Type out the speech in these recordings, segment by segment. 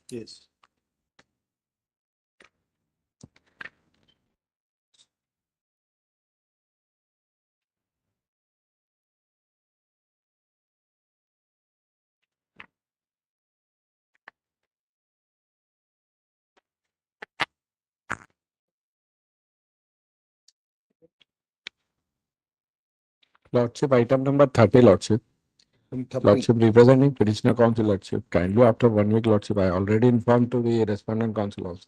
Yes. Lordship, item number 30, Lordship. Lordship, representing petitioner counsel, Lordship. Kindly after 1 week, Lordship, I already informed to the respondent counsel also.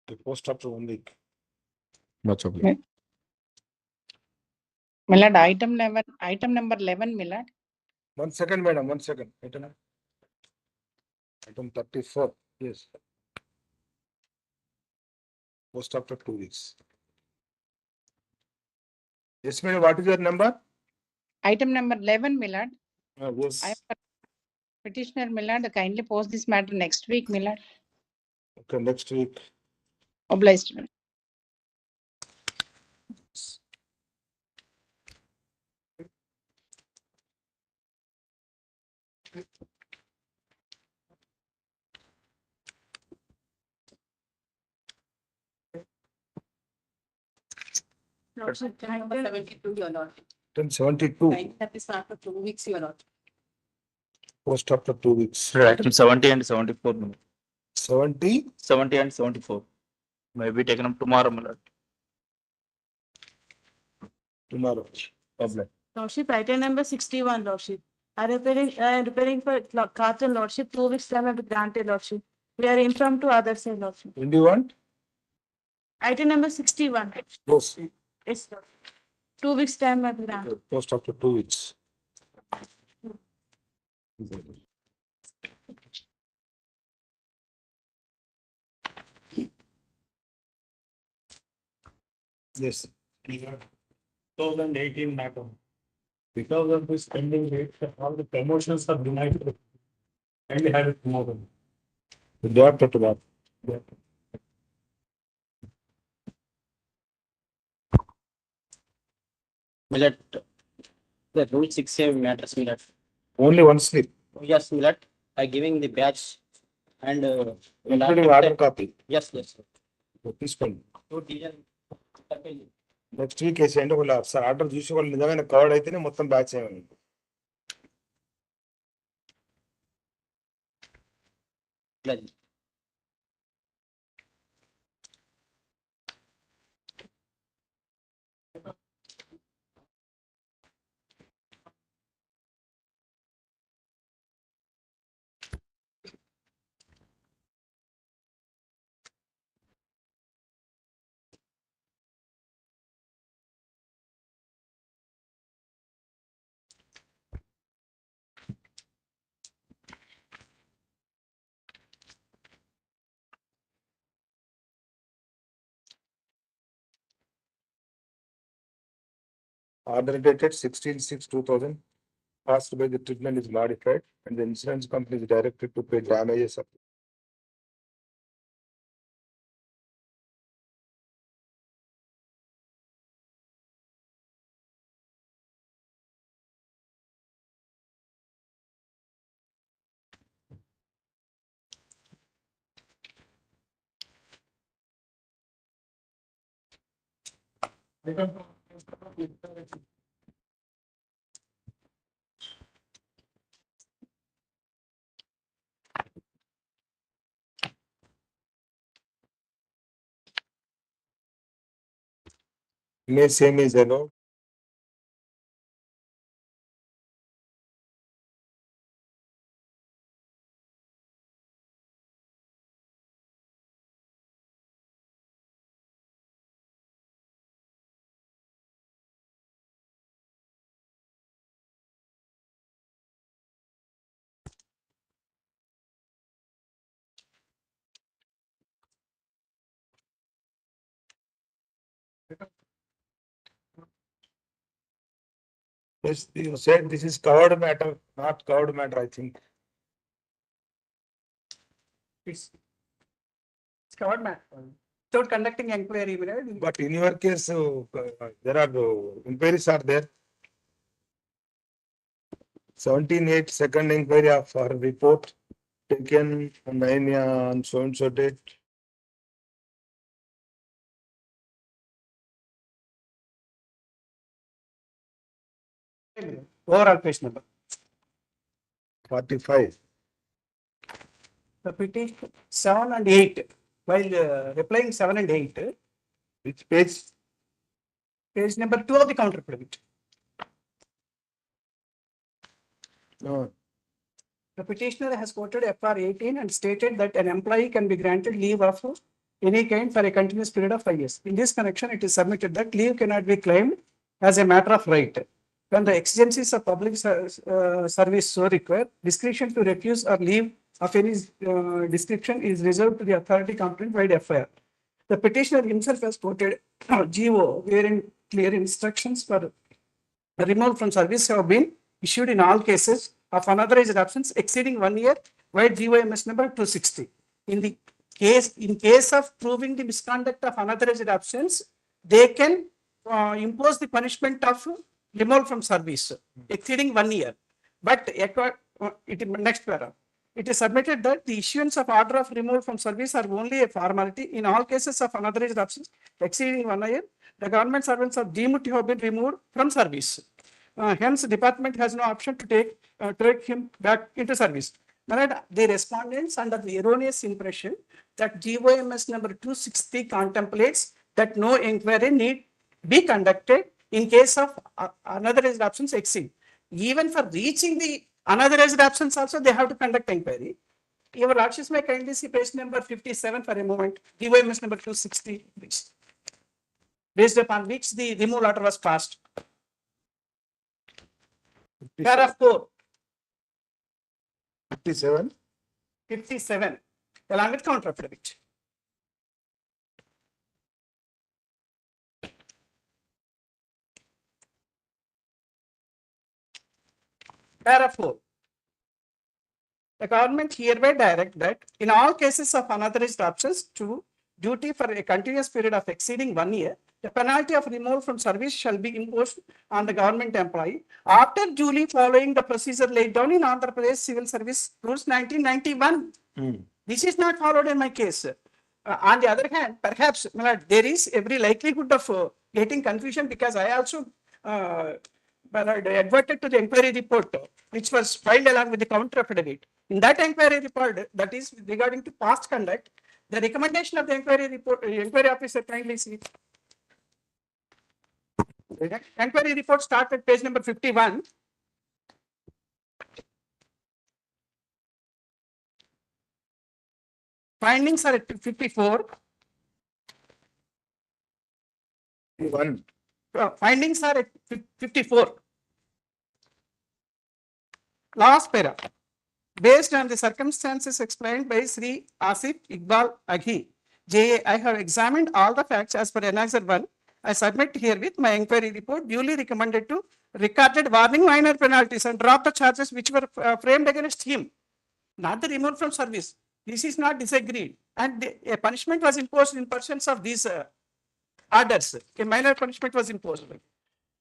The post after 1 week. Much obliged. Milad, item number 11, Milad. 1 second, madam. 1 second. Item 34. Yes. Post after 2 weeks. Yes, madam. What is your number? Item number 11, Milad. Yes. Petitioner Milad, kindly post this matter next week, Milad. Okay, next week. Obliged. Lordship, item number 72, your lord. Item 72. That is after 2 weeks, your lord. Post after 2 weeks. Item 70 and 74. 70. 70 and 74. May be taken up tomorrow, my lord. Tomorrow. Problem. Lordship, item number 61, lordship. I am repairing for carton, lordship. 2 weeks time have been granted, lordship. We are informed to others, sir, lordship. When do you want? Item number 61. Post. Yes, lord. 2 weeks time have been granted. Post after 2 weeks. Yes. 2018 matter. Because of this pending date, all the promotions are denied. And we have it tomorrow. The day after tomorrow. Millet, the rule 6A matters, Millet. Only one slip. Yes, Millet. I giving the badge and Including order copy. yes, yes. తీసుకోండి Two division. Next week వేసేయండి వాళ్ళు ఒకసారి order చూసి వాళ్ళు నిజంగా covered అయితేనే మొత్తం batch చేయండి. Order dated 16/6/2000. Passed by the treatment is modified and the insurance company is directed to pay damages of 2018. may same is allowed. Yes, you said this is covered matter, not covered matter, I think. It's covered matter. Without conducting inquiry, Milad. But in your case, there are inquiries are there. 17/8 second inquiry of our report taken on 9 on so and so date. Overall page number. 45. The petition 7 and 8. While replying 7 and 8, Which page? page number 2 of the counter print. No, The petitioner has quoted FR 18 and stated that an employee can be granted leave of any kind for a continuous period of 5 years. In this connection, it is submitted that leave cannot be claimed as a matter of right. When the exigencies of public service so require, discretion to refuse or leave of any description is reserved to the authority competent by the FIR. The petitioner himself has quoted GO, wherein clear instructions for removal from service have been issued in all cases of unauthorized absence exceeding 1 year, while GOMS number 260. In case of proving the misconduct of unauthorized absence, they can impose the punishment of removal from service exceeding 1 year. But next paragraph. It is submitted that the issuance of order of removal from service are only a formality. In all cases of unauthorized absence exceeding 1 year, the government servants are deemed to have been removed from service. Hence, the department has no option to take him back into service. But the respondents under the erroneous impression that GOMS number 260 contemplates that no inquiry need be conducted in case of unauthorized absence exceed. Even for reaching the unauthorized absence also, they have to conduct inquiry. Your Lordships may kindly see page number 57 for a moment, GOMS number 260, based upon which the removal order was passed. Paragraph 4, 57. 57, along with counter affidavit. Paragraph 4. The government hereby direct that in all cases of unauthorized absence to duty for a continuous period of exceeding 1 year, the penalty of removal from service shall be imposed on the government employee after duly following the procedure laid down in Andhra Pradesh Civil Service Rules 1991. This is not followed in my case. On the other hand, perhaps there is every likelihood of getting confusion because I also adverted to the inquiry report, which was filed along with the counter affidavit. In that inquiry report, that is regarding to past conduct, the recommendation of the inquiry report, inquiry officer kindly see. The inquiry report starts at page number 51. Findings are at 54. 1. Findings are at 54. Last paragraph. Based on the circumstances explained by Sri Asif Iqbal Aghi, JA, I have examined all the facts as per Annexure 1. I submit herewith my inquiry report duly recommended to recorded warning minor penalties and drop the charges which were framed against him, not the removal from service. This is not disagreed, and a punishment was imposed in pursuance of these orders. A minor punishment was imposed.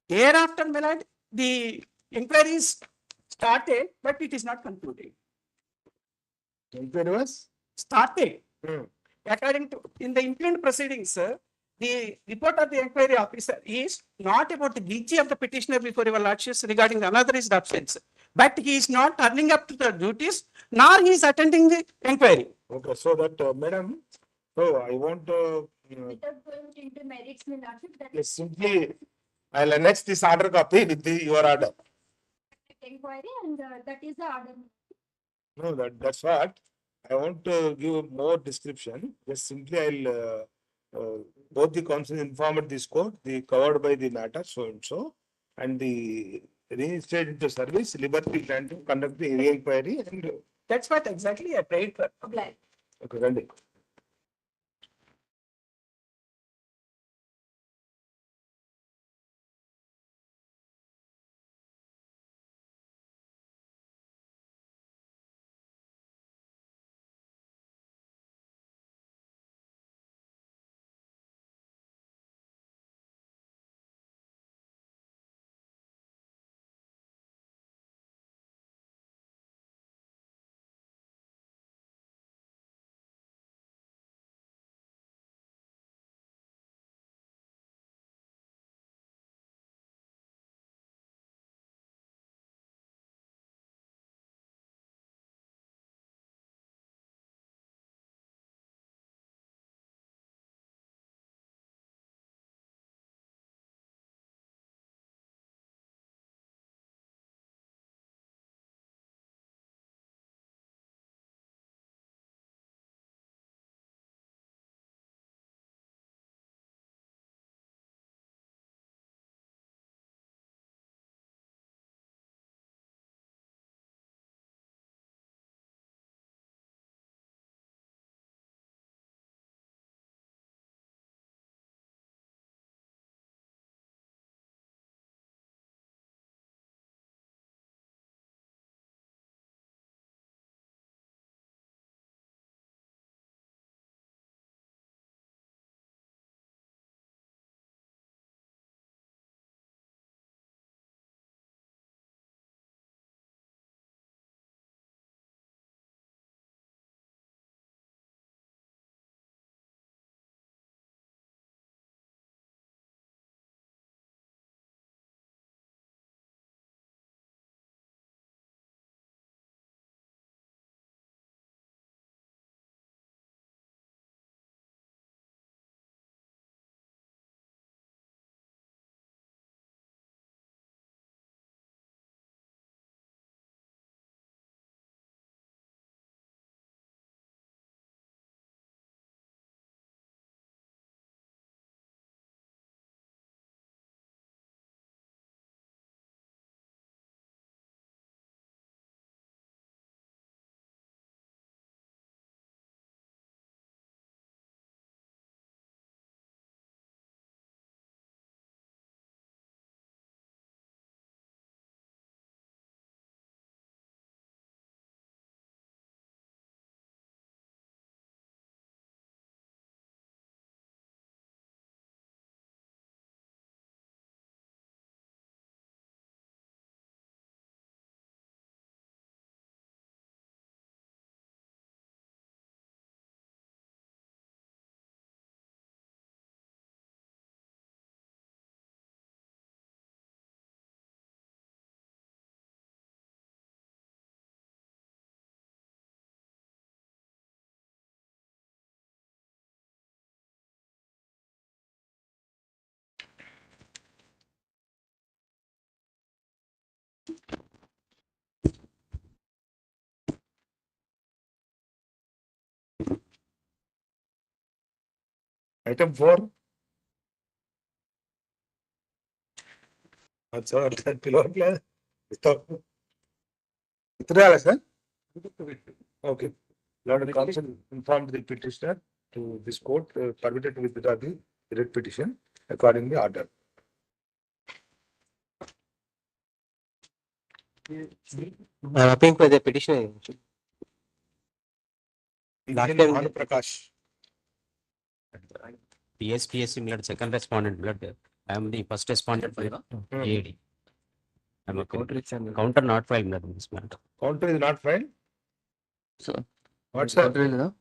Thereafter, my lord, the inquiries started, but it is not concluded. Inquiry was? Started. According to in the implement proceedings, the report of the inquiry officer is not about the guilty of the petitioner before your lordships regarding the unauthorized absence, but he is not turning up to the duties, nor he is attending the inquiry. Okay, so that, madam, so I want to, Without going into merits, my lordship, that yes, simply, I'll annex this order copy with your order. inquiry and that is the order. No, that's what. I want to give more description. Just simply both the council informed this court, the covered by the matter so and so, and the reinstated into service, liberty granted to conduct the inquiry and. That's what exactly I prayed for. Okay. Okay, Randy. Item 4. Sir, below class. Withdrawal, sir? Okay. Lord Counsel informed the petitioner to this court permitted to withdraw the writ petition according to the order. I'm appealing for the petition. Last time- Bhanu Prakash. PSPSC blood, second respondent blood. I am the first respondent for AD. I'm a counter not filed blood in this matter. Counter is not filed. So, What's that?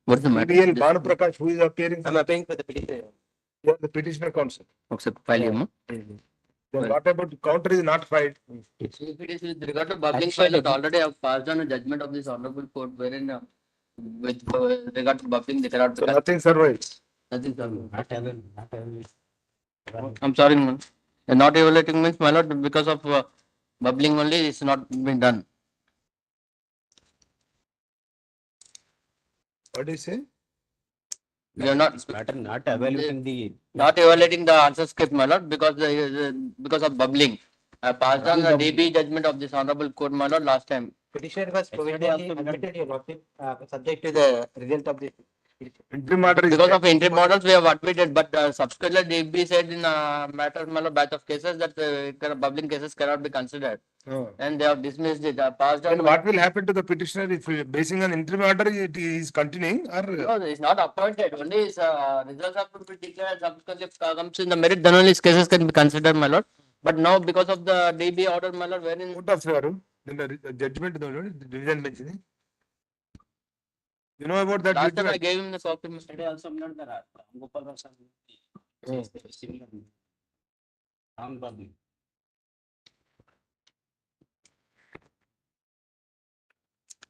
what's the matter? BBL Bhanu Prakash, who is appearing I'm for appealing for the petition. the petitioner counsel. Okay, file him. Then what about counter is not filed? If it is with regard to bubbling file, it already have passed on a judgment of this honorable court wherein with regard to bubbling, they cannot. So nothing survives. Nothing, sir. Not having, not having. I'm sorry, man. Not evaluating means, my lord, because of bubbling only, it's not been done. What do you say? We are not. This matter not evaluating the. Not evaluating the answer script, my lord, because because of bubbling. I passed on the DB judgment of this honorable court, my lord, last time. Petitioner was provisionally admitted, your lordship, subject to the result of the. Interim order is Because there. of entry models, we have admitted, but subsequently DB said in matter, my lord, batch of cases that bubbling cases cannot be considered, Oh. and they have dismissed it. Passed on. Then what will happen to the petitioner if basing on interim order it is continuing or? No, it's not appointed. Only his results have to be declared. Subsequently, if comes in the merit, then only his cases can be considered, my lord. But now, because of the DB order, my lord, wherein Court of Faru, then the judgment, the division mentioning. You know about that? last time I judgment? gave him the copy. Yesterday also not there. Gopal Rao sir. Similar. Wrong public.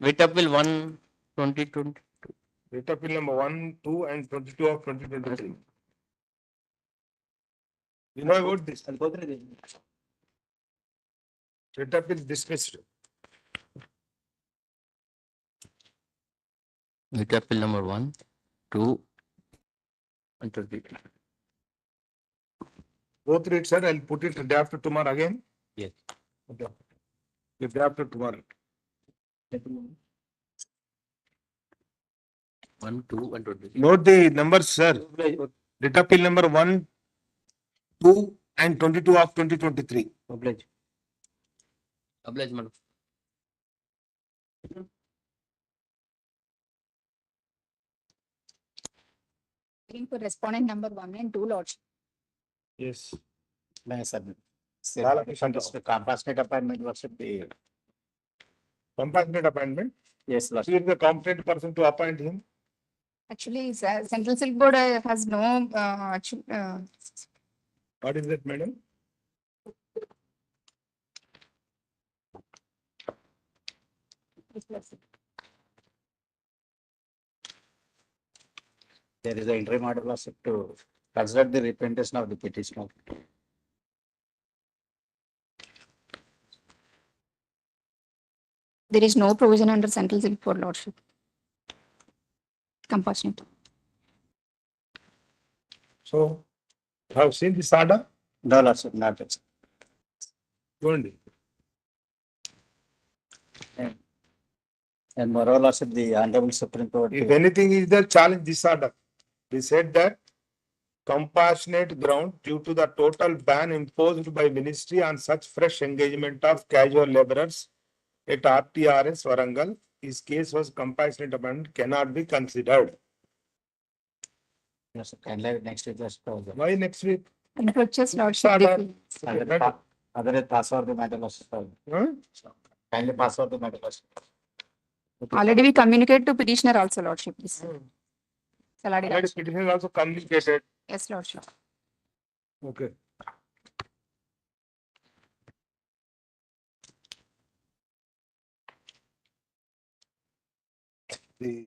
Wait up will 1/2020. Writ appeal number 1, 2 and 22 of 2023. You know about this? I'll go through this. Writ appeal dismissed. With appeal number 1, 2, and 20. Go through it, sir. I'll put it day after tomorrow again. Yes. Okay. If day after tomorrow. 1, 2, and 20. Note the numbers, sir. Writ appeal number 1, 2 and 22 of 2023. Oblige. Oblige, madam. For respondent number 1 and 2, lordship. Yes. May sir. Lala Krishna Rao. Compassionate appointment lordship. The Compassionate appointment. yes, He lordship. is the competent person to appoint him. Actually, Central Silk Board has no, What is that, madam? There is an interim order lordship to consider the representation of the petitioner. there is no provision under Central Silk Board, lordship. Compassionate. So, have seen this order? No, lordship, not it. Only. And moreover, lordship, the Honorable Supreme Court. If anything is there, challenge this order. We said that compassionate ground due to the total ban imposed by ministry on such fresh engagement of casual laborers at RTRS Warangal, his case was compassionate abandoned cannot be considered. Yes, kindly next week, lordship. Why next week? Purchase, lordship. Order. Otherwise, pass over the matter, lordship. Huh? Kindly pass over the matter, lordship. Already we communicate to petitioner also, lordship. This. Saladi, Already lordship. petition also communicated. Yes, lordship. Okay. The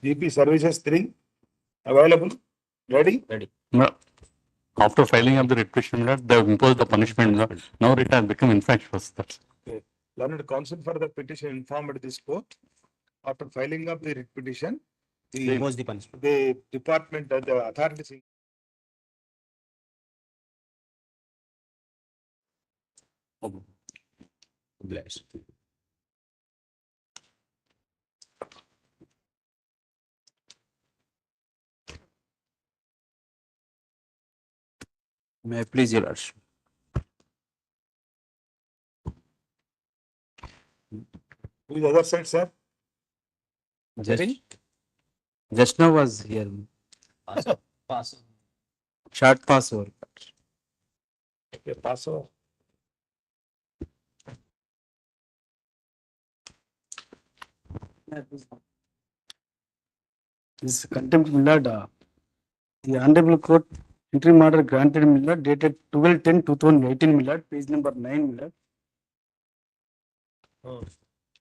GP services 3 available, ready? After filing of the writ petition, they have imposed the punishment. Now it has become infractious. That's Learned counsel for the petition informed this court. After filing of the writ petition, Impose the punishment. the department, the authorities Bless. May I please your lordship? who is the other side, sir? Just now was here. Pass. Short pass over. Okay, pass over. This contempt Millard, the Honorable Court interim order granted Millard dated 12/10/2018 Millard, page number 9 Millard.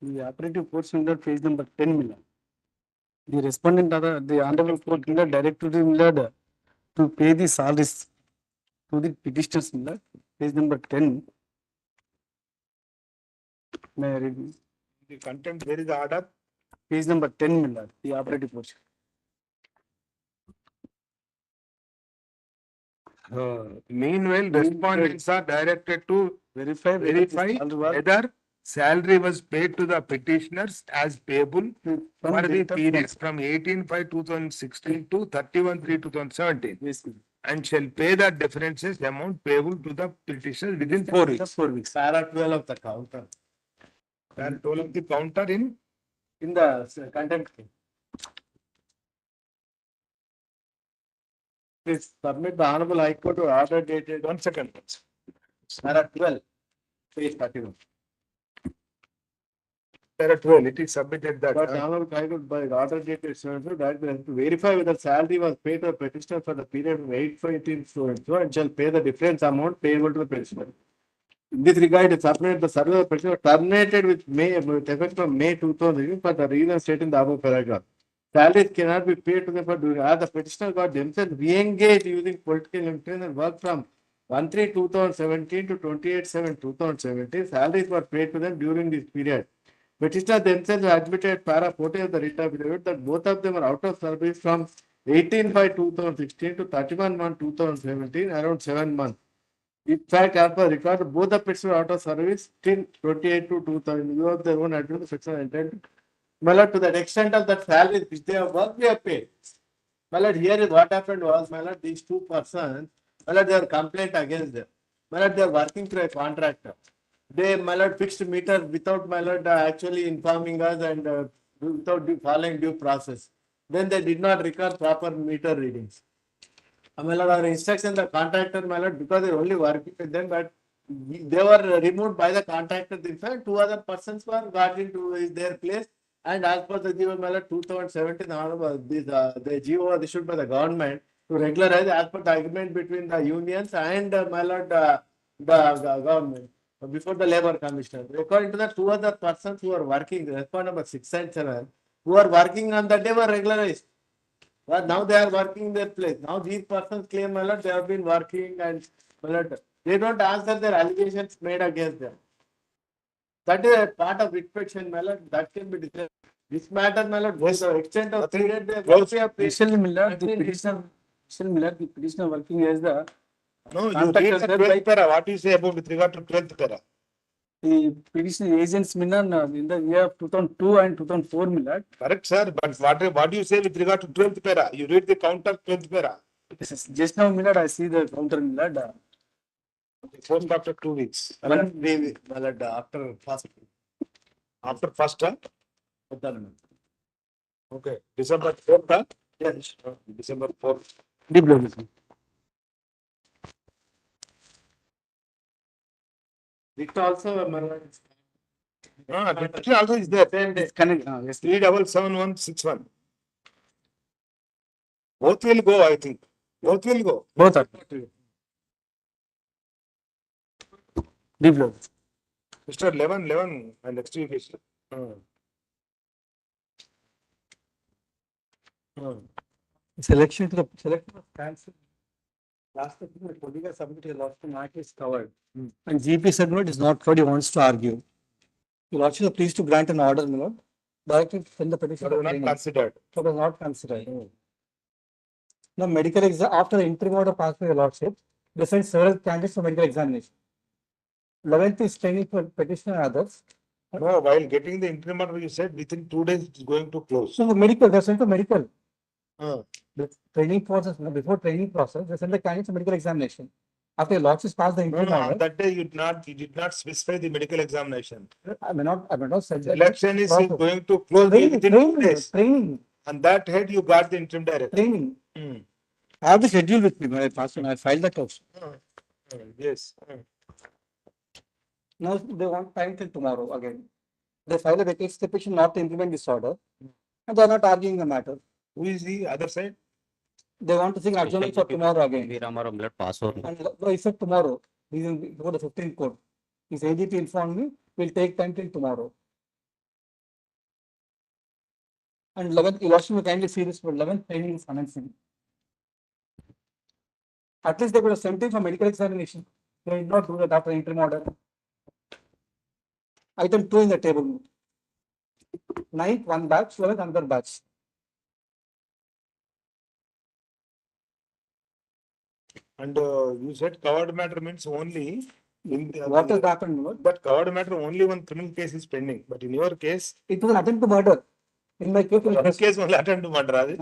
The operative courts Millard, page number 10 Millard. The respondent the Honorable Court Millard directed Millard to pay the salaries to the petitioners Millard, page number 10. May I read? The contempt, where is the order? Page number 10 Millard, the operative portion. Meanwhile, respondents are directed to Verify verify whether salary was paid to the petitioners as payable for the periods from 18/5/2016 to 31/3/2017 and shall pay the differences amount payable to the petitioners within 4 weeks. 4 weeks. Para 12 of the counter. That total of the counter in In the contempt. Please submit the Honorable High Court to order dated 1 second. para 12, page 31. Para 12, it is submitted that. But Honorable High Court by order dated so and so that we have to verify whether salary was paid to the petitioner for the period of 8/15 so and shall pay the difference amount payable to the petitioner. In this regard, it submitted the service of the petitioner terminated with effect from May 2000 for the reason stated in the above paragraph. Salaries cannot be paid to them for doing as the petitioner got themselves re-engaged using political influence and work from 1/3/2017 to 28/7/2017. Salaries were paid to them during this period. Petitioner themselves admitted para 40 of the writ affidavit that both of them were out of service from 18/5/2016 to 31/1/2017, around 7 months. In fact, as per record, both the petitioners were out of service till 28/2/2000. You have their own admitted section entitled. My lord, to that extent of that salary which they have worked, they have paid. My lord, here is what happened was, my lord, these two persons, my lord, there are complaint against them. My lord, they are working through a contractor. They, my lord, fixed meter without, my lord, actually informing us and without following due process. Then they did not record proper meter readings. My lord, our instruction, the contractor, my lord, because they are only working with them, but they were removed by the contractor. In fact, 2 other persons were got into their place. And as per the GO, my lord, 2017, the GO was issued by the government to regularize as per the agreement between the unions and, my lord, the government before the labor commissioner. According to the 2 other persons who are working, respond number 6 and 7, who are working on that day were regularized. But now they are working in their place. Now these persons claim, my lord, they have been working and, my lord, they don't answer their allegations made against them. That is a part of writ petition, my lord, that can be declared. This matter, my lord, to the extent of period, they have Especially Millard, the petitioner working as the No, you Contractor, read the sir, 12th para. What you say about with regard to 12th para? the petition agents Millard in the year 2002 and 2004 Millard. Correct, sir. But what do you say with regard to 12th para? You read the counter 12th para. Just now Millard, I see the counter Millard. Post after 2 weeks. my lord, after first. After first, huh? Okay. December 4th, huh? Yes. December 4th. Deep level. It also, my lord. The petition also is there. Same day. Connect, yes. 377161. Both will go, I think. Both will go. Both are. Deep level. Mr. 11, and next week is. Selection to the selection was cancelled. Last time the political submitted a lot of mark is covered. And GP said no, it is not covered, he wants to argue. Your lordship, please to grant an order, my lord. Directly send the petition. But for not training. considered. So it was not considered. Now, medical exam, after the interim order passed by your lordship, they sent several candidates for medical examination. 11th is training for petitioner and others. No, while getting the interim order, you said within 2 days it is going to close. So the medical, they sent for medical. Uh, The training process, before training process, they sent the candidates for medical examination. After your lordship passed the No, interim no, on order, that day you did not specify the medical examination. I may not say that. Election is Process. going to close Training, within 2 training, days. training, On that head, you got the interim directive. training. Hmm. I have the schedule with me when I passed, when I filed that also. Yes. Now they want time till tomorrow again. They file a vacancy petition not to implement this order. And they are not arguing the matter. Who is the other side? They want to seek adjournment for tomorrow again. Ramaram, let pass over. And no, he said tomorrow. He's in before the 15th court. His AGP informed me, will take time till tomorrow. And 11th, you lost me kindly see this, but 11th training is commencing. At least they could have sent him for medical examination. They did not do that after interim order. Item 2 in the table. 9th, one batch, 11th, another batch. And you said covered matter means only. What has happened? Lord? But covered matter only one criminal case is pending. But in your case, It was an attempt to murder. In my case, your case only attempt to murder. అది.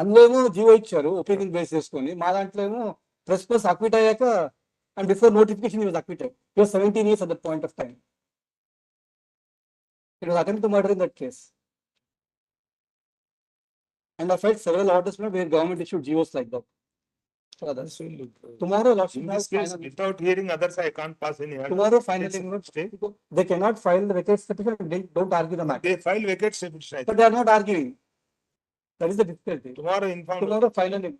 అందులో ఏమో GO ఇచ్చారు opinion base చేసుకొని మా దాంట్లో ఏమో press plus acquit అయ్యాక and before notification was acquitted he was 17 years at that point of time. It was attempt to murder in that case. And I felt several orders where government issued GOs like that. For others. Tomorrow, In this case, without hearing others, I can't pass any order. tomorrow finally Stay. they cannot file the vacate petition. They don't argue the matter. They file vacate petition. I But think. they are not arguing. That is the difficulty. Tomorrow inform. Tomorrow finally.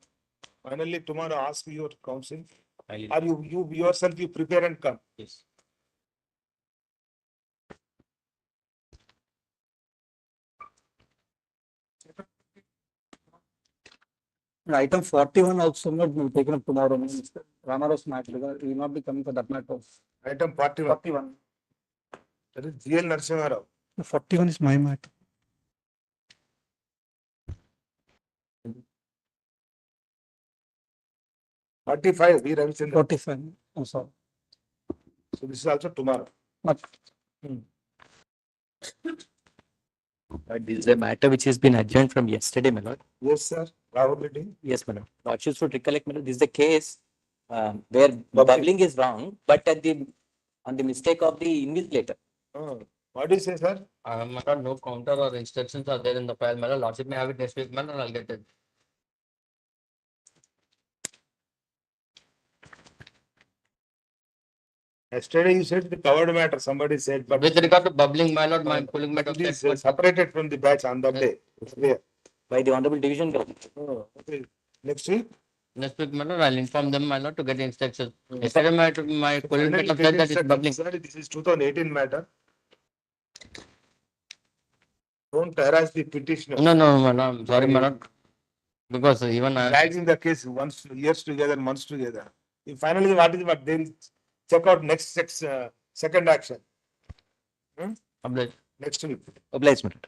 Finally, tomorrow ask your counsel. I'll- Or you yourself you prepare and come. Yes. And item 41 also not be taken up tomorrow. Mr. Ramaro's matter. He will not be coming for that matter. Item 41. 41. That is GL Narasimha Rao. 41 is my matter. Forty-five, V. Ravichandran. 45. I'm sorry. So this is also tomorrow. Not This is a matter which has been adjourned from yesterday, my lord. Yes, sir. Probability. Yes, my lord. Lordships should recollect, my lord, this is the case where bubbling is wrong, but on the mistake of the invigilator. What do you say, sir? My lord, no counter or instructions are there in the file. My lord, lordship may have it next week, my lord, I'll get it. Yesterday you said the covered matter, somebody said, but With regard to bubbling, my lord, my pulling matter. it is separated from the batch on that day. It's clear. By the honorable division judge. Okay. Next week. Next week, my lord, I'll inform them, my lord, to get the instructions. Yesterday, my pulling Finally matter get said that it's instructed. bubbling. Sir, this is 2018 matter. Don't harass the petitioner. No, my lord, I'm sorry, my lord. Because even I, Dragging the case once, years together, months together. If finally, what they'll check out next second action. obliged. Next week. Obliged, my lord.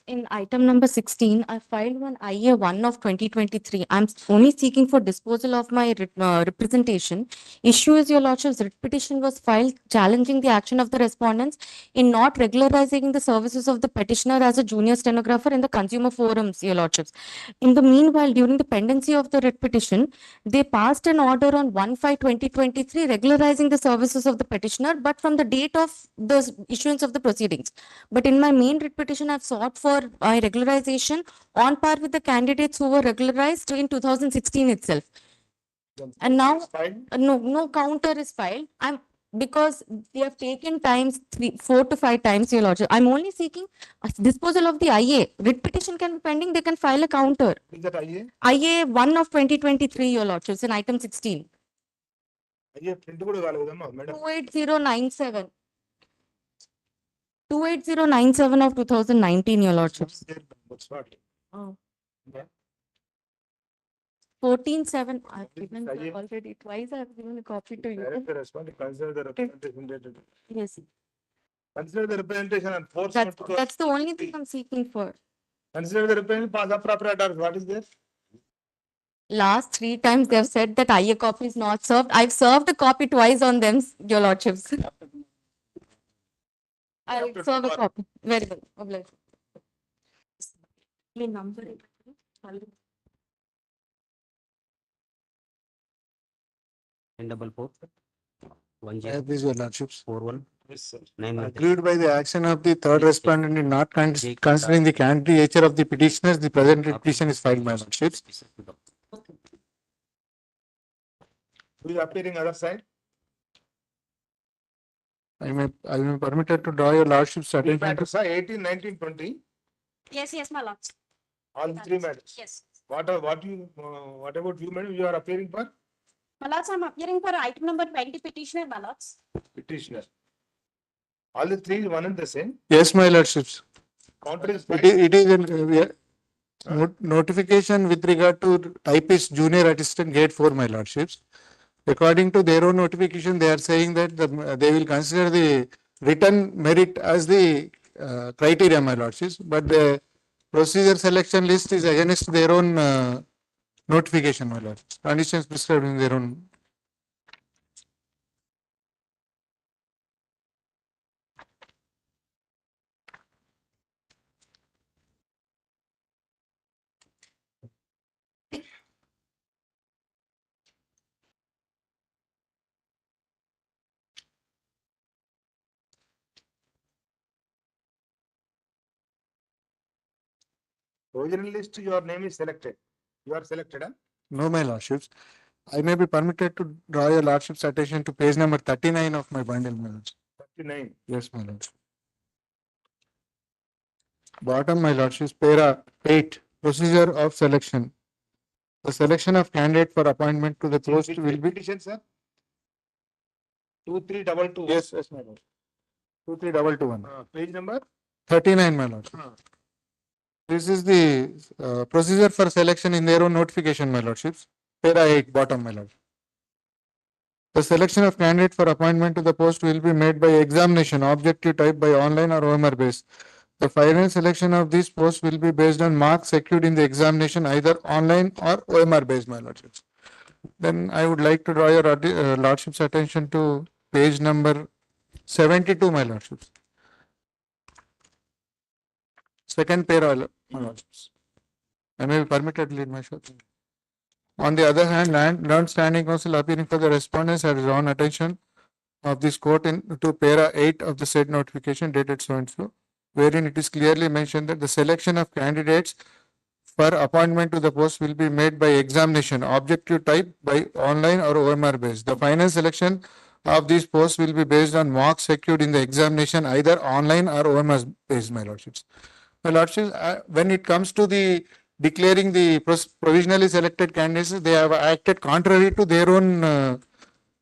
In item number 16, I filed one IA 1 of 2023. I'm only seeking for disposal of my representation. Issue is, your lordship's writ petition was filed challenging the action of the respondents in not regularizing the services of the petitioner as a junior stenographer in the consumer forums, your lordships. In the meanwhile, during the pendency of the writ petition, they passed an order on 1/5/2023 regularizing the services of the petitioner, but from the date of the issuance of the proceedings. But in my main writ petition, I've sought for my regularization on par with the candidates who were regularized in 2016 itself. And now, no counter is filed. because they have taken times 4 to 5 times, your lordship. I'm only seeking a disposal of the IA. Writ petition can be pending, they can file a counter. Is that IA? IA 1 of 2023, your lordships, in item 16. IA print కూడా కాలేదమ్మా madam. 28097. 28097 of 2019, your lordships. That's what. Oh. Yeah. 14/7. I've given IA. already twice. I've given a copy to you. Direct respond to consider the representation dated. Yes, Consider the representation and force. that's the only thing I'm seeking for. Consider the representation pass appropriate orders. What is there? Last 3 times they have said that IA copy is not served. I've served a copy twice on them, your lordships. I'll serve a copy. Very well. Obliged. May number it. Double four. One I have these, your lordships. 41. Yes, sir. 9 Agreed by the action of the third respondent in not considering the candidate nature of the petitioners, the present petition is filed, my lordships. Who is appearing other side? I may permitted to draw your lordship's Three attention to matters, sir, 18, 19, 20. Yes, yes, my lords. All the 3 matters. Yes. What about you, madam? You are appearing for My lords, I'm appearing for item number 20 petitioner, my lords. petitioner. All the 3 is one and the same. Yes, my lordships. Counter is It is notification with regard to typist junior assistant grade 4, my lordships. According to their own notification, they are saying that they will consider the written merit as the criteria, my lordships. But the procedure selection list is against their own notification, my lord. Conditions prescribed in their own. original list. Your name is selected. You are selected, huh? No, my lordships. I may be permitted to draw your lordship's attention to page number 39 of my bundle, my lords. 39. Yes, my lord. Bottom, my lordships, para 8, procedure of selection. The selection of candidate for appointment to the post will be. Petition, sir. 2322. Yes, yes, my lord. 23221. Page number 39, my lord. This is the procedure for selection in their own notification, my lordships. Para 8, bottom, my lord. The selection of candidate for appointment to the post will be made by examination, objective type by online or OMR base. The final selection of this post will be based on marks secured in the examination, either online or OMR based, my lordships. Then I would like to draw your lordship's attention to page number 72, my lordships. Second para, my lordships. I may be permitted to lead my show. On the other hand, Learned Standing Council appearing for the respondents has drawn attention of this court to para 8 of the said notification dated so and so, wherein it is clearly mentioned that the selection of candidates for appointment to the post will be made by examination, objective type by online or OMR based. The final selection of these posts will be based on marks secured in the examination, either online or OMR based, my lordships. My lordships, when it comes to the declaring the provisionally selected candidates, they have acted contrary to their own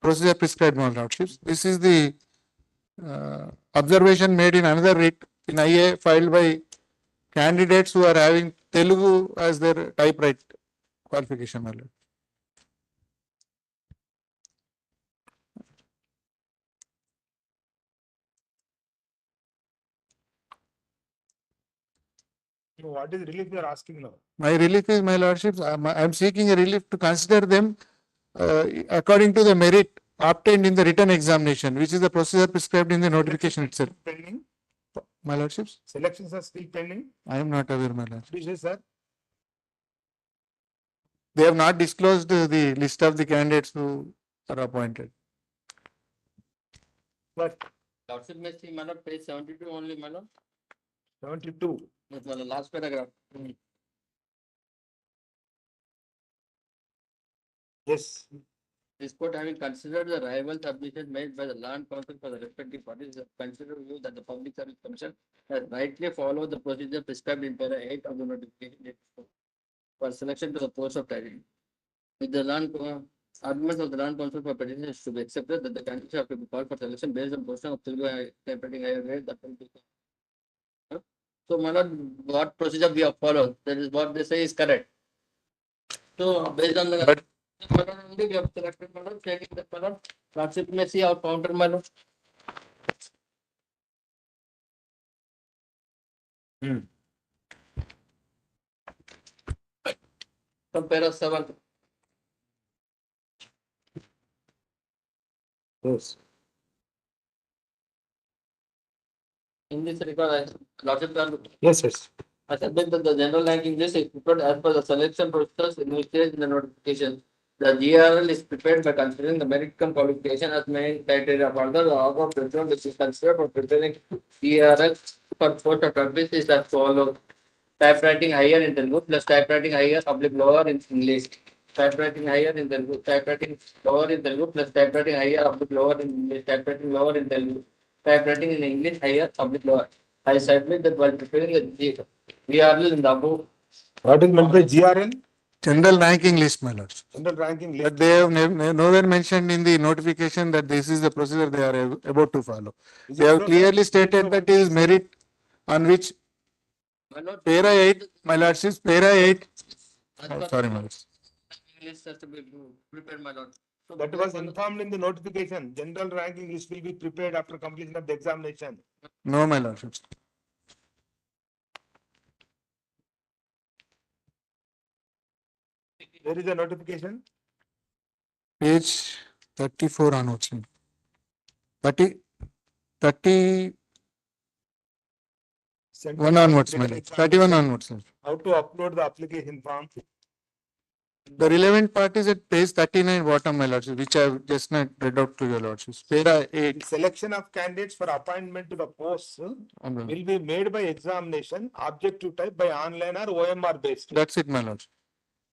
procedure prescribed, my lordships. This is the observation made in another writ in IA filed by candidates who are having Telugu as their typewrite qualification, my lord. What is relief you are asking now? My relief is, my lordships, I am seeking a relief to consider them according to the merit obtained in the written examination, which is the procedure prescribed in the notification itself. Pending. My lordships, Selections are still pending. I am not aware, my lord. Please, sir. They have not disclosed the list of the candidates who are appointed. But Lordship may see, madam, page 72 only, madam. 72. That's the last paragraph. Yes. This court having considered the rival submission made by the land council for the respective parties, consider view that the public service commission has rightly followed the procedure prescribed in para 8 of the notification for selection to the post of title. With the arguments of the land council for petitioners to be accepted that the candidates have to be called for selection based on portion of typewriting higher grade that will be. So, my lord, what procedure we have followed, that is what they say is correct. So, based on the. But- My lord, only we have selected, my lord, stating that, my lord, lordship may see our counter, my lord. From para 7. Yes. In this regard, lordship, Yes, yes. I submit that the general ranking list is prepared as per the selection process indicated in the notification. The GRL is prepared by considering the merit cum qualification as main criteria. Further, the order of preference which is considered for preparing GRL for post of service is as follows. Typewriting higher in Telugu plus typewriting higher public lower in English. Typewriting higher in Telugu, typewriting lower in Telugu plus typewriting higher public lower in English. Typewriting lower in Telugu, typewriting in English higher public lower. I submit that while preparing the GRL in the above. What is meant by GRL? General ranking list, my lords. General ranking list. But they have nowhere mentioned in the notification that this is the procedure they are about to follow. They have clearly stated that it is merit on which My lord, para 8, my lords, is para 8. Sorry, my lords. list has to be prepared, my lord. So That was informed in the notification. General ranking list will be prepared after completion of the examination. No, my lordships. There is a notification. Page 34 onwards. 31 onwards, my lords. 31 onwards, sir. How to upload the application form. The relevant part is at page 39 bottom, my lords, which I have just not read out to your lordships. Para 8. Selection of candidates for appointment to the posts will be made by examination, objective type by online or OMR based. That's it, my lords.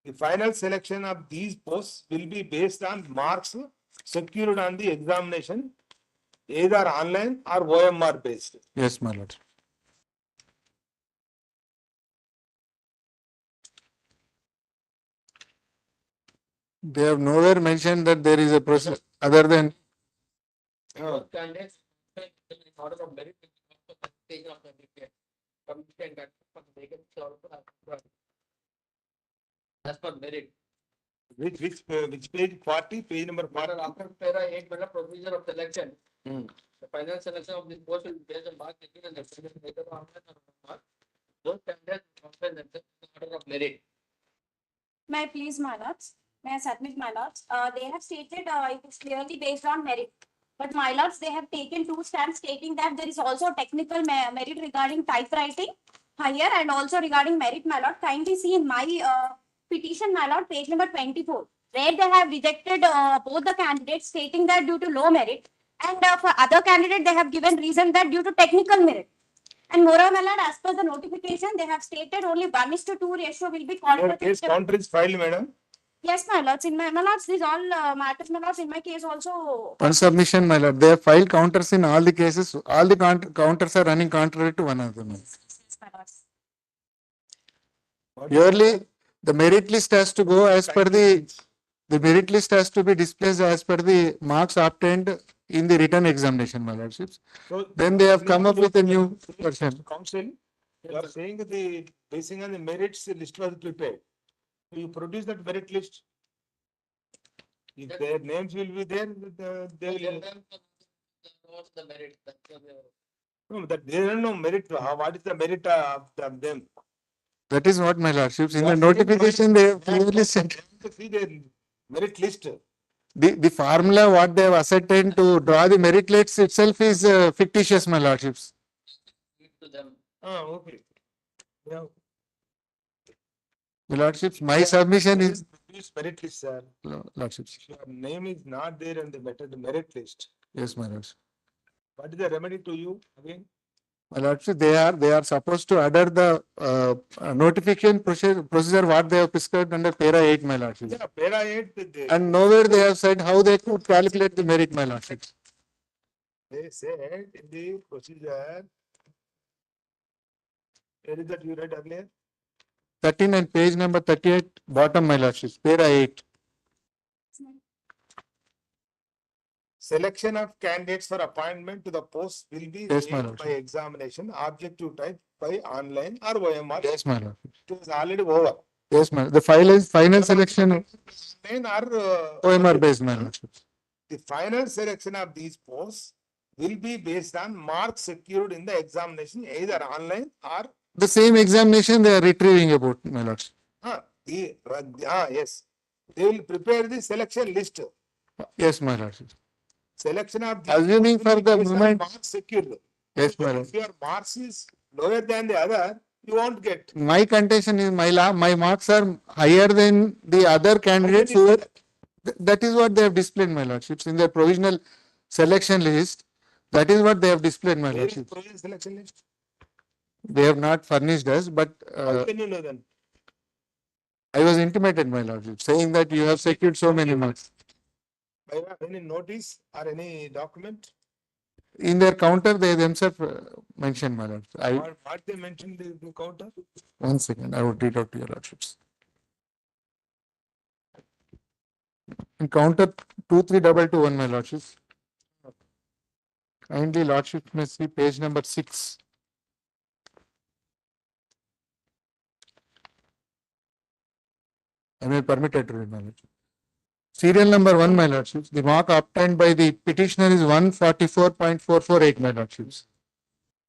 The final selection of these posts will be based on marks secured on the examination, either online or OMR based. Yes, my lords. They have nowhere mentioned that there is a process other than candidates in order of merit taken of the DPS. Commission that for the vacancy also as per merit. Which page? 40, page number 40. After para 8, but procedure of selection. The final selection of this post will be based on mark taken and the those candidates also in the order of merit. May I please, my lords? May I submit, my lords? They have stated it is clearly based on merit. But my lords, they have taken two stands stating that there is also technical merit regarding typewriting higher and also regarding merit, my lord. Kindly see in my petition, my lord, page number 24, where they have rejected both the candidates stating that due to low merit, and for other candidate they have given reason that due to technical merit. And moreover, my lord, as per the notification, they have stated only 1:2 ratio will be called. Your case counter is filed, madam. Yes, my lords. In my lords, these all matters, my lords. In my case also. one submission, my lord. They have filed counters in all the cases. All the counters are running contrary to one another. Yes, my lords. Purely, the merit list has to go as per the merit list has to be displayed as per the marks obtained in the written examination, my lordships. So Then they have come up with a new version. Council, you are saying the basing on the merits the list was prepared. You produce that merit list. If their names will be there, they will. The merit. No, that they don't know merit. What is the merit of them? That is what, my lordships. In the notification, they have clearly said. To see their merit list. The formula what they have ascertained to draw the merit list itself is fictitious, my lordships. To them. Okay. Yeah. My lordships, my submission is. Use merit list, sir. Lordships. Your name is not there in the merit list. Yes, my lords. What is the remedy to you again? My lordship, they are supposed to adhere the notification procedure what they have prescribed under para 8, my lordship. Yeah, para 8. And nowhere they have said how they could calculate the merit, my lordship. They said in the procedure, where is that you read earlier? 13 and page number 38, bottom, my lordship, para 8. Selection of candidates for appointment to the post will be Yes, my made lordship. by examination, objective type by online or OMR. Yes, my lordship. It is already over. Yes, my the final selection Online or OMR based, my lordship. the final selection of these posts will be based on marks secured in the examination, either online or The same examination they are retrieving about, my lordship. yes. They will prepare the selection list. Yes, my lordship. Selection of these Assuming posts will for be the based on moment. marks secured. Yes, my lord. If your marks is lower than the other, you won't get. My contention is my marks are higher than the other candidates who were, that is what they have displayed, my lordships, in their provisional selection list. That is what they have displayed, my Where is lordships. provisional selection list? They have not furnished us, but How can you know then? I was intimated, my lordship, saying that you have secured so many marks. By any notice or any document? In their counter, they themselves mentioned, my lord. What they mentioned in the counter? 1 second, I would read out to your lordships. In counter 23221, my lordships. Kindly lordship may see page number 6. I may permitted to read, my lordship. Serial number 1, my lordships. The mark obtained by the petitioner is 144.448, my lordships.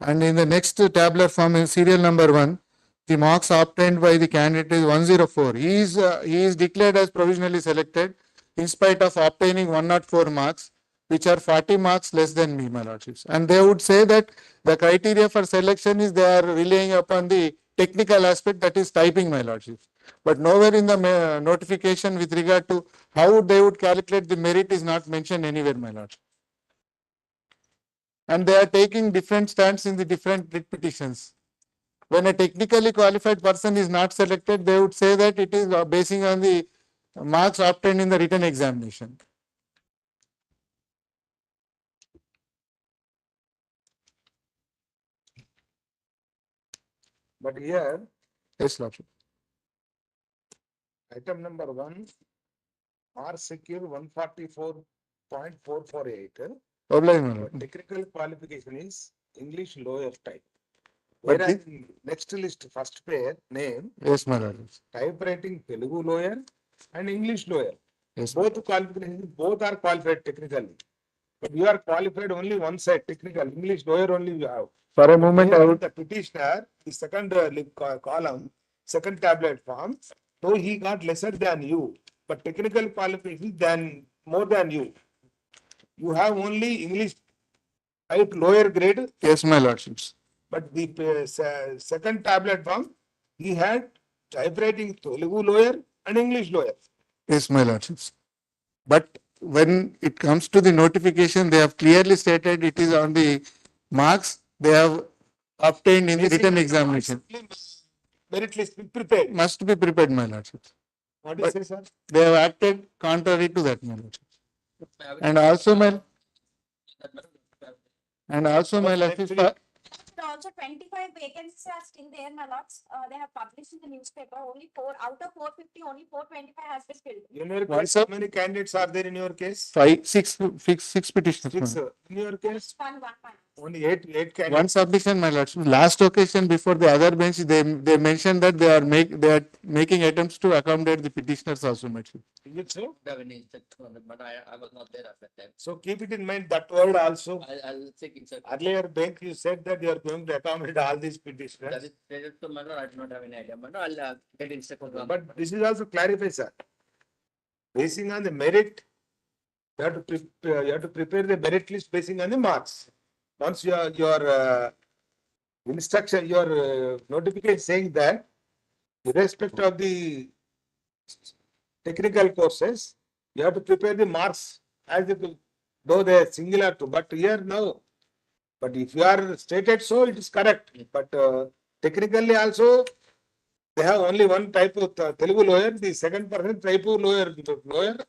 And in the next tabular form, in serial number 1, the marks obtained by the candidate is 104. He is declared as provisionally selected in spite of obtaining 104 marks, which are 40 marks less than me, my lordships. And they would say that the criteria for selection is they are relying upon the technical aspect, that is typing, my lordships. But nowhere in the notification with regard to how they would calculate the merit is not mentioned anywhere, my lordship. And they are taking different stands in the different writ petitions. When a technically qualified person is not selected, they would say that it is basing on the marks obtained in the written examination. But here, Yes, lordship. item number 1, are secure 144.448. Oblige, my lord. Technical qualification is English lower type. But Whereas next list, first pair, name, Yes, my lord. typewriting Telugu lawyer and English lawyer. Yes, Both qualifications, both are qualified technically. But you are qualified only one side, technical, English lawyer only you have. For a moment, I Here, would. the petitioner, the second column, second tablet form, so he got lesser than you, but technical qualification than more than you. You have only English type lower grade, Yes, my lordships. but the second tablet form, he had typewriting Telugu lawyer and English lawyer. Yes, my lordships. But when it comes to the notification, they have clearly stated it is on the marks they have obtained in the written examination. Merit list be prepared. Must be prepared, my lordships. What do you say, sir? They have acted contrary to that, my lordships. And also, my lordships. Also 25 vacancies are still there, my lords. They have published in the newspaper, only 4, out of 450, only 425 has been filled. In your What's case, up? how many candidates are there in your case? 6 petitions. Six. my lord. In your case, One. only eight One candidates. submission, my lords. Last occasion before the other bench, they mentioned that they are making attempts to accommodate the petitioners also, my lord. Is it so? But I was not there at that time. So keep it in mind that word also. I'll check it, sir. Earlier bank, you said that you are going to accommodate all these That petitioners. is related to matter. I do not have any idea. But I'll get instructed. But this is also clarified, sir. Basing on the merit, you have to prepare the merit list basing on the marks. Once your instruction, your notification saying that irrespective of the technical courses, you have to prepare the marks as if though they are singular to, but here now But if you are stated so, it is correct. But technically also, they have only one type of Telugu lawyer. The second person type of lawyer,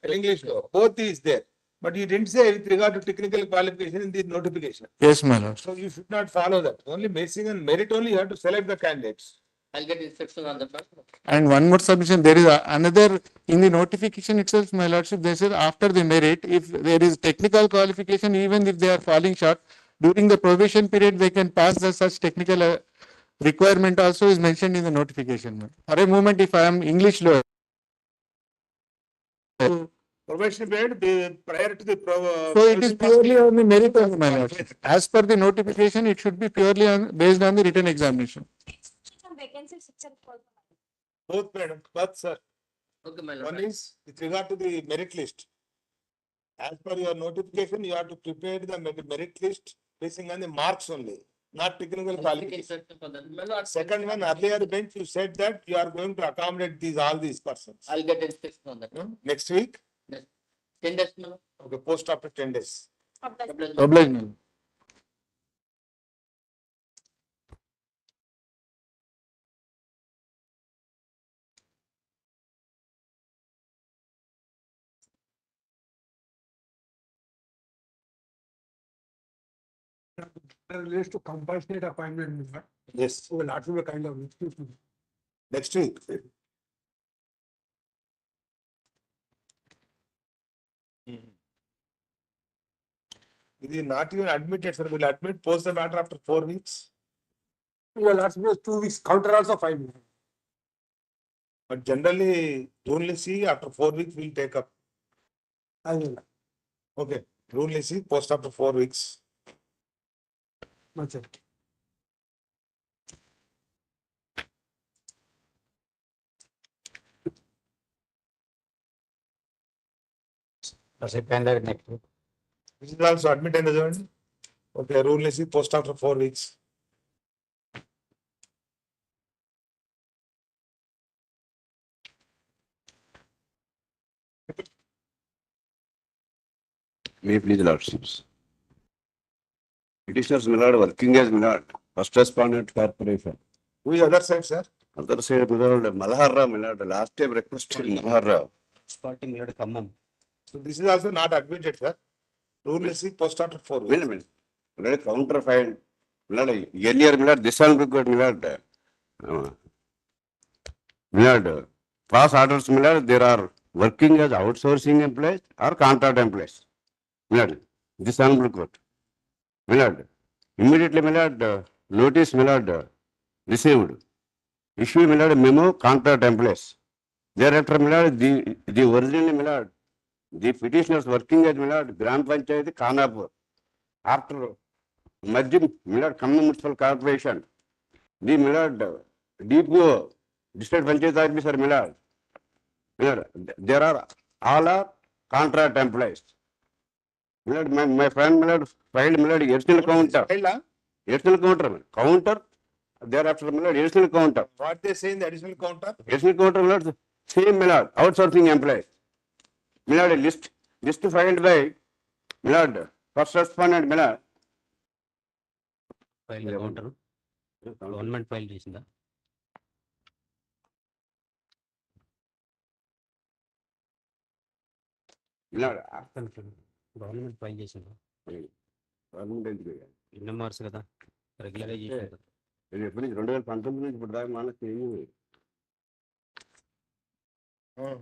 English lawyer. Both is there. But you didn't say with regard to technical qualification in the notification. Yes, my lord. So you should not follow that. Only basing on merit only, you have to select the candidates. I'll get instruction on that. And one more submission, there is another, in the notification itself, my lordship, they said after the merit, if there is technical qualification, even if they are falling short, during the probation period, they can pass the such technical requirement also is mentioned in the notification. For a moment, if I am English lawyer. Probation period prior to the So it is purely on the merit only, my lordship. As per the notification, it should be purely based on the written examination. Some vacancies itself also. both, madam, both, sir. Okay, my lord. One is with regard to the merit list. As per your notification, you have to prepare the merit list basing on the marks only, not technical qualification. Second one, earlier bench, you said that you are going to accommodate all these persons. I'll get instruction on that. Next week? 10 days, my lord. Okay, post after 10 days. Obliged, my lord. Relates to compassionate appointment. Yes. So that will be kind of. Next week. It is not even admitted, sir. Will admit, post the matter after 4 weeks. Well, that's 2 weeks, counter also 5 minutes. But generally, only see after 4 weeks we'll take up. I will. Okay, only see post after 4 weeks. That's it. That's it, and the next week. This is also admit and adjourn. Okay, only see post after 4 weeks. May please lordships. Petitioners Millard working as Millard, first respondent corporation. Who is other side, sir? Other side Millard, Malaharra Millard, last time requested Malaharra. Party Millard Khammam. So this is also not admitted, sir. Only see post after 4 weeks. Wait. Millard counter filed. Millard, earlier Millard, this one required Millard. Millard, cross orders Millard, there are working as outsourcing employees or contract employees. Millard, this honorable court. Millard, immediately Millard, notice Millard received. Issue Millard memo contract employees. Thereafter Millard, the original Millard, the petitioners working as Millard, Gram Panchayat, Khanapur. After merging Millard Khammam Municipal Corporation, the Millard DPO, District Panchayat Officer Millard, there are all are contract employees. Millard, my friend Millard filed Millard additional counter. Additional counter. Thereafter Millard additional counter. What they say in the additional counter? Additional counter Millard, same Millard, outsourcing employees. Millard list filed by Millard, first respondent Millard. File counter. Government file చేసిందా? Millard, government file చేసిందా? Government ఎన్ఎంఆర్స్ కదా, regularisation కదా. ఎప్పటి నుంచి 2019 నుంచి ఇప్పుడు దాకా మనకు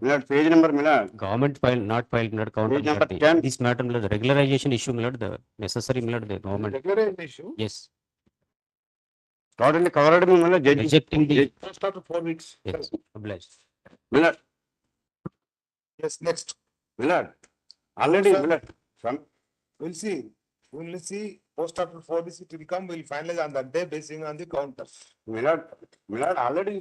Millard, page number Millard. Government file, not filed, Millard, counter. Page number 10. This matter, Millard, the regularization issue, Millard, the necessary, Millard, the government. Regularization issue? Yes. Totally covered, Millard, judge. Rejecting the. Post after 4 weeks. Yes, obliged. Millard. Yes, next. Millard. Already, Sir. Millard. Some. We'll see. We'll see post after 4 weeks it will come. We'll finalize on that day basing on the counters. Millard already.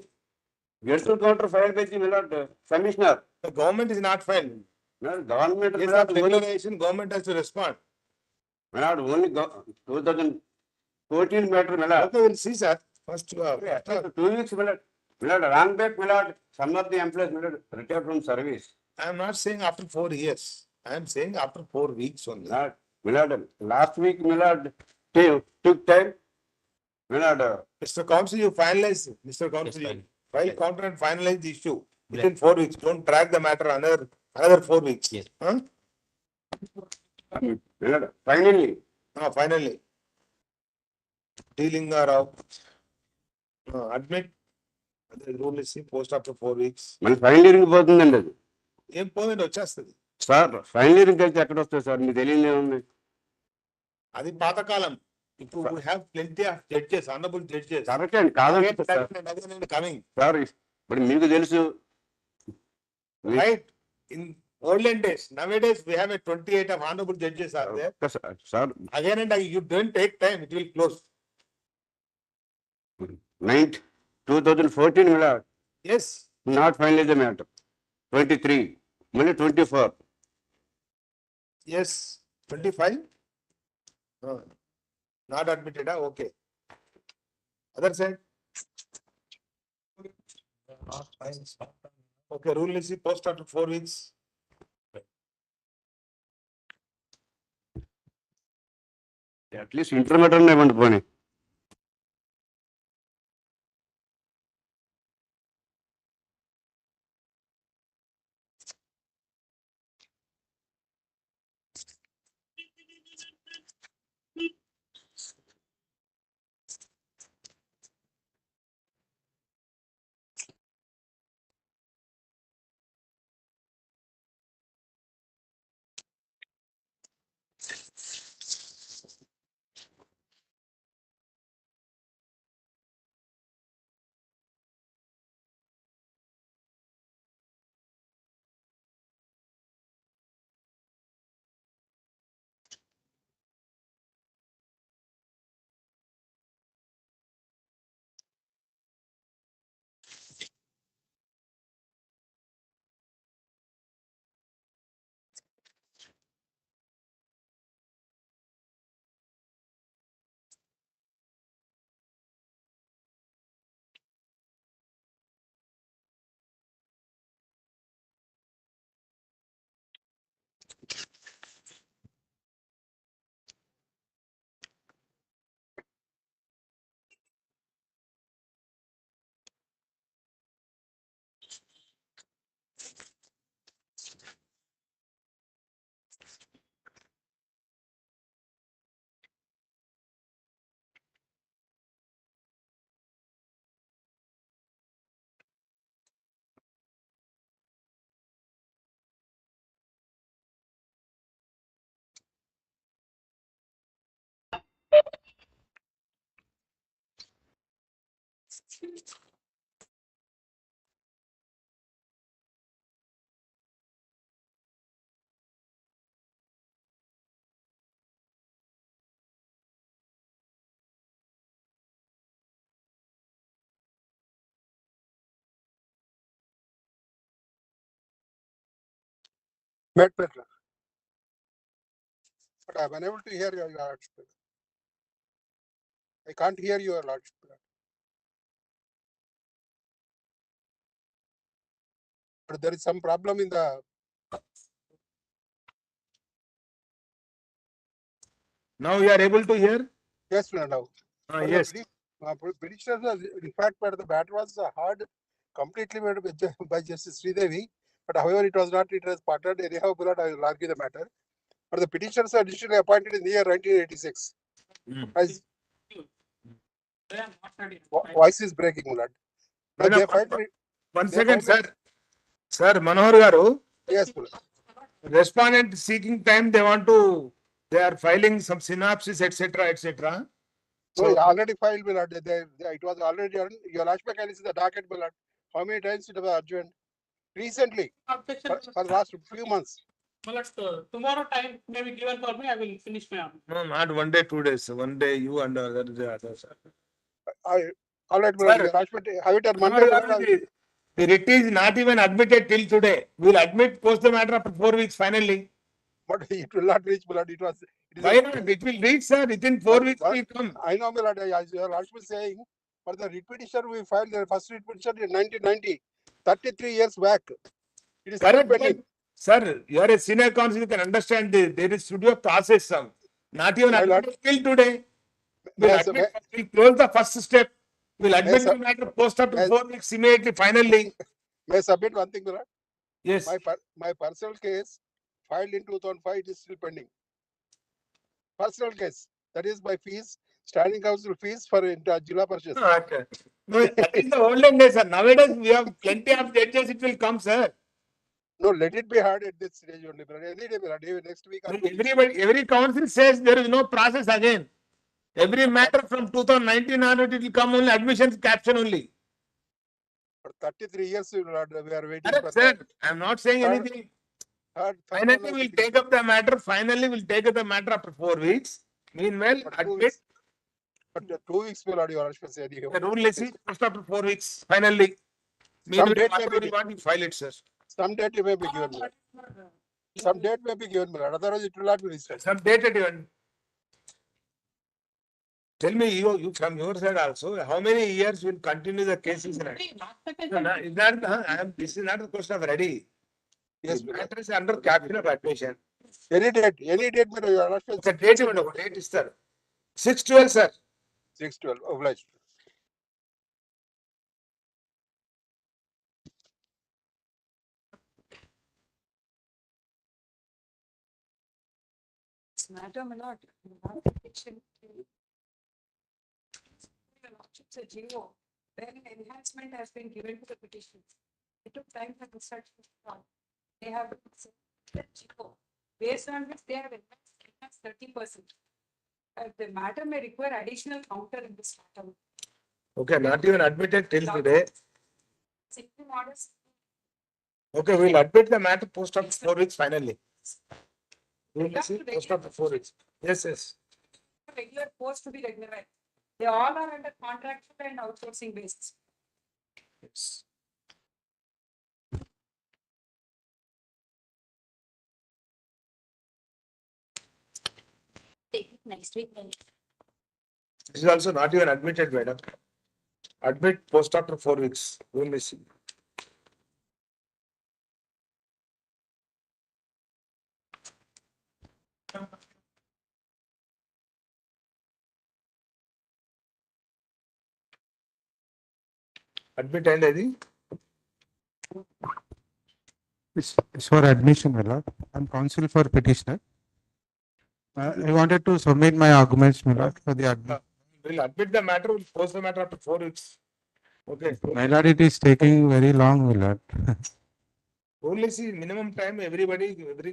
Additional counter filed by the Millard commissioner. The government is not filed. Government Yes, Millard, regularization, government has to respond. Millard only 2014 matter Millard. Okay, we'll see, sir. First, 2 weeks Millard. Millard wrong back Millard. Some of the employees Millard retired from service. I am not saying after 4 years. I am saying after 4 weeks only. Millard, last week Millard took time. My lord, Mr. Counsel, you finalize, Mr. Counsel, you file counter and finalize the issue within 4 weeks. Don't drag the matter another 4 weeks. Yes. Huh? my lord, finally, Finally. Dealing Rao. Admit. The rule is post after 4 weeks. మళ్ళీ final earring పోతుందండి అది. ఏం పోయింది వచ్చేస్తుంది. Sir final earring అయితే ఎక్కడ వస్తుంది sir, మీకు తెలియదు ఏముంది. అది పాతకాలం. ఇప్పుడు we have plenty of judges, honorable judges. Correct అండి, కాదండి సార్. Coming. సార్ ఇప్పుడు మీకు తెలుసు. Right. In olden days, nowadays we have a 28 of honorable judges are there. Sir Again and again, you don't take time, it will close. 2014 mila. Yes. Not finalize the matter. 23, mali 24. Yes. 25. Not admitted. Okay. Other side. Okay. Rule is post after 4 weeks. At least intermittent ఇవ్వండి పోనీ. But I'm unable to hear your lordship. I can't hear your lordship. But there is some problem in the. Now you are able to hear? Yes, now. Yes. Petitioner was, in fact, but the matter was hard, completely made by Justice Sridevi. But however, it was not treated as partnered. Anyhow, but I will argue the matter. But the petitioners were additionally appointed in the year 1986. As voice is breaking, Mulad. But they filed it. 1 second, sir. Sir, Manohar Garu. Yes, Mulad. Respondent seeking time, they are filing some synopsis, etc., etc. So already filed, Mulad. It was already on your lordship can see the docket, Mulad. How many times it was adjourned? Recently, for the last few months. Tomorrow time may be given for me, I will finish my answer. No, not 1 day, 2 days. 1 day you and the other. All right, Mulad. Have it on Monday. The writ is not even admitted till today. We will admit post the matter after 4 weeks finally. But it will not reach, Mulad. Why not? It will reach, sir. Within 4 weeks we come. I know, Mulad. As your lordship is saying, for the writ petition, we filed the first writ petition in 1990, 33 years back. It is Correct. pending. Sir, you are a senior counsel, you can understand this. There is studio process some. Not even admitted till today. We'll May I admit, we'll close the first step. We'll admit sir- the matter post up to may- 4 weeks immediately, finally. may I submit one thing, Milord? Yes. My personal case filed in 2005 is still pending. Personal case. That is my fees, standing council fees for Jilla Parishad. Okay. No, that is the olden days, sir. Nowadays, we have plenty of judges, it will come, sir. No, let it be heard at this stage only, Milord. Any day, Milord. Even next week. Or Everybody, every council says there is no process again. Every matter from 2019 onward, it will come only admissions caption only. for 33 years, Milord, we are waiting Correct, for sir. that. I am not saying Third- anything. third Finally, one of we'll the take up the matter. Finally, we'll take up the matter after 4 weeks. Meanwhile, admit But 2 weeks, Milord, you are saying. the rule is just after 4 weeks. Finally, Some meanwhile, date may whatever be you want, you file it, sir. Some date may be given, Milord. Some date may be given, Milord. Otherwise, it will not be registered. Some data even. Tell me, you from your side also, how many years will continue the cases? No, is that, this is not a question of ready. Yes, The matter is under caption of admission. Any date, Milord, you are not Okay, date even, date is sir. 6/12, sir. 6/12, obliged. Matter, my lord. It's a GO. Then enhancement has been given to the petition. It took time for construction to start. They have the GO, based on which they have enhanced 30%. The matter may require additional counter in this matter. Okay, not even admitted till today. Simply models. Okay, we'll admit the matter post after 4 weeks finally. We'll see post after 4 weeks. Yes. Regular post to be regularized. They all are under contractual and outsourcing basis. Yes. Take it next week. This is also not even admitted, madam. Admit post after 4 weeks. We will see. Admit and Eddie. It's for admission, my lord. I'm counsel for petitioner. I wanted to submit my arguments, my lord, for the admission. We'll admit the matter, we'll post the matter after 4 weeks. Okay. My lord, it is taking very long, my lord. Only see minimum time, every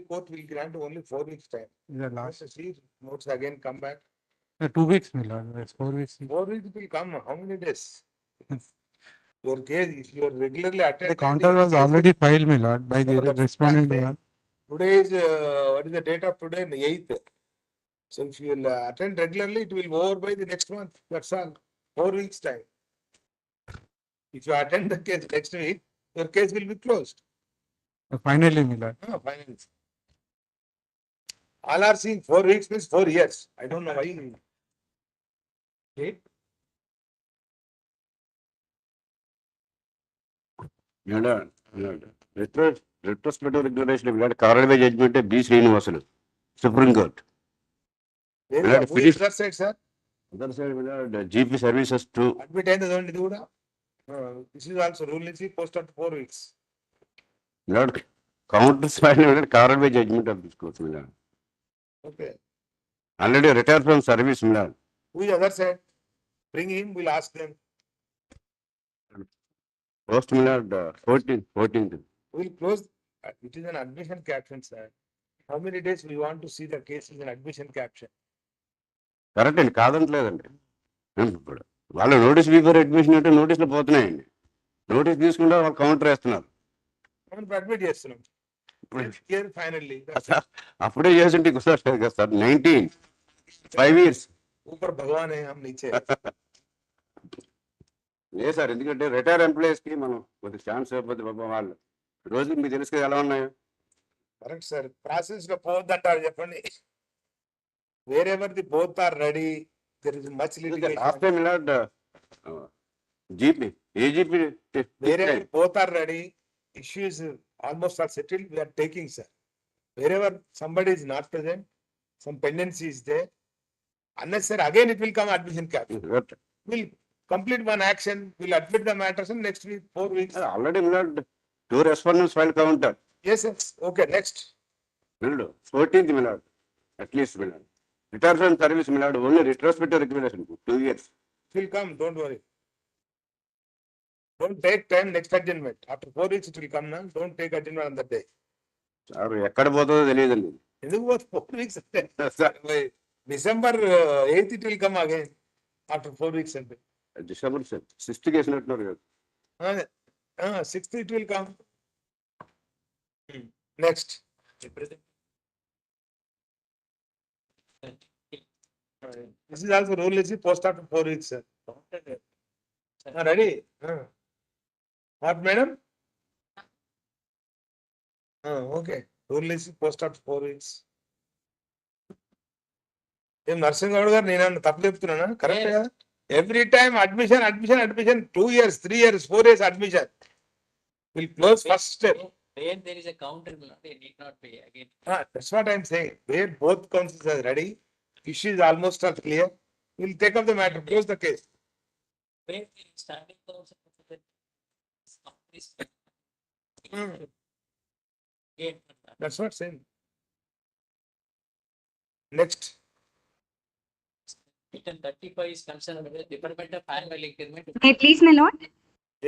court will grant only 4 weeks time. The last, See, notes again come back. 2 weeks, my lord. That's 4 weeks. 4 weeks will come. How many days? Your case, if you are regularly attending. The counter was already filed, my lord, by the respondent. Today is, what is the date of today? 8th. So if you will attend regularly, it will go over by the next month. That's all. 4 weeks time. If you attend the case next week, your case will be closed. Finally, my lord. No, finally. All are seeing 4 weeks means 4 years. I don't know why. Okay. Retrospective regulation, we had carried by judgment B. Srinivasulu, Supreme Court. Where is the other side, sir? Other side, we had GP services to. Admit and the only do. This is also rule is post after 4 weeks. We had counters filed carried by judgment of this court. Okay. Already retired from service. Who is the other side? Bring him, we'll ask them. Post 14th. We'll close. It is an admission caption, sir. How many days we want to see the case in an admission caption? Correct అండి కాదంటలేదండి ఇప్పుడు వాళ్ళు notice before admission అంటే నోటీసులు పోతున్నాయండి notice తీసుకుంటే వాళ్ళు counter వేస్తున్నారు admit చేస్తున్నాం finally అప్పుడే చేసింటే గుర్తొస్తుంది కదా సార్ 5 years ఊపర్ భగవాన్ నీచే లేదు సార్ ఎందుకంటే రిటైర్ ఎంప్లాయీస్ కి మనం కొద్దిగా ఛాన్స్ ఇవ్వకపోతే పాపం వాళ్ళు రోజుకి మీకు తెలుసు కదా ఎలా ఉన్నాయో కరెక్ట్ సార్ ప్రాసెస్ లో పోవద్దంటారు చెప్పండి wherever the both are ready, there is much litigation. Last time, Milord, GP, AGP. Wherever both are ready, issues almost are settled, we are taking, sir. Wherever somebody is not present, some pendency is there, Unnecessary, again it will come admission cap. What? We'll complete one action, we'll admit the matters in next week, 4 weeks. Already, my lord, 2 respondents file counted. Yes, yes, okay, next. My lord, 14th, my lord, at least, my lord. Return from service, my lord, only retrospective recommendation, 2 years. It will come, don't worry. Don't take time, next adjournment. After 4 weeks it will come now, don't take adjournment on that day. Sir ఎక్కడ పోతుందో తెలియదండి. ఎందుకు పోతే 4 weeks అంటే December 8th it will come again after 4 weeks అంటే. December 6th కి వేసినట్టున్నారు కదా. 6th it will come. Next. This is also rule is post after 4 weeks, sir. Ready? What, madam? Okay. Rule is post after 4 weeks. ఏం nursing Goud గారు నేను తప్పు చెప్తున్నానా? Correct కదా? Every time admission, 2 years, 3 years, 4 years admission. We'll close first step. Where there is a counter, they need not pay again. That's what I'm saying. Where both counsels are ready, issue is almost all clear. We'll take up the matter, close the case. Where the standing counsel. That's what I'm saying. Next. Item 35 is concerned with the Department of Annual Increment. May please, my lord?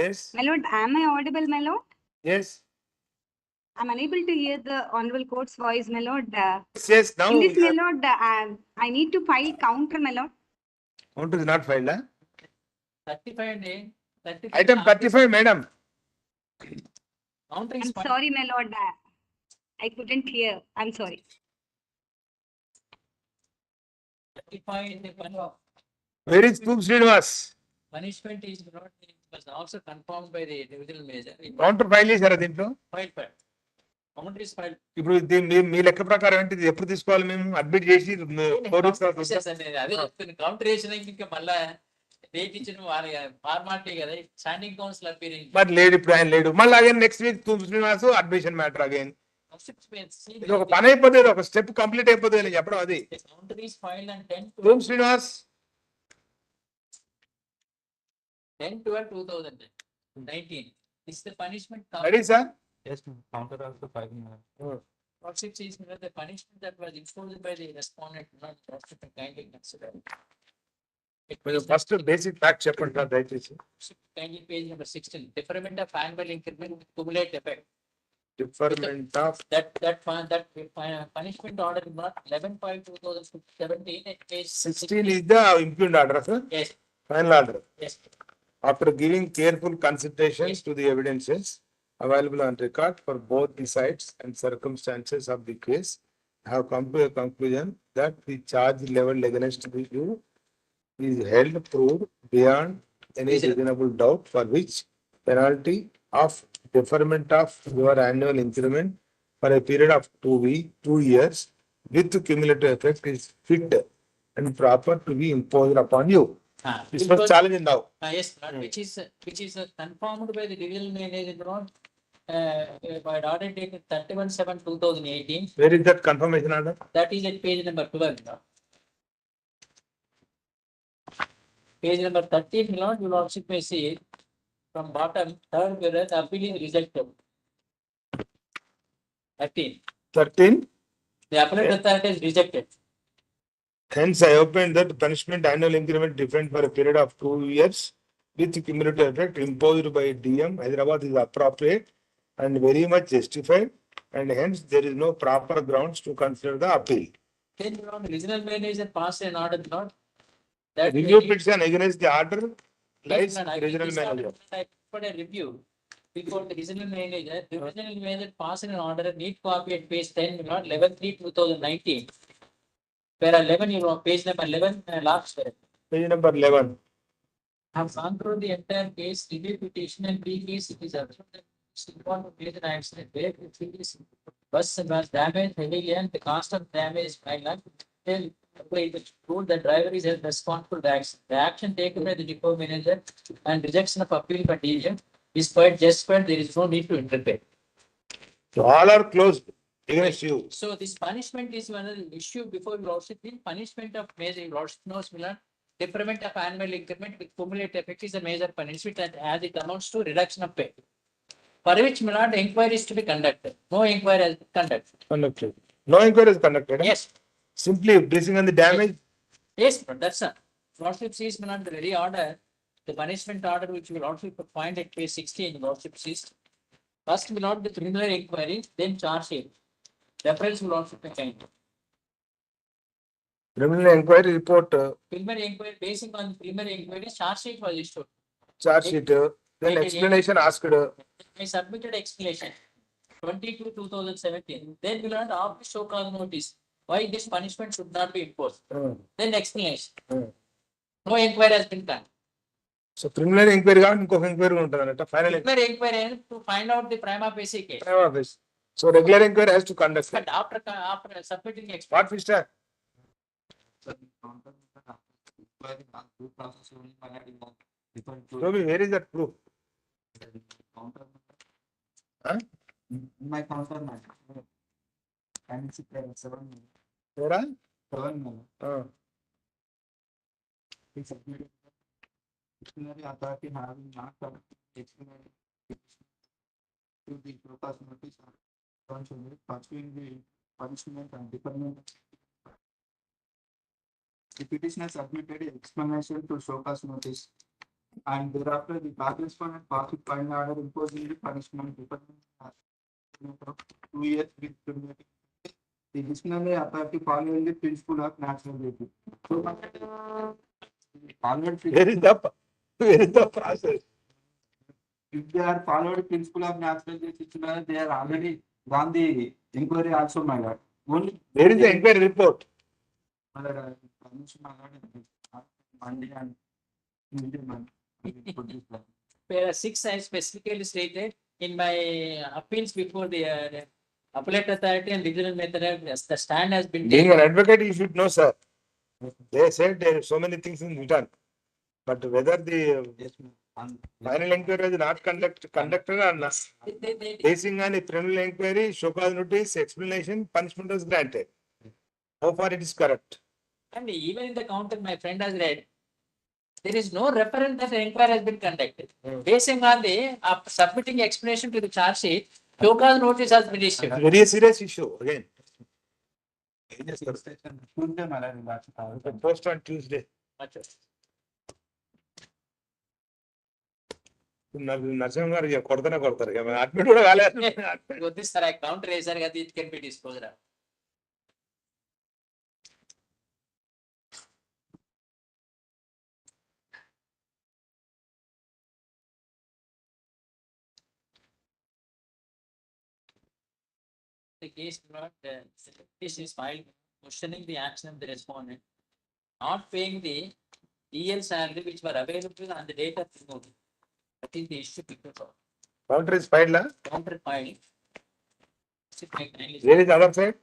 Yes. My lord, am I audible, my lord? Yes. I'm unable to hear the honorable court's voice, my lord. Yes, now. In this, my lord, I need to file counter, my lord. Counter is not filed, huh? 35 day. Item 35, madam. Counter is I'm filed. sorry, my lord. I couldn't hear. I'm sorry. 35 in the Where is Poop Srinivas? punishment is not, it was also confirmed by the divisional major. Counter file చేశారా దీంట్లో? File. Counter is filed. ఇప్పుడు మీ లెక్క ప్రకారం ఏంటి ఎప్పుడు తీసుకోవాలి మేము admit చేసి 4 weeks తర్వాత అదే చెప్తున్నా కౌంటర్ వేసిన ఇంకా మళ్ళా డేట్ ఇచ్చిన ఫార్మాలిటీ కదా స్టాండింగ్ కౌన్సిల్ అపీరింగ్. మరి లేడు ఇప్పుడు ఆయన లేడు మళ్ళీ again next week Srinivas admission matter again ఇది ఒక పని అయిపోతుంది ఒక స్టెప్ కంప్లీట్ అయిపోతుంది నేను చెప్పడం అది. Counter is filed and 10 Srinivas 10/12/2019 is the punishment. Ready, sir? Yes, counter also filed. What it is the punishment that was imposed by the respondent not kindly consider. First basic fact చెప్పండి sir దయచేసి. Kindly page number 16. Deferment of annual increment with cumulative effect. Deferment of that punishment order is not 11/5/2017 at page 16 is the impugned order, sir? Yes. Final order. Yes. After giving careful considerations to the evidences available on record for both the sides and circumstances of the case, I have come to a conclusion that the charge leveled against you is held proved beyond any reasonable doubt, for which penalty of deferment of your annual increment for a period of 2 years with cumulative effect is fit and proper to be imposed upon you. This was challenged now. Yes, which is confirmed by the divisional manager by order dated 31/7/2018. Where is that confirmation order? That is at page number 12. Page number 13, Lord, you lordship may see from bottom, third whereas the appeal is rejected. 13. The appellate authority is rejected. Hence, I opened that punishment annual increment different for a period of 2 years with cumulative effect imposed by DM Hyderabad is appropriate and very much justified, and hence there is no proper grounds to consider the appeal. Then the regional manager passed an order, Lord. That Review petition against the order lies Yes, with regional manager. For a review before the regional manager, the regional manager passed an order, need copy at page 10, Lord, 11/3/2019. Where 11, you know, page number 11, last where. Page number 11. I have gone through the entire case, review petition and pre-case it is observed that involved major accident where the previous bus was damaged heavily and the cost of damage is 5 lakh. Rule the driver is held responsible for the accident. The action taken by the depot manager and rejection of appeal by DM is quite justified. There is no need to interpret. So all are closed. against you. So this punishment is one of the issue before your lordship. The punishment of major, your lordship knows, Milan, deferment of annual increment with cumulative effect is a major punishment and as it amounts to reduction of pay. For which, Milan, inquiry is to be conducted. No inquiry has been conducted. No inquiry is conducted. Yes. Simply basing on the damage. Yes, that's a. Lordship sees, Milan, the very order, the punishment order which your lordship could find at page 16, lordship sees. First, Milan, the preliminary inquiry, then charge sheet. Reference will also be kind. Preliminary inquiry report. Preliminary inquiry, basing on preliminary inquiry, charge sheet was issued. Charge sheet. Then explanation asked. I submitted explanation. 22/2017. Then we learned after show cause notice why this punishment should not be imposed. Then explanation. No inquiry has been done. So preliminary inquiry got inquiry ఉంటుంది final Preliminary inquiry to find out the prima facie case. prima facie. So regular inquiry has to conduct. But after submitting explanation. What Mr. Toby, where is that proof? Huh? My counter matter. And it's 7. Where are? 7. It's submitted. Disciplinary authority having not disciplinary to the purpose notice pursuing the punishment and deferment. The petitioner submitted explanation to show cause notice, and thereafter the correspondent passed final order imposing the punishment deferment of 2 years with cumulative. The disciplinary authority following the principle of natural duty. Where is the process? If they are followed principle of natural justice, they are already gone the inquiry also, my lord. Only where is the inquiry report? My lord, Monday and Tuesday, man. Where 6 I specifically stated in my appeals before the appellate authority and regional method, the stand has been Being taken. an advocate, you should know, sir. They said there are so many things in written, but whether the final inquiry is not conducted or not, basing on a preliminary inquiry, show cause notice, explanation, punishment was granted. How far it is correct? And even in the counter, my friend has read, there is no reference that an inquiry has been conducted. Basing on the submitting explanation to the charge sheet, show cause notice has been issued. Very serious issue again. Tuesday, my lord. Post on Tuesday. Narasimha గారు కొడతానే కొడతారు admit కూడా కాలేదు వద్దిస్తారు counter వేసారు కదా it can be dispose the case not this is filed questioning the action of the respondent not paying the EL salary which were available on the date of the notice. That is the issue before. Counter is filed, huh? Counter filed. Where is the other side?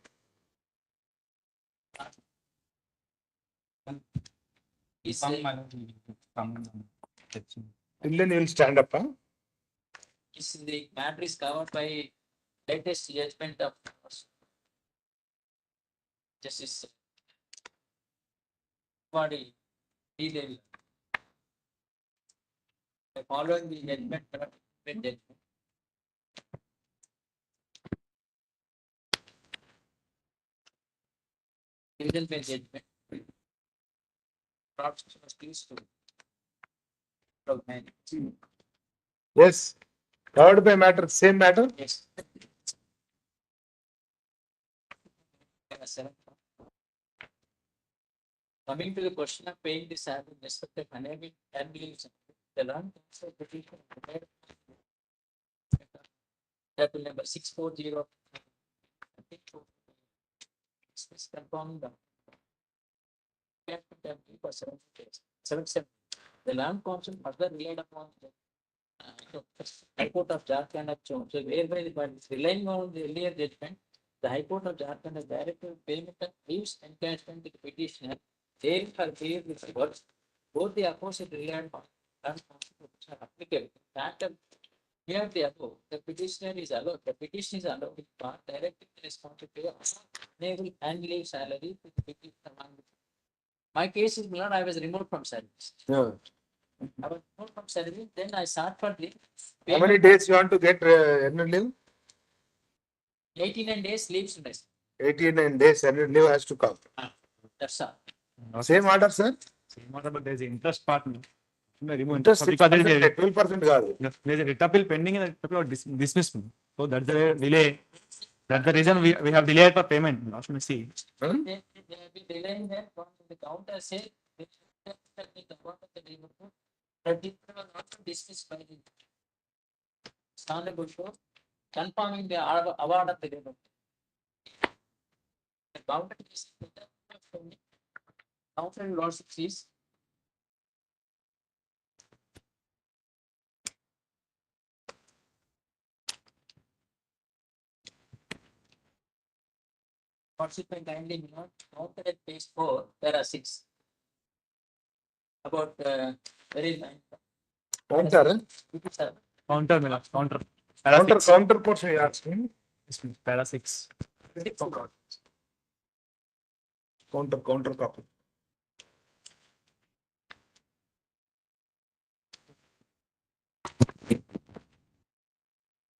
Till then you will stand up, huh? The matter is covered by latest judgment of Justice body. Following the judgment, division bench judgment. Yes. Covered by matter, same matter? Yes. Coming to the question of paying the salary in respect of unable and leaves, the land council petition that will number 640. Confirming the for 7 days. 7. The land council further relied upon the High Court of Jharkhand of Chon. So whereby the relying on the earlier judgment, the High Court of Jharkhand has directed payment of leaves encashment to the petitioner. They are paid with rewards. Both the opposite relied on land council are applicable. That Here the above, the petitioner is allowed, the petition is allowed to part directly responsibility of enable and leave salary to the petitioner among the- My case is not, I was removed from service. Yeah. I was removed from service, then I sought for the. How many days you want to get annual leave? 89 days leaves to rest. 89 days annual leave has to come. That's all. Same order, sir? Same order, but there is interest part. Remove Interest because there is 12% కాదు. there is a writ appeal pending and the appeal dismissed. So that's the delay. That's the reason we have delayed for payment. Last me see. They have been delaying that from the counter say. They the court of the neighborhood, that it was not dismissed by the Honorable Court, confirming the award of the neighborhood. The counter is counter lordship is lordship and kindly note counter at page 4, there are 6. About very Counter, Counter, my lord, counter. counter portion you are asking? Para 6. Counter copy.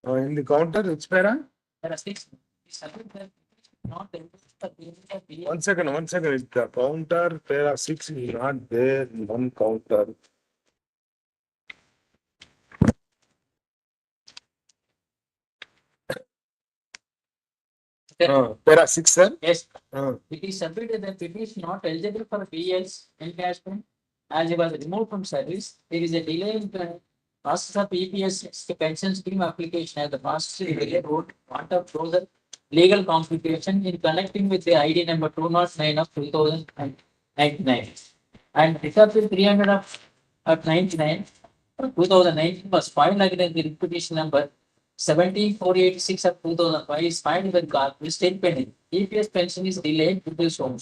In the counter, which para? there are 6. Not One second. If the counter para 6 is not there in one counter. Para 6, sir? Yes. It is submitted that it is not eligible for PL's encashment as he was removed from service. There is a delay in the process of EPS pension scheme application as the process is delayed road, want of closer legal complication in connecting with the ID number 209 of 2099. And December 300 of 99 2019 was filed against the petition number 17486 of 2005 is filed with Garfield state pending. EPS pension is delayed due to so.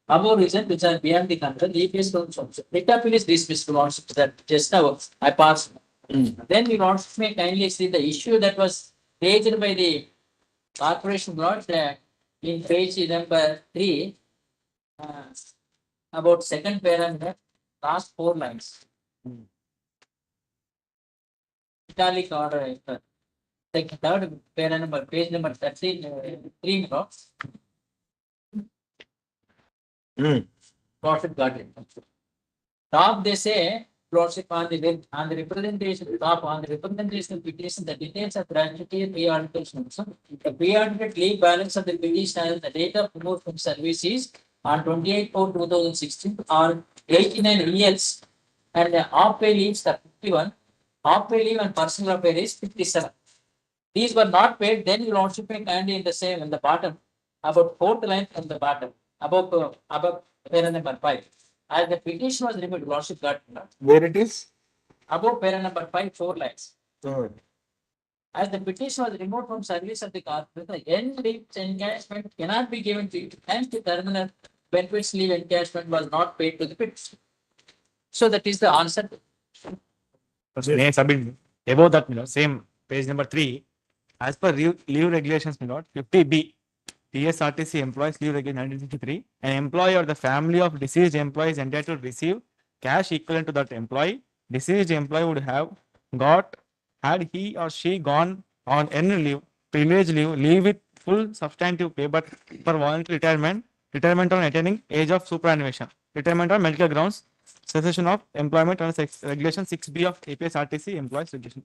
Above reason which are beyond the control, EPS so. Writ appeal is dismissed. That just now I passed. Then we want to may kindly see the issue that was raised by the corporation brought in page number 3 about second paragraph, last 4 lines. Italic order. Third paragraph number, page number 3 blocks. Profit got it. Top they say, lordship on the representation, top on the representation petition, the details of gratuity pre-articulation. So the pre-articulate leave balance of the petition as the date of removal from service is on 28/4/2016 or 89 years, and the off-pay leaves are 51. Off-pay leave and personal affair is 57. These were not paid, then your lordship may kindly in the same in the bottom, about 4th line from the bottom, above paragraph number 5. As the petition was removed, lordship got where it is? Above paragraph number 5, 4 lines. As the petition was removed from service of the corporate, the end leave encashment cannot be given to you. Hence, the terminal benefits leave encashment was not paid to the petitioner. So that is the answer. Above that, same page number 3. As per leave regulations, 50B, TSHC employees leave regulation 1963. An employee or the family of deceased employee is entitled to receive cash equivalent to that employee. Deceased employee would have got had he or she gone on earned leave, privilege leave with full substantive pay, but for voluntary retirement on attaining age of superannuation, retirement on medical grounds, cessation of employment under regulation 6B of APSRTC employees regulation,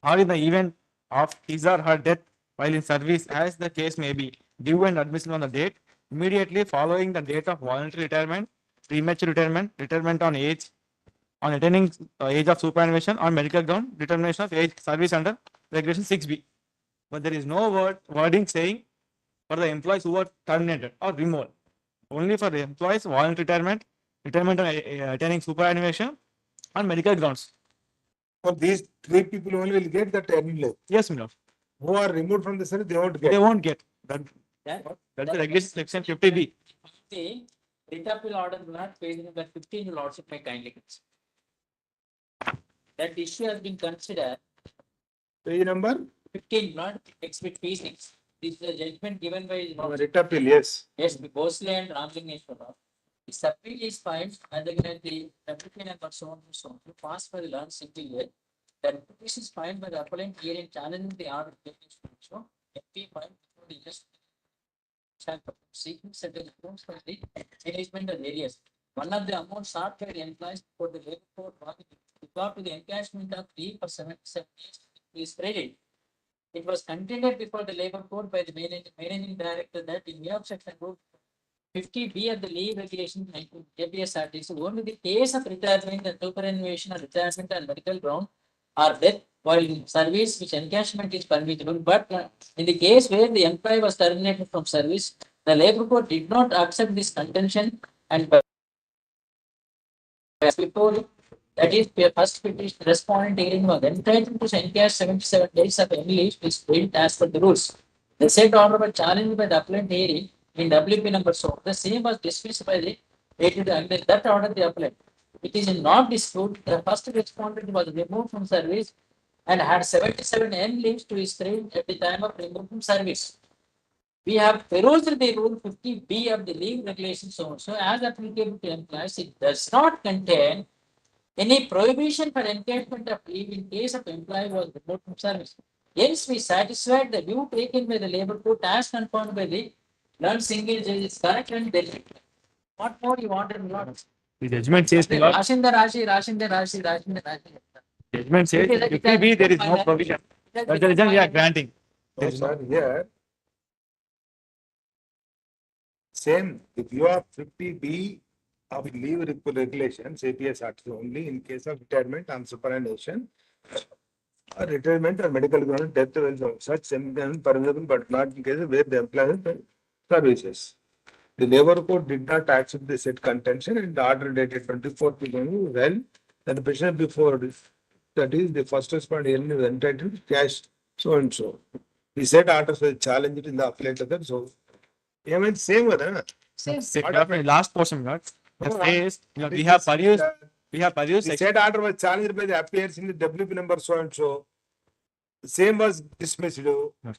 or in the event of his or her death while in service, as the case may be, due and admissible on the date immediately following the date of voluntary retirement, premature retirement on age, on attaining age of superannuation, on medical ground, determination of age service under regulation 6B. But there is no wording saying for the employees who were terminated or removed. Only for the employees voluntary retirement on attaining superannuation on medical grounds. For these 3 people only will get that annual leave. Yes, my lord. Who are removed from the service, they won't get. They won't get. That's the regulation section 50B. The writ appeal order not page number 15, lordship may kindly consider. That issue has been considered Page number? 15, not exhibit P6. This is the judgment given by. Writ appeal, yes. Yes, Bosle and Ramlingeshwara. The subpoena is filed and the application number so on and so on. To pass for the learned single year. The petition is filed by the appellant here in challenging the order. So, FP filed before the just seeking certain forms for the management of areas. One of the amounts sought by the employees for the labor code was regard to the encashment of 3% is credit. It was contended before the labor code by the managing director that in view of section 50B of the leave regulation JPSRTC, only the case of retirement and superannuation or retirement on medical ground or death while in service which encashment is permissible. But in the case where the employee was terminated from service, the labor code did not accept this contention and before that is the first petition respondent hearing was entitled to encash 77 days of any leave is paid as per the rules. The said order was challenged by the appellant hearing in WP number so. The same was dismissed by the under that order the appellant. It is not dispute. The first respondent was removed from service and had 77 N leaves to his credit at the time of removal from service. We have perused the rule 50B of the leave regulations also as applicable to employees. It does not contain any prohibition for encashment of leave in case of employee was removed from service. Hence, we satisfied the view taken by the labor court as confirmed by the learned single judge is correct and valid. What more you wanted? The judgment says the Lord. Rashinda Rashi. Judgment says if there is no provision. That's the reason we are granting. There is Sir, here. Same, if you have 50B of leave regulations, APSRTC only in case of retirement and superannuation, or retirement or medical ground, death, such sentence permissible, but not in cases where the employer services. The labor code did not accept the said contention and the order dated 24th well, that the petitioner before this, that is the first respondent is entitled to cash so and so. The said orders were challenged in the appellate letter, so same last portion, Lord. Says we have produced. The said order was challenged by the appearance in the WP number so and so. The same was dismissed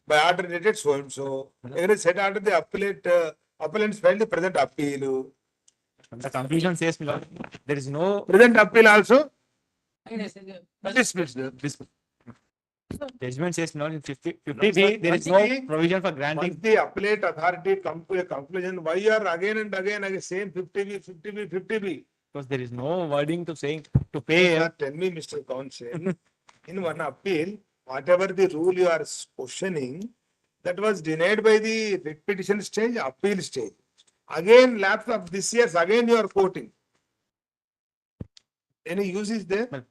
by order dated so and so. Against said order, the appellants filed the present appeal. The conclusion says, Lord, there is no present appeal also. Dismissed. Judgment says, Lord, in 50B, there is no provision for granting. Once the appellate authority come to a conclusion, why you are again and again same 50B? Because there is no wording to saying to pay. Tell me, Mr. Counsel, in one appeal, whatever the rule you are questioning, that was denied by the writ petition stage, appeal stage. Again, lapse of this year, again you are quoting. Any use is there?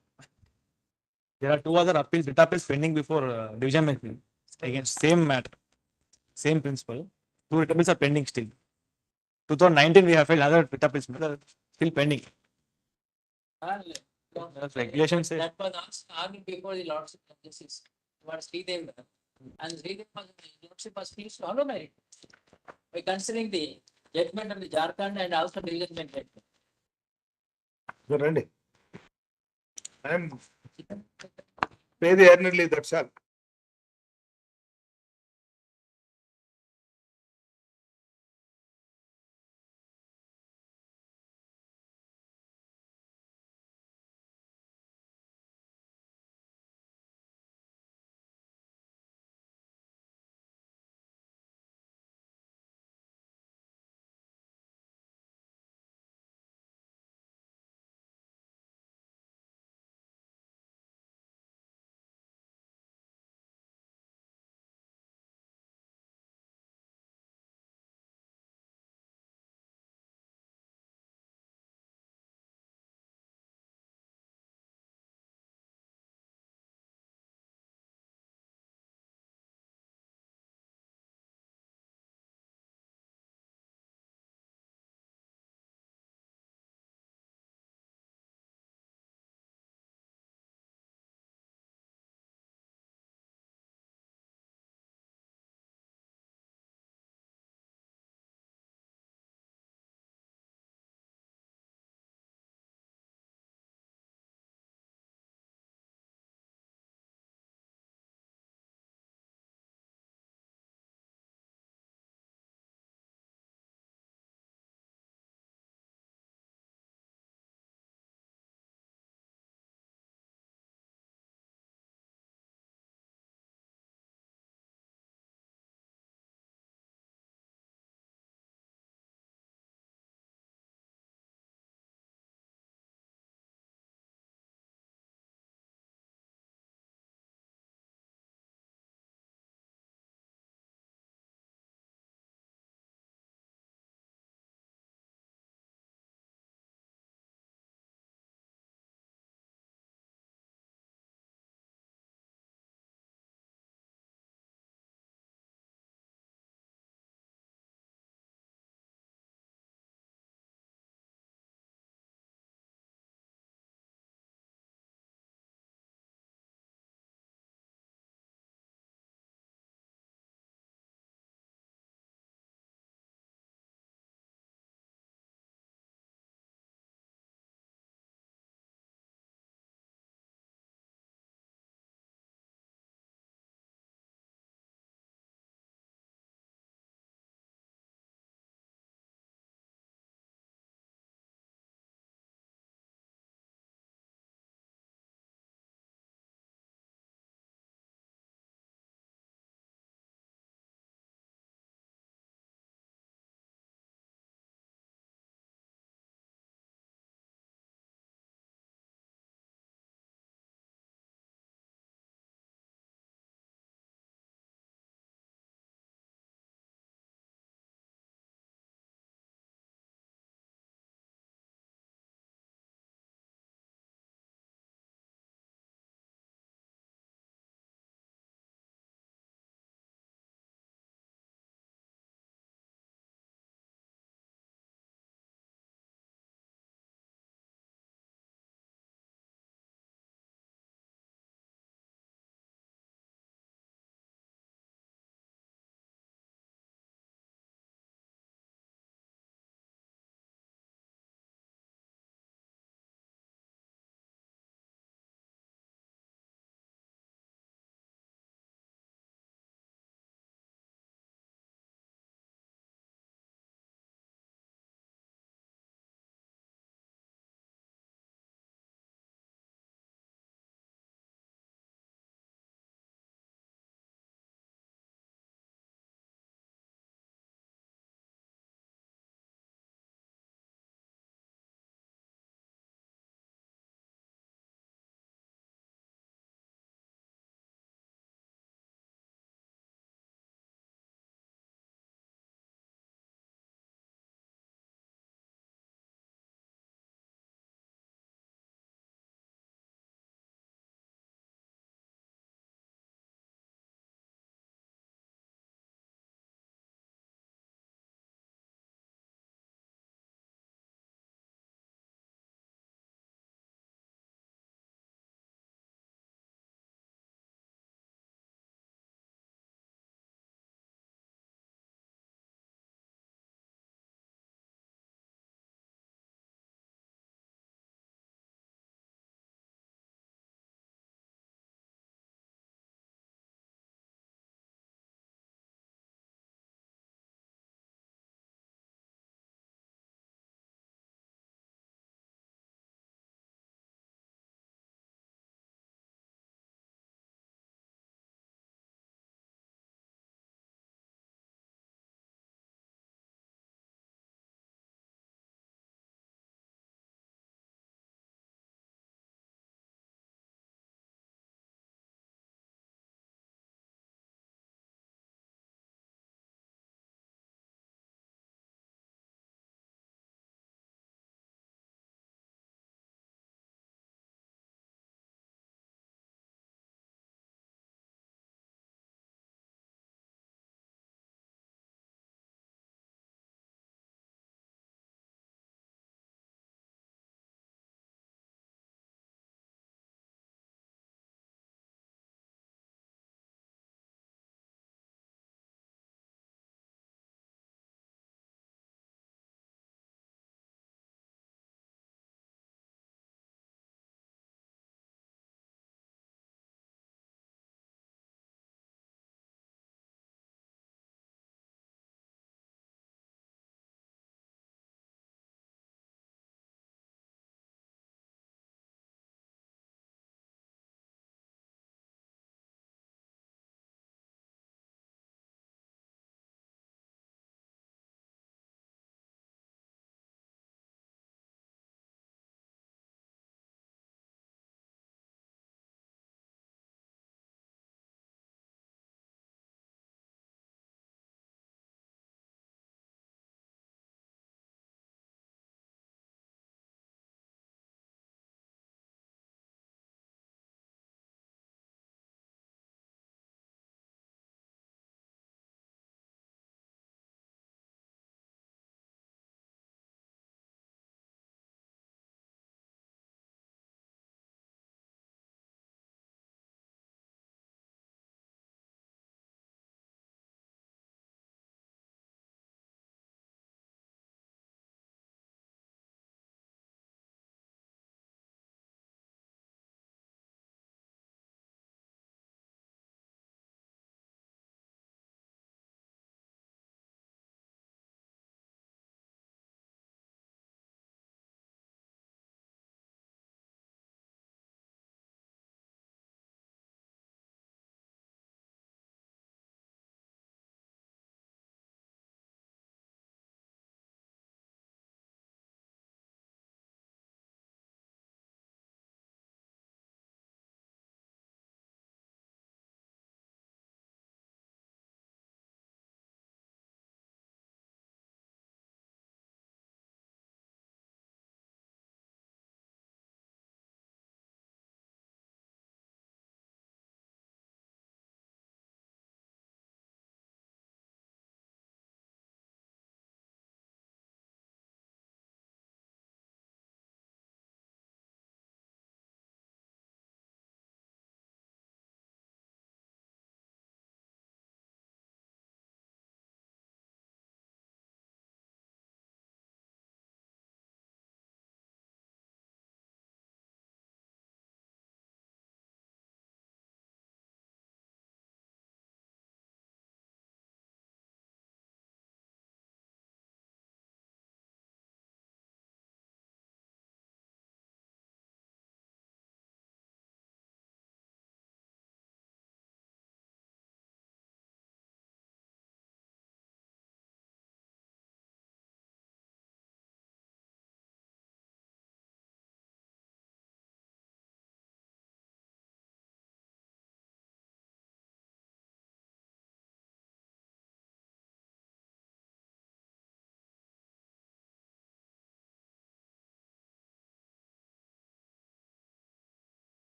There are two other appeals, writ appeals pending before division bench against same matter, same principle. Two writ appeals are pending still. 2019 we have filed other writ appeals still pending. Regulations say that was argued before the Lordship of Justice. What Sridev and Sridev Lordship was pleased to honor merit by considering the judgment of the Jharkhand and also division bench judgment. I am pay the earned leave, that's all.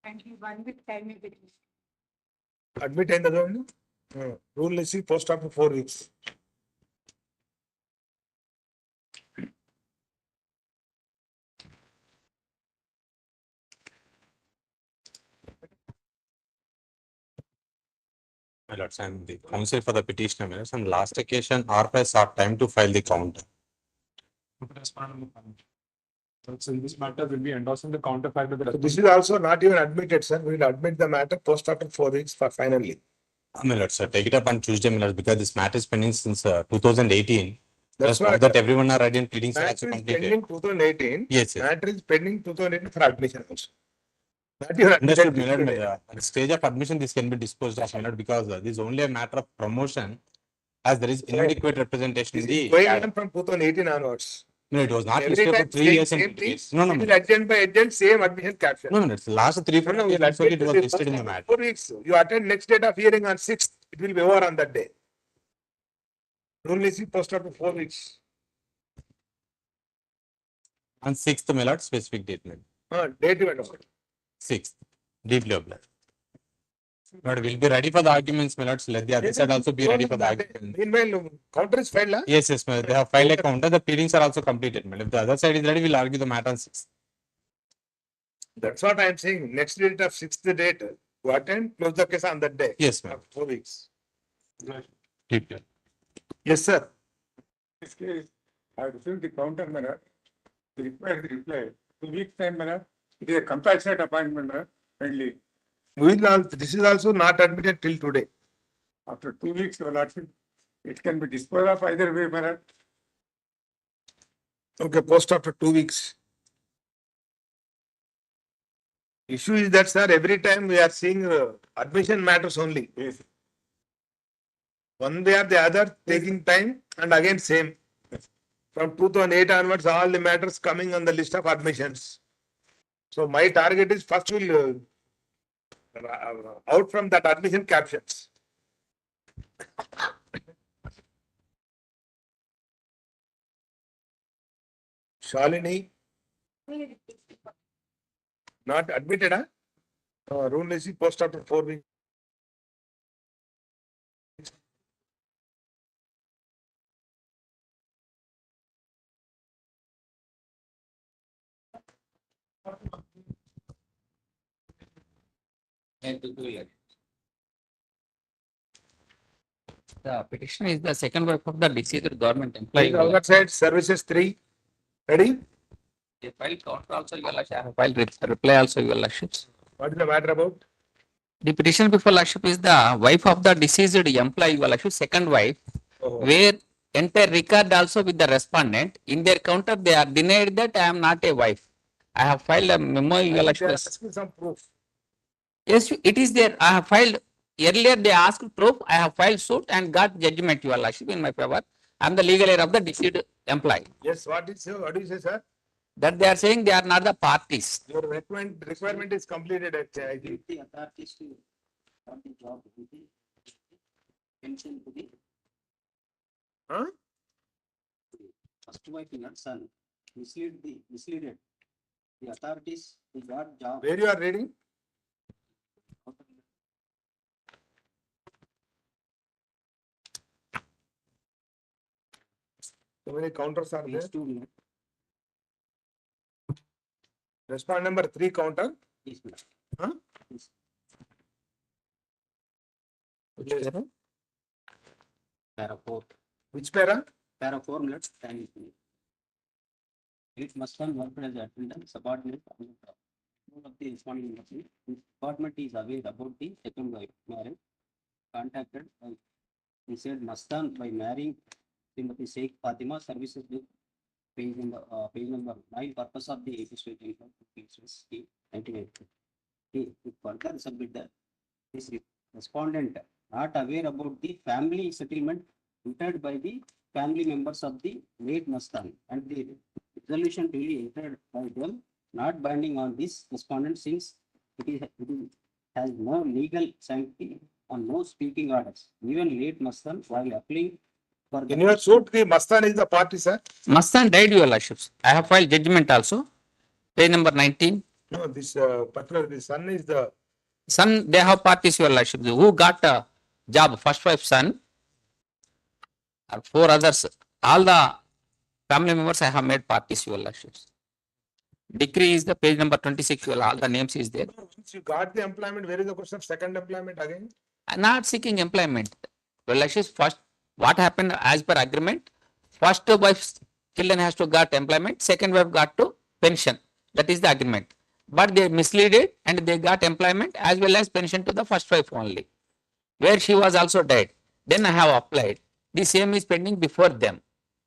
And he 1 week time may be. Admit అయినది rule is post after 4 weeks. My lords, I am the counsel for the petitioner. My lords, on last occasion, RFI sought time to file the counter. So in this matter, will be endorsing the counter file to the. So this is also not even admitted, sir. We will admit the matter post after 4 weeks for finally. My lords, sir, take it up on Tuesday, my lords, because this matter is pending since 2018. That's Plus, now why that everyone are ready and pleadings are matter also is completed. pending 2018. Yes, yes. Matter is pending 2018 for admission also. Not even Understood, admitted my lord. today. At the stage of admission, this can be disposed of, my lord, because this is only a matter of promotion, as there is inadequate representation in This is the. going on from 2018 onwards. No, it was not Every listed for time 3 same- years in same thing. case. No, no, It is no. agent by agent, same admission caption. No, no, it's the last 3-4 No, no, years we'll only it admit was this listed in the first matter. 4 weeks. You attend next date of hearing on 6th. It will be over on that day. Rule is post after 4 weeks. On 6th, my lord, specific date, my lord. Date you know. 6th, deeply obliged. Lord, we'll be ready for the arguments, my lords. Let the other side also be ready for the arguments. Meanwhile, counter is filed. Yes, yes, my lord. They have filed a counter. The pleadings are also completed, my lord. If the other side is ready, we'll argue the matter on 6th. That's what I am saying. Next date of 6th date, to attend, close the case on that day. Yes, ma'am. 4 weeks. Deeply. Yes, sir. This case, I have received the counter manner. The reply. 2 weeks time manner. It is a compassionate appointment manner. Kindly. This is also not admitted till today. After 2 weeks, your lordship, it can be disposed of either way manner. Okay, post after 2 weeks. Issue is that, sir, every time we are seeing admission matters only. Yes. One way or the other, taking time and again same. From 2008 onwards, all the matters coming on the list of admissions. So my target is first will out from that admission captions. Shalini, not admitted, huh? Rule is post after 4 weeks. The petitioner is the second wife of the deceased government employee. Other side, services 3. Ready? They filed counter also, your lordship. I have filed reply also, your lordships. What is the matter about? The petition before lordship is the wife of the deceased employee, your lordship, second wife, where entire record also with the respondent. In their counter, they are denied that I am not a wife. I have filed a memo, your They are lordship. asking some proof. Yes, it is there. I have filed. Earlier, they asked proof. I have filed suit and got judgment, your lordship, in my favor. I am the legal heir of the deceased employee. Yes, what do you say, sir? That they are saying they are not the parties. Your requirement is completed at The authorities to have the job duty, pension to the first wife in her son, misleaded. The authorities who got job. Where you are reading? So many counters are there. Respond number 3 counter. Yes, ma'am. Huh? Yes. Which para? Para 4. Which para? Para 4 minutes. Time is it must not work as attendant subordinate on the top. Of the responding person. Department is aware about the second wife marriage. Contacted by he said Mastan by marrying Timothy Sheikh Fatima services with page number 9 purpose of the episode income scheme 1983. He further submit that this respondent not aware about the family settlement entered by the family members of the late Mastan and the resolution duly entered by them not binding on this respondent since it has no legal sanctity on no speaking orders. Even late Mastan while appealing In your suit, the Mastan is the party, sir. Mastan died, your lordships. I have filed judgment also. Page number 19. No, this particular, the son is the. Son, they have parties, your lordships. Who got a job? First wife son. Or 4 others. All the family members I have made parties, your lordships. Decree is the page number 26. All the names is there. Once you got the employment, where is the question of second employment again? I'm not seeking employment. Well, lordships, first, what happened as per agreement? First wife's children has to got employment. Second wife got to pension. That is the agreement. But they mislead it and they got employment as well as pension to the first wife only, where she was also dead. Then I have applied. The same is pending before them.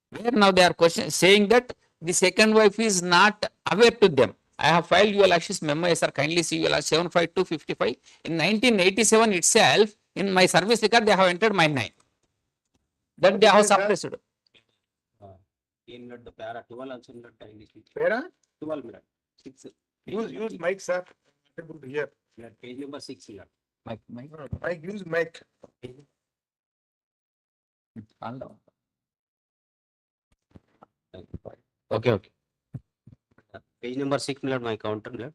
Where now they are saying that the second wife is not aware to them. I have filed your lordships memo, sir. Kindly see your 75255. In 1987 itself, in my service record, they have entered my name. That they have suppressed. The para 12 also not kindly. Para 12 minute. 6. Use mic, sir. Able to hear. Page number 6. Mic. Mic, use mic. Okay. Page number 6, my counter.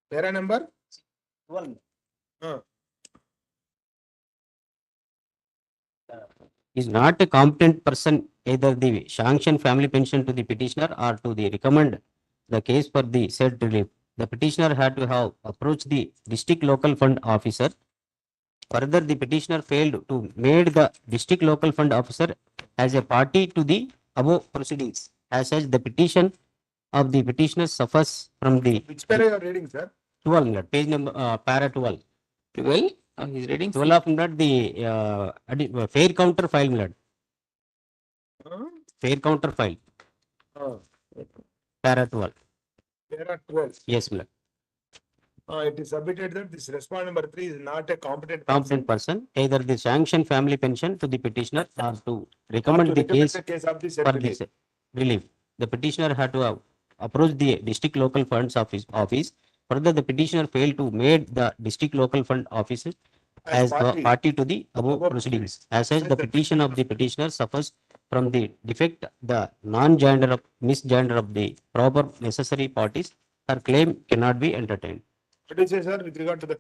Para number 12. Is not a competent person either the sanction family pension to the petitioner or to the recommend the case for the said relief. The petitioner had to have approached the district local fund officer. Further, the petitioner failed to made the district local fund officer as a party to the above proceedings. As such, the petition of the petitioner suffers from the. Which para you are reading, sir? 12, page number para 12. 12? He's reading 12 of the fair counter file, milad. Fair counter file. Para 12. Para 12. Yes, milad. It is submitted that this respondent number 3 is not a competent person, either the sanction family pension to the petitioner or to recommend the case of the for the relief. The petitioner had to approach the district local funds office. Further, the petitioner failed to made the district local fund office as party to the above proceedings. As such, the petition of the petitioner suffers from the defect, the misjoinder of the proper necessary parties. Her claim cannot be entertained. What is it, sir, with regard to the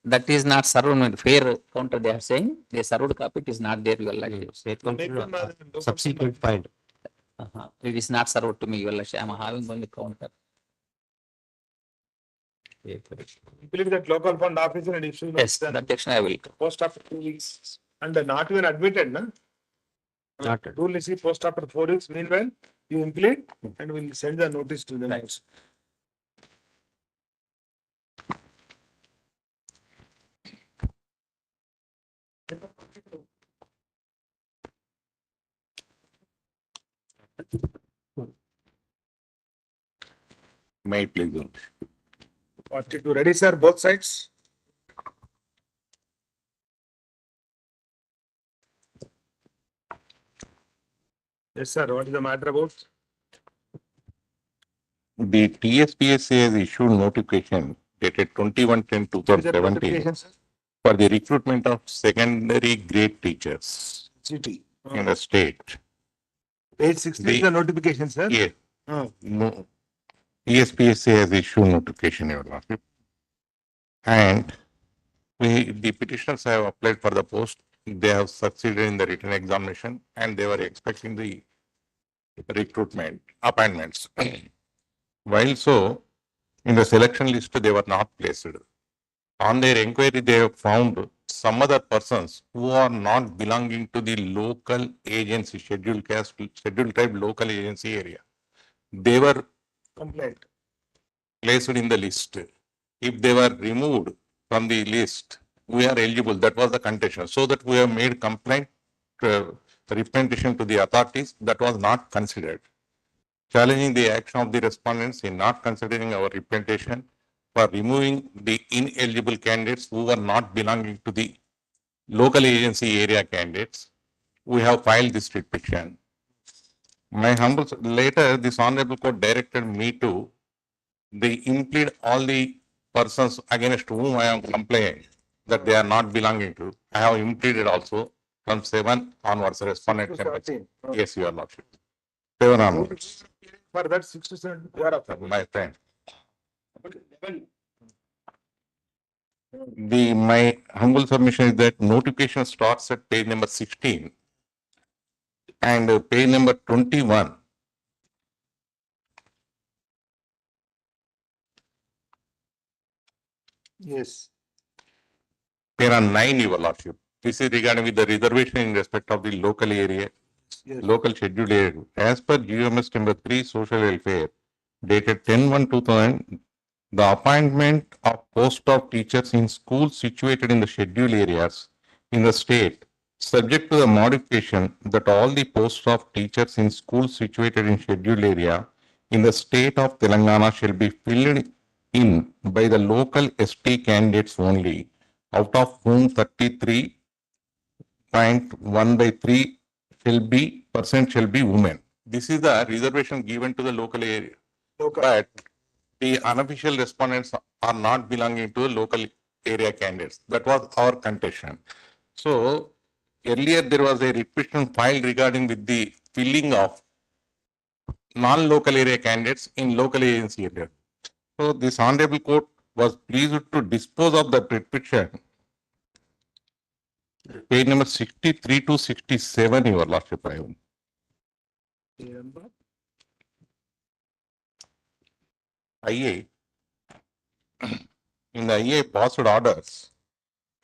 that is not served fair counter they are saying. The served copy it is not there, your lordships. Subsequent filed. It is not served to me, your lordship. I am having only counter. Complete that local fund officer and issue. Yes, that action I will. Post after 2 weeks. And not even admitted, na? Not Do receive post after 4 weeks. Meanwhile, you implement and we'll send the notice to them. Right. May it please. 42 ready, sir, both sides. Yes, sir. What is the matter about? The TSPSC has issued notification dated 21/10/2017 for the recruitment of secondary grade teachers City. in the state. Page 16 is the notification, sir. Yes. No. TSPSC has issued notification, Your Lordship. And the petitioners have applied for the post. They have succeeded in the written examination and they were expecting the recruitment appointments. While so, in the selection list, they were not placed. On their inquiry, they have found some other persons who are not belonging to the local agency, scheduled caste, scheduled tribe local agency area. They were Complaint. placed in the list. If they were removed from the list, we are eligible. That was the contention. So that we have made complaint, representation to the authorities. That was not considered. Challenging the action of the respondents in not considering our representation for removing the ineligible candidates who were not belonging to the local agency area candidates, we have filed this petition. My humble, later this Honorable Court directed me to implead all the persons against whom I am complaining. that they are not belonging to. I have imputed also from 7 onwards, respondent can. 17. Yes, your lordship. 7 onwards. For that 6 to 7, you are up. My friend. My humble submission is that notification starts at page number 16 and page number 21. Yes. There are 9, your lordship. This is regarding with the reservation in respect of the local area, Yes. local scheduled area. As per GMS number 3, social welfare, dated 10/1/2000, the appointment of post of teachers in schools situated in the scheduled areas in the state, subject to the modification that all the posts of teachers in schools situated in scheduled area in the state of Telangana shall be filled in by the local ST candidates only, out of whom 33.1/3 shall be women. This is the reservation given to the local area. But the unofficial respondents are not belonging to local area candidates. That was our contention. So earlier there was a writ petition filed regarding with the filling of non-local area candidates in local agency area. So this honorable court was pleased to dispose of the writ petition. Page number 63 to 67, your lordship. IA, in the IA passed orders,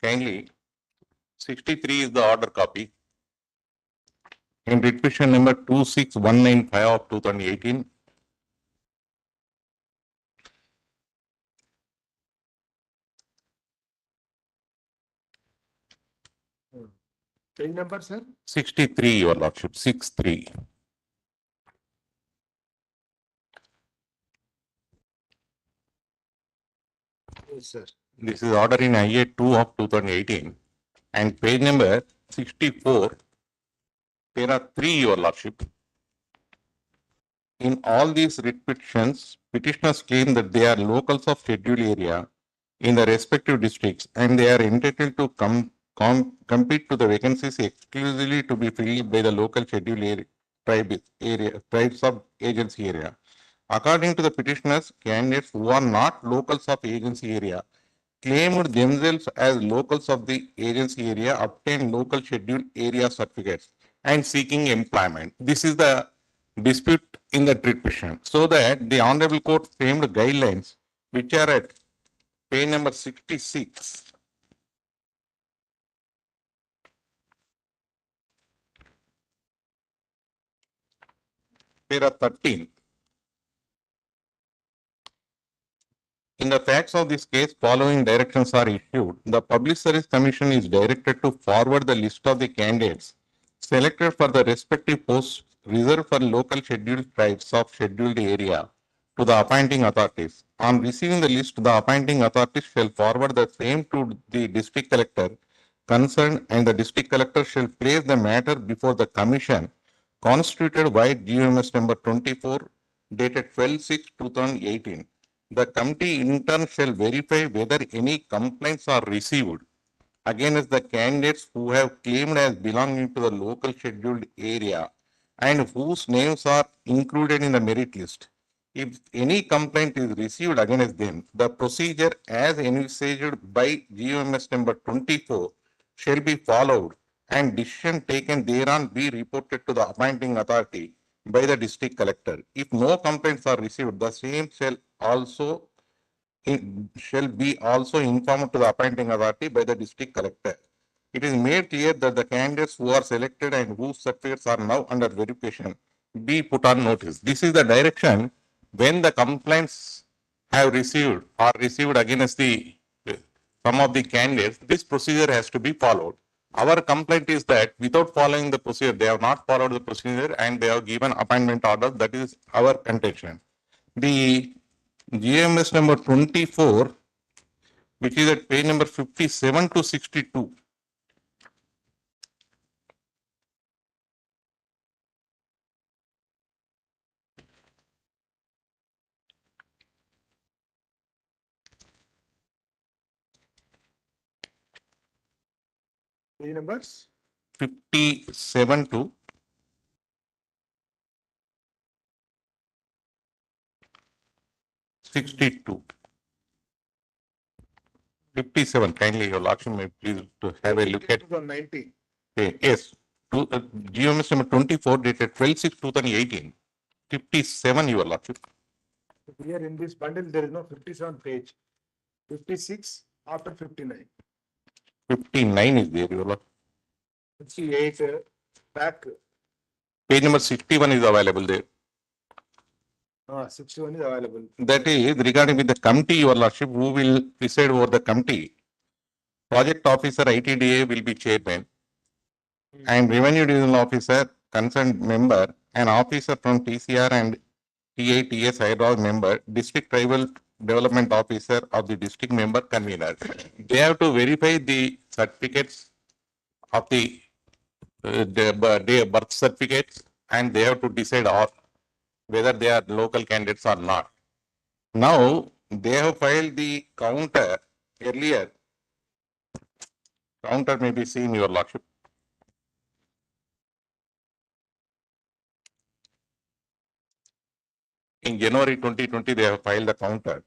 kindly 63 is the order copy. In writ petition number 26195 of 2018, Page number, sir? 63, your lordship, 63. Yes, sir. This is order in IA 2 of 2018 and page number 64. There are 3, your lordship. In all these writ petitions, petitioners claim that they are locals of scheduled area in the respective districts and they are entitled to compete to the vacancies exclusively to be filled by the local scheduled tribes of agency area. According to the petitioners, candidates who are not locals of agency area claimed themselves as locals of the agency area, obtained local scheduled area certificates and seeking employment. This is the dispute in the writ petition. So that the Honorable Court framed guidelines which are at page number 66. There are 13. In the facts of this case, following directions are issued. The Public Service Commission is directed to forward the list of the candidates selected for the respective posts reserved for local scheduled tribes of scheduled area to the appointing authorities. On receiving the list, the appointing authorities shall forward the same to the district collector concerned and the district collector shall place the matter before the commission constituted by GMS number 24 dated 12/6/2018. The committee in turn shall verify whether any complaints are received against the candidates who have claimed as belonging to the local scheduled area and whose names are included in the merit list. If any complaint is received against them, the procedure as envisaged by GMS number 24 shall be followed and decision taken thereon be reported to the appointing authority by the district collector. If no complaints are received, the same shall be also informed to the appointing authority by the district collector. It is made clear that the candidates who are selected and whose certificates are now under verification be put on notice. This is the direction when the complaints have received or received against some of the candidates, this procedure has to be followed. Our complaint is that without following the procedure, they have not followed the procedure and they have given appointment order. That is our contention. The GMS number 24, which is at page number 57 to 62. Page numbers? 57 to 62. 57, kindly your lordship may please to have a look at. 90. Yes, GMS number 24 dated 12/6/2018. 57, your lordship. Here in this bundle, there is no 57 page. 56 after 59. 59 is there, your lordship. 58 back. Page number 61 is available there. 61 is available. That is regarding with the committee, your lordship, who will preside over the committee. Project officer ITDA will be chairman. And revenue division officer, concerned member, an officer from TCR and TITS Hyderabad member, district tribal development officer of the district member convener. They have to verify the certificates of the birth certificates, and they have to decide whether they are local candidates or not. Now, they have filed the counter earlier. Counter may be seen, your lordship. In January 2020, they have filed the counter.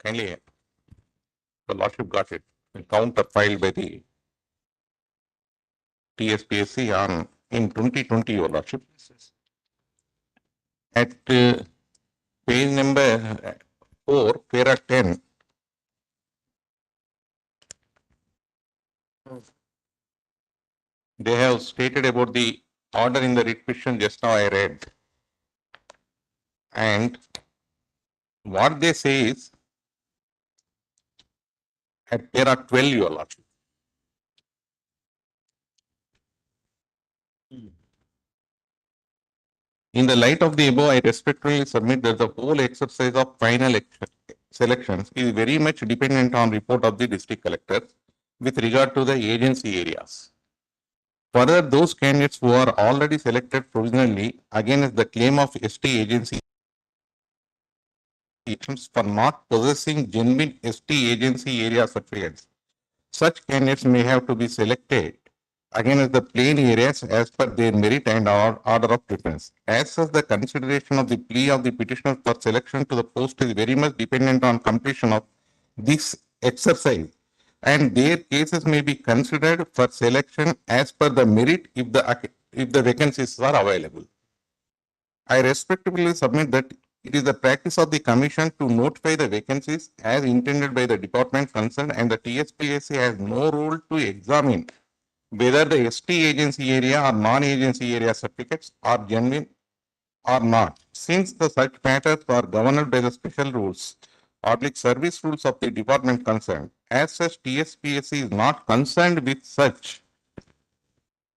Kindly, the lordship got it. The counter filed by the TSPSC on in 2020, your lordship. At page number 4, para 10. They have stated about the order in the writ petition just now I read. And what they say is at para 12, your lordship. In the light of the above, I respectfully submit that the whole exercise of final selections is very much dependent on report of the district collector with regard to the agency areas. Further, those candidates who are already selected provisionally against the claim of ST agency for not possessing genuine ST agency area certificates, such candidates may have to be selected against the plain areas as per their merit and order of preference. As such, the consideration of the plea of the petitioner for selection to the post is very much dependent on completion of this exercise, and their cases may be considered for selection as per the merit if the vacancies are available. I respectfully submit that it is the practice of the Commission to notify the vacancies as intended by the department concerned, and the TSPSC has no role to examine whether the ST agency area or non-agency area certificates are genuine or not, since the such matters are governed by the special rules or like service rules of the department concerned. As such, TSPSC is not concerned with such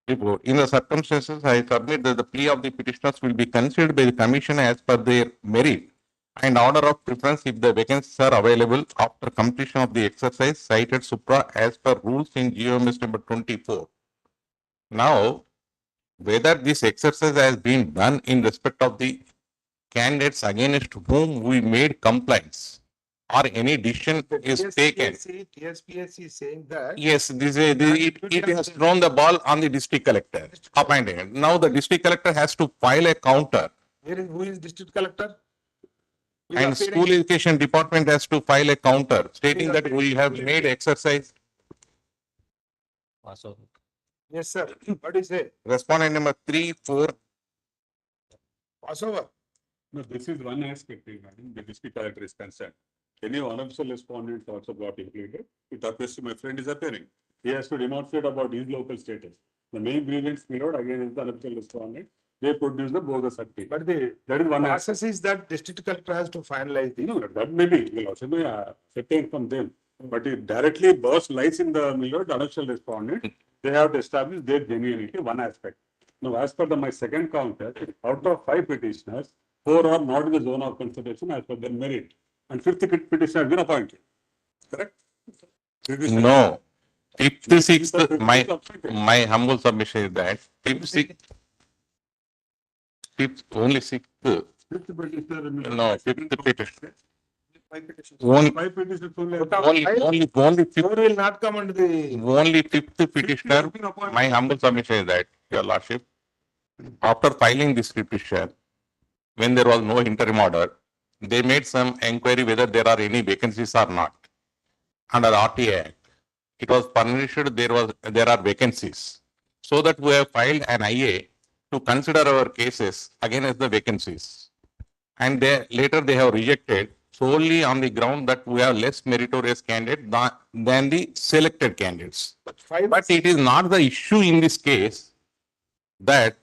report. In the circumstances, I submit that the plea of the petitioners will be considered by the Commission as per their merit and order of preference if the vacancies are available after completion of the exercise cited supra as per rules in GMS number 24. Now, whether this exercise has been done in respect of the candidates against whom we made complaints or any decision is taken. TSPSC is saying that. Yes, it has thrown the ball on the district collector appointing. Now the district collector has to file a counter. Who is district collector? And school education department has to file a counter stating that we have made exercise. Yes, sir. What do you say? Respondent number 3, 4. Pass over. No, this is one aspect regarding the district collector is concerned. Any unofficial respondent also got included. It appears to my friend is appearing. He has to demonstrate about his local status. The main grievance mirrored again is the unofficial respondent. They produce the bogus certificate. But that is one process is that district collector has to finalize the. No, that may be will also be obtained from them. But it directly burst lies in the mirrored unofficial respondent. They have to establish their genuinity, one aspect. Now, as per my second counter, out of 5 petitioners, 4 are not in the zone of consideration as per their merit. and fifth petitioner has been appointed. Correct? No. Fifth, sixth, my humble submission is that fifth, sixth, only sixth. Fifth petitioner. No, fifth petition. Five petitions. Only, Five petitions only. only fifth, Four will not come under the. only fifth petitioner, my humble submission is that, your lordship, after filing this petition, when there was no interim order, they made some inquiry whether there are any vacancies or not. Under RTA Act, it was furnished there are vacancies. So that we have filed an IA to consider our cases against the vacancies. And later they have rejected solely on the ground that we have less meritorious candidate than the selected candidates. But it is not the issue in this case that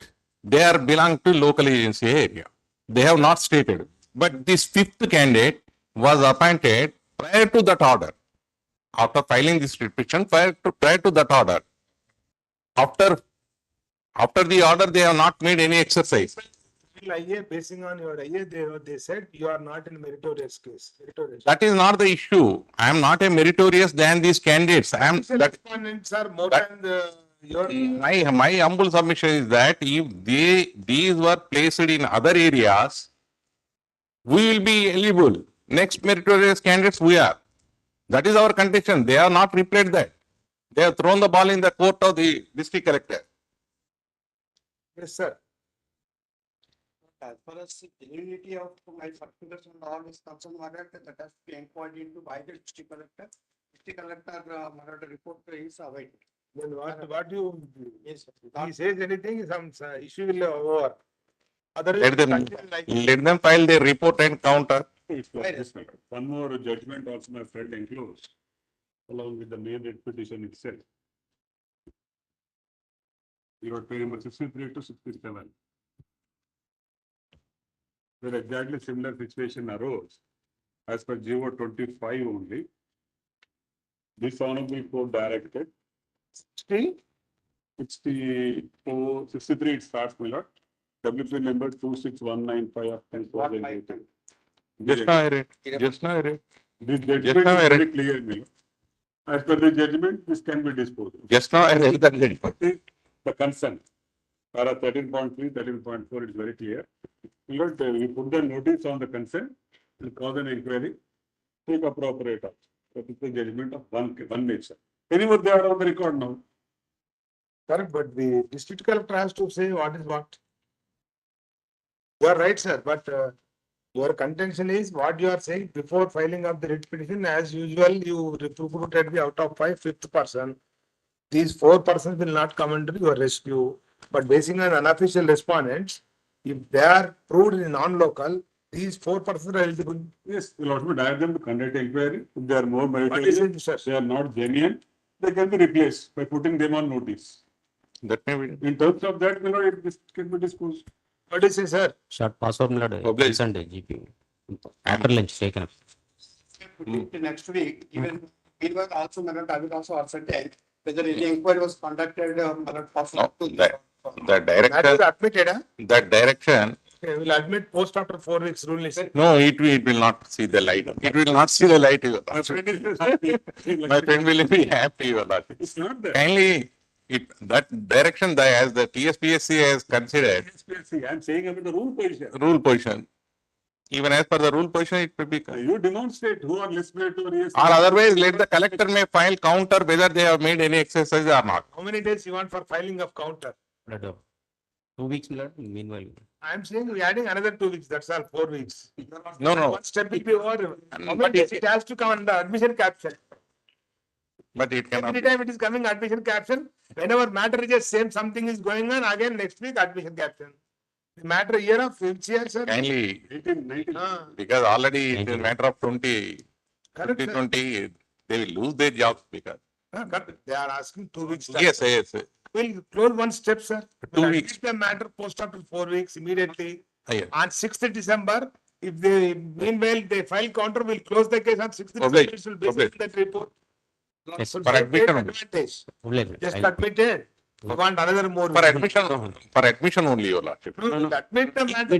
they are belong to local agency area. They have not stated. But this fifth candidate was appointed prior to that order. After filing this petition, prior to that order. After the order, they have not made any exercise. IA, basing on your IA, they said you are not in meritorious case. Meritorious. That is not the issue. I am not a meritorious than these candidates. I am that. Respondents are more than your. My humble submission is that if these were placed in other areas, we will be eligible. Next meritorious candidates we are. That is our contention. They have not replayed that. They have thrown the ball in the court of the district collector. Yes, sir. As far as the validity of my circulars and all is concerned, that has to be inquired into by the district collector. District collector report is awaited. Then what you, yes, he says anything, some issue will over. Let them file their report and counter. One more judgment also my friend enclosed along with the main writ petition itself. You wrote page number 63 to 67. Where exactly similar situation arose as per GO25 only. This honorable court directed 64, 63 it starts, my lord. WP number 26195 of 10,018. Just now I read. Just now I read. This judgment is very clear, my lord. As per the judgment, this can be disposed of. Just now I read that judgment. The consent. Para 13.3, 13.4 is very clear. Lord, we put the notice on the consent, and cause an inquiry, take appropriate action. That is the judgment of one nature. Anyway, they are on the record now. Correct, but the district collector has to say what is what. You are right, sir, but your contention is what you are saying before filing of the writ petition, as usual, you recruited the out of fifth person. These 4 persons will not come under your rescue, but basing on unofficial respondents, if they are proved in non-local, these 4 persons are eligible. Yes, we'll also direct them to conduct inquiry. If they are more meritorious, they are not genuine, they can be replaced by putting them on notice. That may be. In terms of that, it can be disposed. What is it, sir? Short password, consent GP. After lunch taken up. Next week, even meanwhile also, I will also ascertain whether any inquiry was conducted. The direction. That is admitted, huh? That direction. Okay, we'll admit post after 4 weeks rule is. No, it will not see the light. It will not see the light. My friend will be happy about it. It's not there. Kindly, that direction as the TSPSC has considered. TSPSC, I am saying about the rule position. Rule position. Even as per the rule position, it will be. You demonstrate who are less meritorious. Or otherwise, let the collector may file counter whether they have made any exercise or not. How many days you want for filing of counter? 2 weeks, meanwhile. I am saying we are adding another 2 weeks, that's all, 4 weeks. No. One step will be over. How many days it has to come under admission caption? But it cannot. Every time it is coming admission caption, whenever matter is just same, something is going on, again next week admission caption. The matter year of which year, sir? Kindly, 18, 19. because already it is a matter of 20, Correct, 2020, they will lose their jobs because. They are asking 2 weeks. Yes. We'll close one step, sir. 2 We'll weeks. admit the matter post after 4 weeks immediately. Yes. On 6th December, if they, meanwhile, they file counter, we'll close the case on 6th December. Obliged. It will be based on that report. Yes, So for great admission. advantage. Obliged. Just admitted. You want another more. For admission only, your lordship. Admit the matter.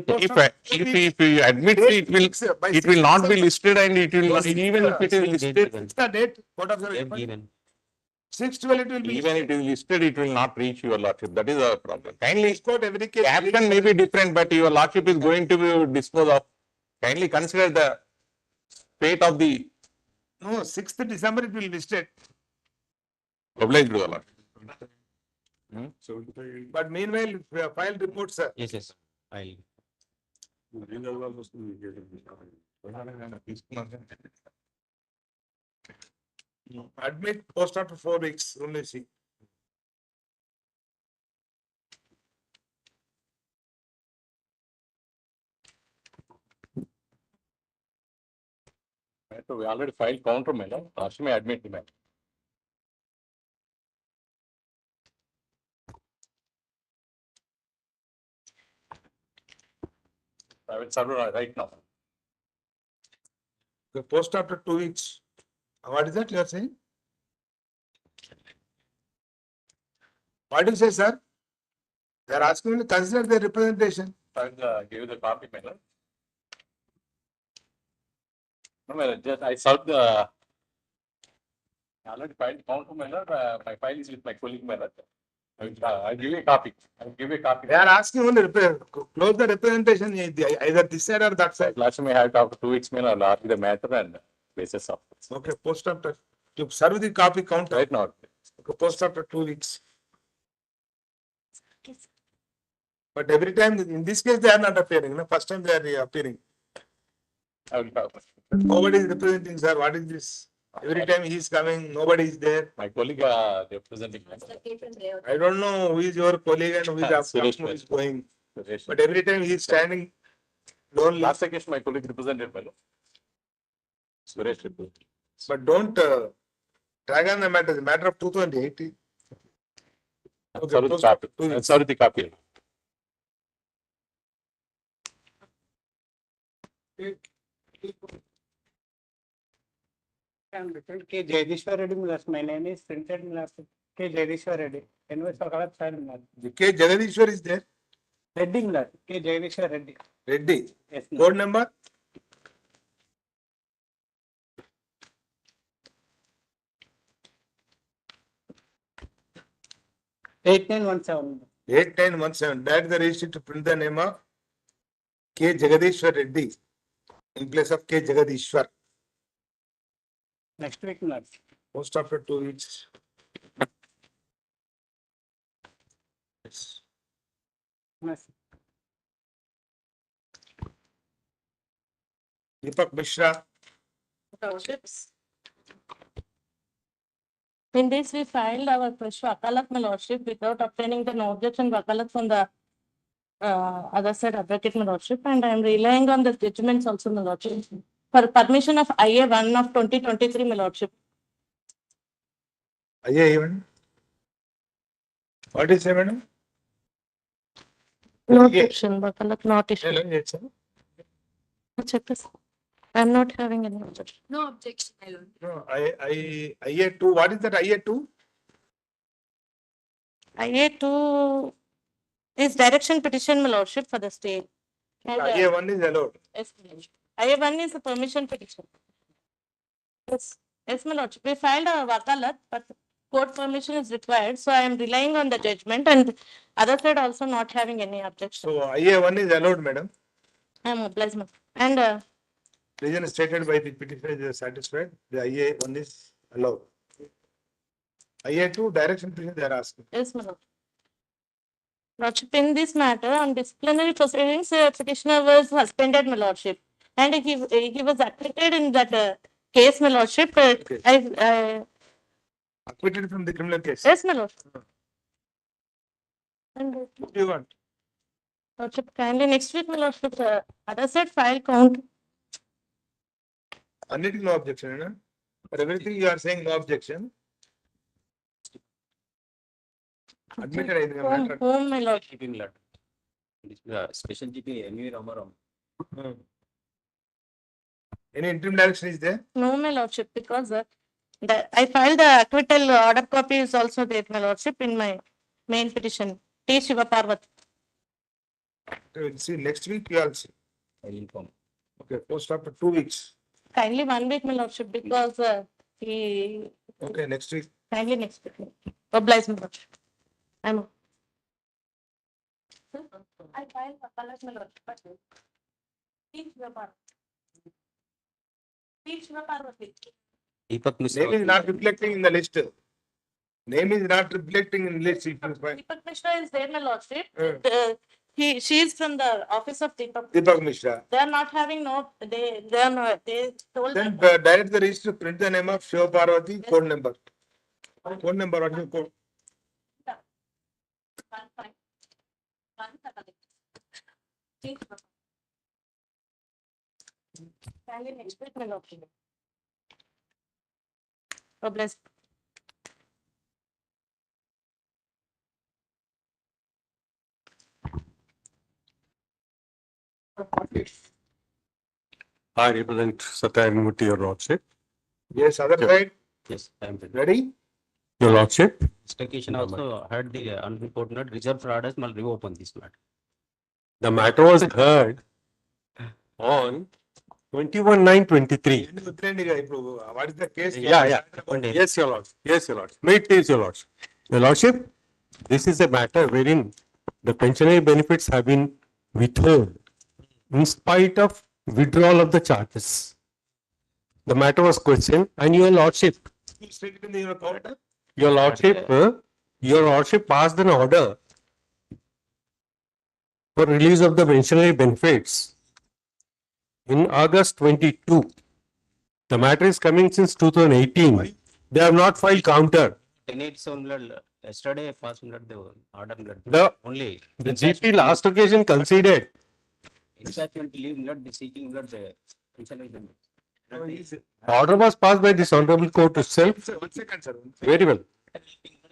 If you admit it will not be listed and it will not, even if it is listed. Fix the date, court of the Given. 6/12 it will be. Even it is listed, it will not reach your lordship. That is our problem. Kindly, Court every case. caption may be different, but your lordship is going to be disposed of. Kindly consider the fate of the No, 6th December it will be listed. obliged, your lordship. But meanwhile, we have filed reports, sir. Yes, yes. I'll. Admit post after 4 weeks, only see. So we already filed counter matter. Lordship may admit the matter. I will serve right now. The post after 2 weeks. What is that you are saying? What do you say, sir? They are asking you to consider their representation. I will give you the copy, matter. No, matter, just I served the. I already filed counter matter. My file is with my colleague matter. I'll give you a copy. I'll give you a copy. They are asking only close the representation either this side or that side. Last may have after 2 weeks, may I'll argue the matter and basis of. Okay, post after. You serve the copy counter. Right now. Okay, post after 2 weeks. But every time, in this case, they are not appearing. No? First time they are appearing. I will talk. Nobody is representing, sir. What is this? Every time he is coming, nobody is there. My colleague, representing. I don't know who is your colleague and who is Suresh, who is going. Suresh. But every time he is standing lonely. Last occasion, my colleague represented, fellow. Suresh represented. But don't drag on the matter. The matter of 2018. Sorry, the copy. Sorry, the copy. K. Jagdishwar Reddy Millers. My name is Printed Millers. K. Jagdishwar Reddy. Anyway, Sakalat Sir Millers. K. Jagadishwar is there. Reddy Millers. K. Jagdishwar Reddy. Reddy. Yes. Code number? Eight 8917. 8917. That the registry to print the name of K. Jagadishwar Reddy in place of K. Jagadishwar. Next week, Millers. Post after 2 weeks. Yes. Yes. Deepak Mishra. Lordships. In this, we filed our fresh wakalat, my lordship, without obtaining the no objection wakalat from the other side advocate, my lordship, and I am relying on the judgments also, my lordship, for permission of IA 1 of 2023, my lordship. IA even? What is it, madam? No objection, wakalat not issued. Hello, yes, sir. Check this. I am not having any objection. No objection, my lord. No, IA 2. What is that IA 2? IA 2 is direction petition, my lordship, for the stay. And, IA 1 is allowed. yes, my lordship. IA 1 is a permission petition. Yes, yes, my lordship. We filed a wakalat, but court permission is required, so I am relying on the judgment, and other side also not having any objection. So IA 1 is allowed, madam. I am obliged, ma'am. And Reason stated by the petitioner is satisfied. The IA 1 is allowed. IA 2 direction petition they are asking. yes, my lord. Lordship, in this matter, on disciplinary proceedings, petitioner was suspended, my lordship, and he was acquitted in that case, my lordship. I Acquitted from the criminal case. yes, my lord. And What do you want? lordship, kindly next week, my lordship, other side file count. Anything no objection, no? For everything you are saying no objection. Admitted in the matter. Home, my lord. Keeping letter. Special GP anyway Ramaram. Any interim direction is there? No, my lordship, because I filed the acquittal order copy is also there, my lordship, in my main petition, T. Shivaparvati. We'll see next week, we will see. I will inform. Okay, post after 2 weeks. Kindly 1 week, my lordship, because he. Okay, next week. Kindly next week. Oblige, my lordship. I'm. I filed Vakalat, my lordship. T. Shivaparvati. T. Shivaparvati. Deepak Mishra. Name is not reflecting in the list. Name is not reflecting in list. If you find. Deepak Mishra is there, my lordship. Hmm. She is from the office of Deepak. Deepak Mishra. They are not having no, they are not, they told Then that. direct the register, print the name of Shiva Parvati, code number. Code number, what is the code? Kindly next week, my lordship. God bless. I represent Satyanamurthy, your lordship. Yes, other side. Yes, I am ready. Ready? Your lordship. Investigation also heard the unreported reserved for orders, will reopen this matter. The matter was heard on 21/9/23. What is the case? Yeah. Yes, your lordship. Yes, your lordship. May it please your lordship. Your lordship, this is a matter wherein the pensionary benefits have been withheld in spite of withdrawal of the charges. The matter was questioned and your lordship, your lordship passed an order for release of the pensionary benefits in August 22. The matter is coming since 2018. They have not filed counter. Yesterday passed the order. The GP last occasion conceded. Encashment leave not the seeking not the pensionary benefits. Order was passed by this honorable court itself. 1 second, sir. Very well.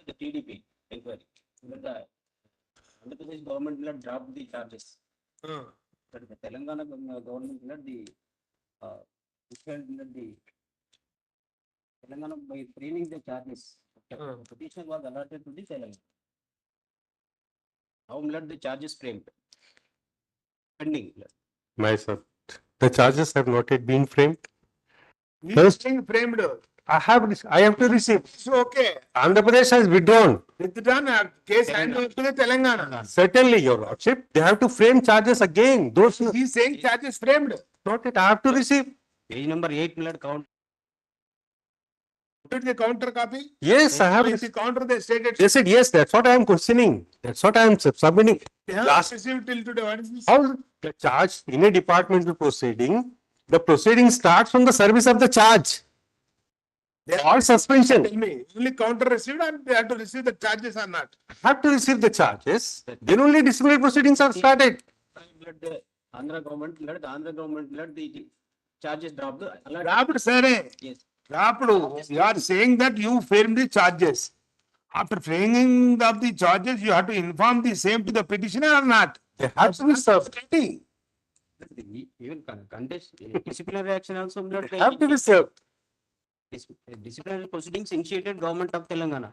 The TDP inquiry. The Andhra Pradesh government will not drop the charges. But the Telangana government will not the Telangana by framing the charges. Petition was allotted to the Telangana. Now let the charges framed. Pending. My son, the charges have not yet been framed. He is being framed. I have to receive. It's okay. Andhra Pradesh has withdrawn. Withdrawn case hand over to the Telangana. Certainly, your lordship. They have to frame charges again. Those he is saying charges framed. Not it. I have to receive. Page number 8 count. Put the counter copy. Yes, I have. If the counter they stated. They said yes. That's what I am questioning. That's what I am submitting. Last received till today. What is this? How the charge in a departmental proceeding? The proceeding starts from the service of the charge. Or suspension. Tell me, only counter received and they have to receive the charges or not? Have to receive the charges. Then only disciplinary proceedings are started. Let the Andhra government, let the charges drop. Dropped, sir. Yes. Dropped. You are saying that you framed the charges. After framing of the charges, you have to inform the same to the petitioner or not? They have to be served. Even contest disciplinary action also Have to be served. Disciplinary proceedings initiated government of Telangana.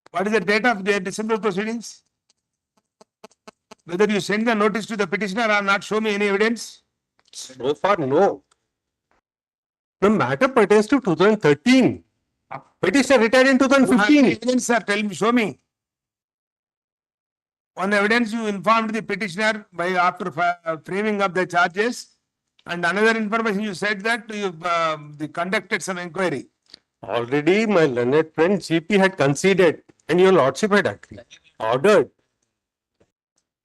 What is the date of their disciplinary proceedings? Whether you send the notice to the petitioner or not, show me any evidence. So far, no. The matter pertains to 2013. Petitioner retired in 2015. Evidence, sir, tell me, show me. On evidence, you informed the petitioner by after framing of the charges, and another information you said that you conducted some inquiry. Already, my learned friend GP had conceded, and your lordship had agreed. Ordered.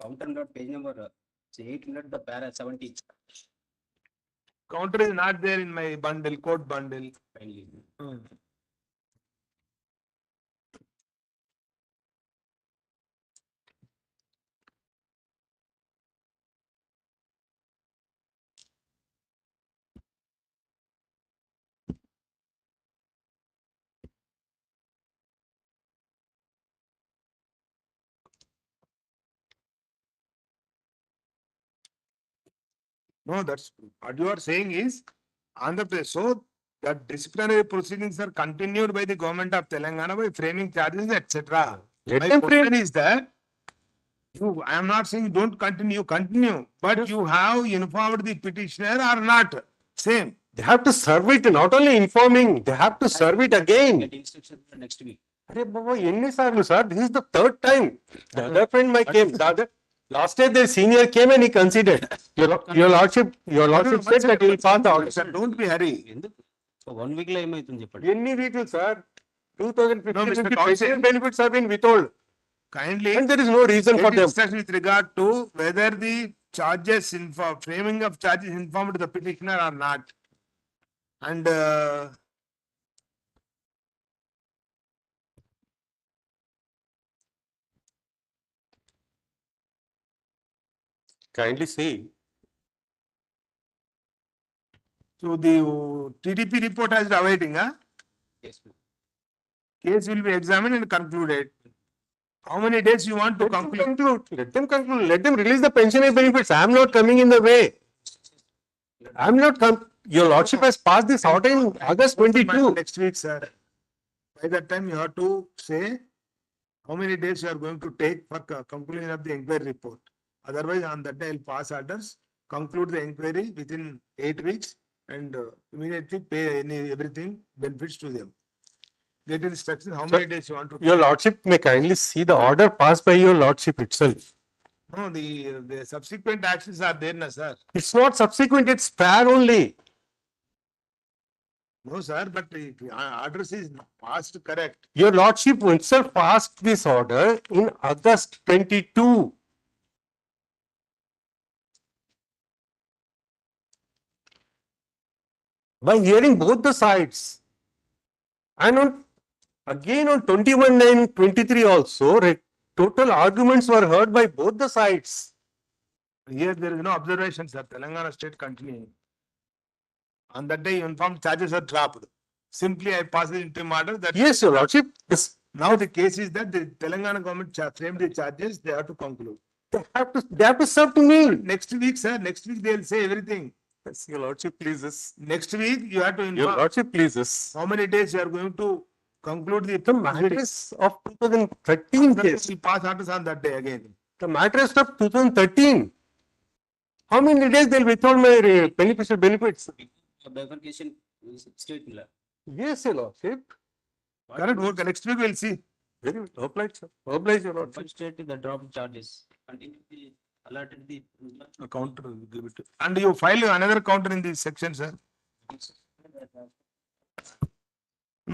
Counter not page number 8 the para 70. Counter is not there in my bundle, code bundle. No, that's what you are saying is Andhra Pradesh. So that disciplinary proceedings are continued by the government of Telangana by framing charges, etc. Let My them question frame. is that I am not saying don't continue, but you have informed the petitioner or not? Same. They have to serve it, not only informing, they have to serve it again. Get instruction for next week. Arey Baba, ఎన్నిసార్లు sir? This is the third time. The other friend my came. Last year the senior came and he considered. Your lordship said that he will pass the order. Sir, don't be hurry. ఎందుకు 1 week లో ఏమైతుంది చెప్పండి. ఎన్ని వీకులు sir? 2015 Mr. నుంచి Counsel. pension benefits have been withheld. Kindly. And there is no reason for Take them. instruction with regard to whether the charges framing of charges informed the petitioner or not. And Kindly see. so the TDP report has awaiting, huh? Yes, ma'am. Case will be examined and concluded. How many days you want to conclude? Let them conclude. Let them release the pensionary benefits. I am not coming in the way. I am not Your lordship has passed this order in August 22. Next week, sir. By that time, you have to say how many days you are going to take for conclusion of the inquiry report. Otherwise, on that day, I'll pass orders, conclude the inquiry within 8 weeks, and immediately pay everything benefits to them. Get instruction. How many days you want to? Your lordship may kindly see the order passed by your lordship itself. No, the subsequent actions are there, na, sir. It's not subsequent, it's prior only. No, sir, but the address is passed correct. Your lordship itself passed this order in August 22. By hearing both the sides. And again on 21/9/23 also, total arguments were heard by both the sides. Here there is no observation, sir. Telangana state continuing. On that day, uniform charges are dropped. Simply, I pass the interim order that. Yes, your lordship. Yes. Now the case is that the Telangana government framed the charges. They have to conclude. They have to serve to me. Next week, sir. Next week they will say everything. Yes, your lordship pleases. Next week you have to inform. Your lordship pleases. How many days you are going to conclude The matters of 2013 case. We pass orders on that day again. The matters of 2013. How many days they'll withhold my beneficial benefits? Bifurcation is state law. Yes, your lordship. Correct. Okay, next week we'll see. Very well. Obliged, sir. Obliged, your lordship. One state the drop charges continuously allotted the A counter will give it. And you file another counter in this section, sir.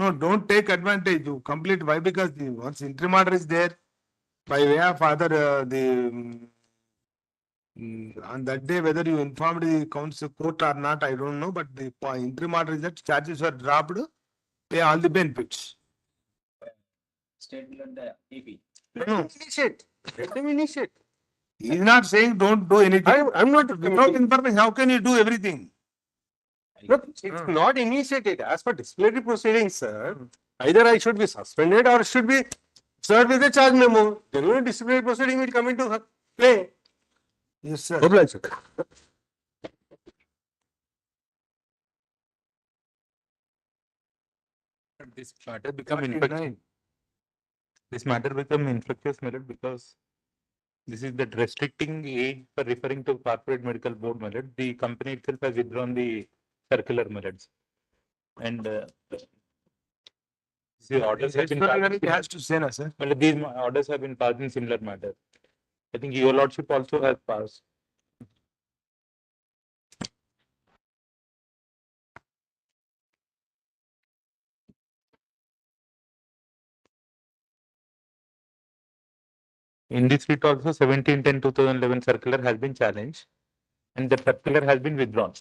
No, don't take advantage. You complete. Why? Because once interim order is there, by way of other on that day, whether you informed the council court or not, I don't know. But the interim order is that charges were dropped, pay all the benefits. state law the AP. No, Initiate. Let them initiate. he is not saying don't do anything. I'm not. Without information, how can you do everything? Look, it's not initiated. As per disciplinary proceedings, sir, either I should be suspended or should be served with a charge memo. Then only disciplinary proceeding will come into play. Yes, sir. Obliged, sir. This matter become infectious. This matter become infectious, my lord, because this is that restricting age for referring to corporate medical board, my lord. The company itself has withdrawn the circular, my lords. And the orders have been He has to say, na, sir. well, these orders have been passed in similar matter. I think your lordship also has passed. In this writ also 17/10/2011 circular has been challenged and the circular has been withdrawn.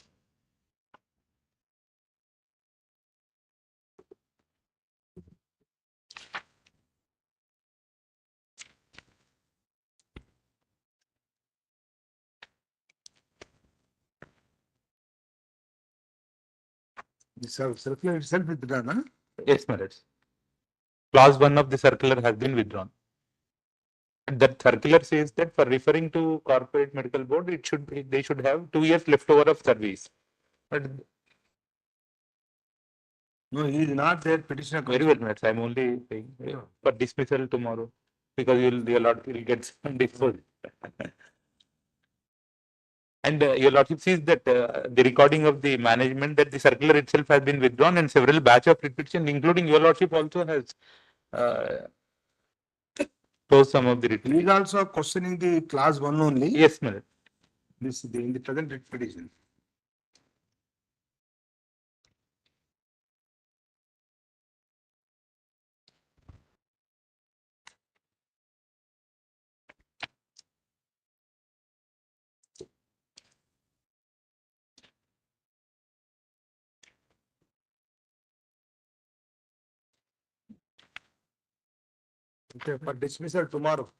The circular itself withdrawn, huh? Yes, my lords. Clause 1 of the circular has been withdrawn. And that circular says that for referring to corporate medical board, it should be, they should have 2 years leftover of service. But No, he is not there, petitioner. very well, my lords, I am only saying for dismissal tomorrow. because your lordship will get disposed. And your lordship sees that the recording of the management that the circular itself has been withdrawn and several batch of retribution, including your lordship also has closed some of the He retribution. is also questioning the clause 1 only. Yes, my lord. This in the present writ petition. Okay, for dismissal tomorrow.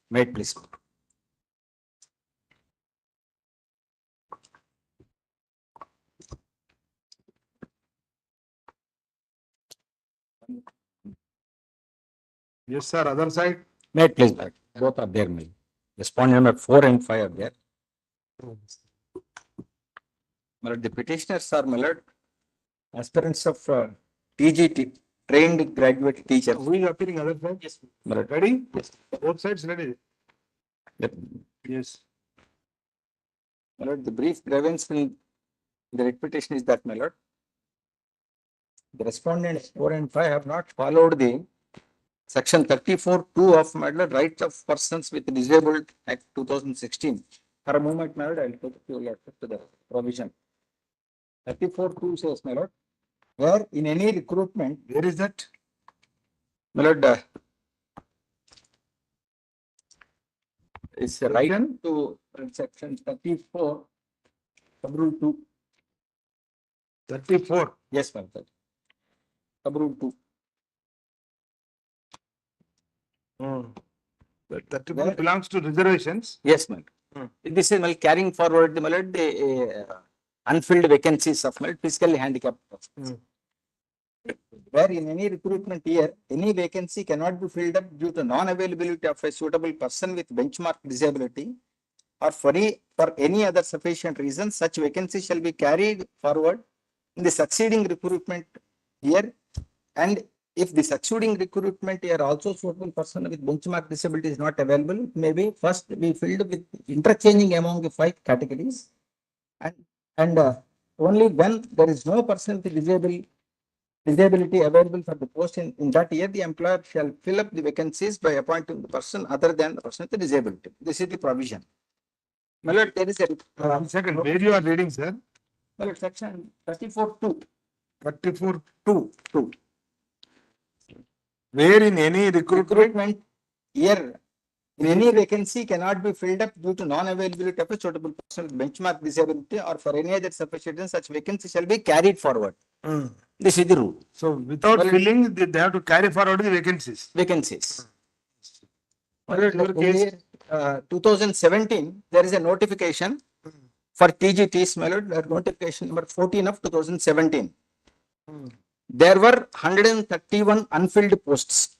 Wait, please. Yes, sir. Other side. Wait, please. Both are there, my respondent number 4 and 5 are there. My lord, the petitioners are, my lord, aspirants of TGT, trained graduate teachers. Who is appearing other side? Yes. My lord. Ready? Yes. Both sides ready? Yep. Yes. My lord, the brief grievance in the writ petition is that, my lord, the respondents 4 and 5 have not followed the section 34(2) of, my lord, Rights of Persons with Disabled Act 2016. For a moment, my lord, I will take you to the provision. 34(2) says, my lord, where in any recruitment, where is that? My lord, it's a right to section 34, sub-rule 2. 34. Yes, my lord. Sub-rule 2. That 34 belongs to reservations. Yes, ma'am. This is carrying forward the unfilled vacancies of physically handicapped persons. Where in any recruitment year, any vacancy cannot be filled up due to non-availability of a suitable person with benchmark disability or for any other sufficient reason, such vacancy shall be carried forward in the succeeding recruitment year. And if the succeeding recruitment year also suitable person with benchmark disability is not available, it may be first be filled with interchanging among the 5 categories. And only when there is no person with disability available for the post in that year, the employer shall fill up the vacancies by appointing the person other than the person with the disability. This is the provision. My lord, there is a 1 second. Where you are reading, sir? My lord, section 34(2). 34(2). Where in any recruitment year, in any vacancy cannot be filled up due to non-availability of a suitable person with benchmark disability or for any other sufficient reason, such vacancy shall be carried forward. This is the rule. So without filling, they have to carry forward the vacancies. Vacancies. What is your case? 2017, there is a notification for TGTs, my lord, notification number 14 of 2017. There were 131 unfilled posts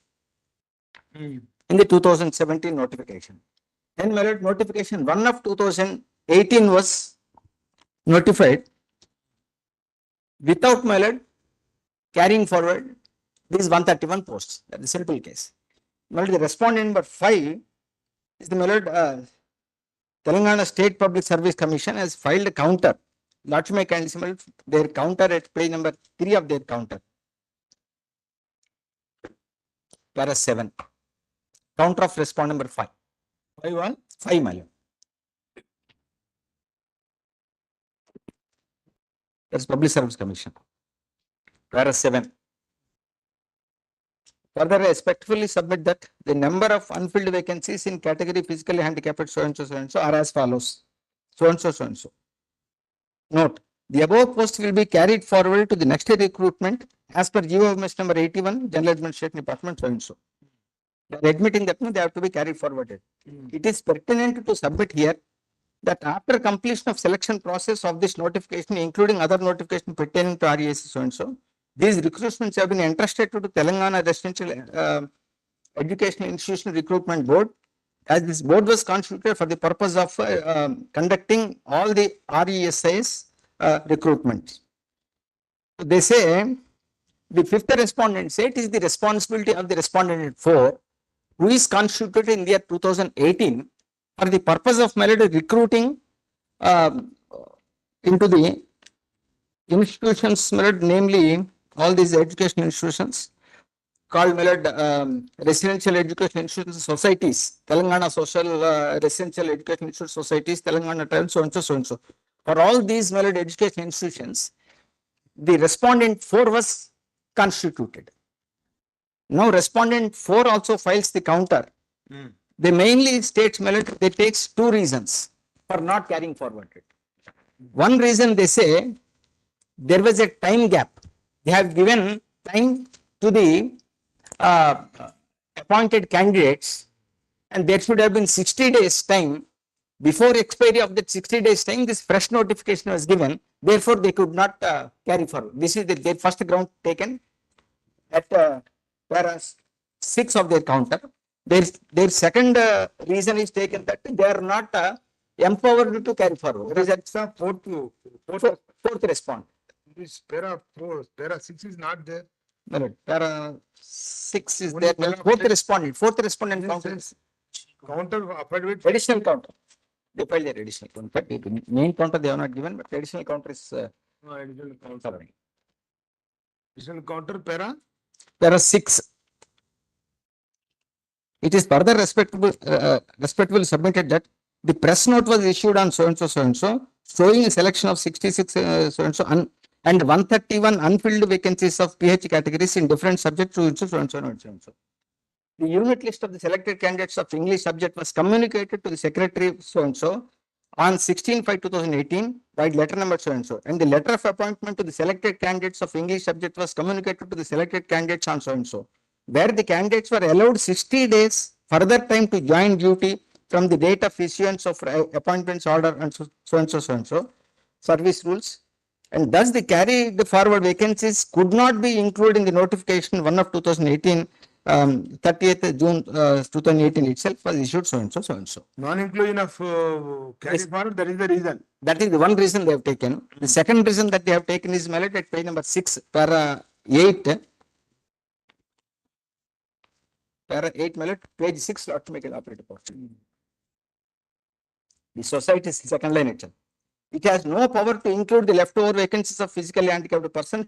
in the 2017 notification. Then, my lord, notification 1 of 2018 was notified without, my lord, carrying forward these 131 posts. That is the simple case. My lord, the respondent number 5 is the, my lord, Telangana State Public Service Commission has filed a counter. Lordship may kindly see their counter at page number 3 of their counter. Para 7. Counter of respondent number 5. 5, 5, my lord. That's Public Service Commission. Para 7. Further, I respectfully submit that the number of unfilled vacancies in category physically handicapped so and so are as follows. So and so. Note, the above post will be carried forward to the next recruitment as per GOMS number 81, General Administration Department so and so. They are admitting that they have to be carried forwarded. It is pertinent to submit here that after completion of selection process of this notification, including other notification pertaining to RES so and so, These recruitments have been entrusted to the Telangana Residential Educational Institution Recruitment Board, as this board was constituted for the purpose of conducting all the RESI's recruitments. They say the fifth respondent say it is the responsibility of the respondent 4, who is constituted in the year 2018 for the purpose of recruiting into the institutions, namely all these educational institutions called residential education institutions societies, Telangana Social Residential Education Institute Societies, Telangana Tribal, so and so, so and so. For all these education institutions, the respondent 4 was constituted. Now respondent 4 also files the counter. They mainly states they takes 2 reasons for not carrying forward it. One reason they say there was a time gap. They have given time to the appointed candidates, and there should have been 60 days time. Before expiry of that 60 days time, this fresh notification was given. Therefore, they could not carry forward. This is their first ground taken at para 6 of their counter. Their second reason is taken that they are not empowered to carry forward. That's the Fourth respond. This para 6 is not there. No, para 6 is there. Fourth respondent counter. Counter affidavit. Additional counter. They filed their additional counter. Main counter they have not given, but additional counter is No, additional counter. Additional counter para 6. It is further respectfully submitted that the press note was issued on so and so, showing a selection of 66 so and so and 131 unfilled vacancies of PH categories in different subjects to so and so. The unit list of the selected candidates of English subject was communicated to the secretary so and so on 16/5/2018 by letter number so and so, and the letter of appointment to the selected candidates of English subject was communicated to the selected candidates on so and so, where the candidates were allowed 60 days further time to join duty from the date of issuance of appointments order and so and so service rules, and thus the carried forward vacancies could not be included in the notification 1 of 2018 30th June 2018 itself was issued so and so. Non-inclusion of carry forward, that is the reason. That is the one reason they have taken. The second reason that they have taken is at page number 6, para 8. Para 8, page 6, automatic operator portion. The society is second line itself. It has no power to include the leftover vacancies of physically handicapped persons.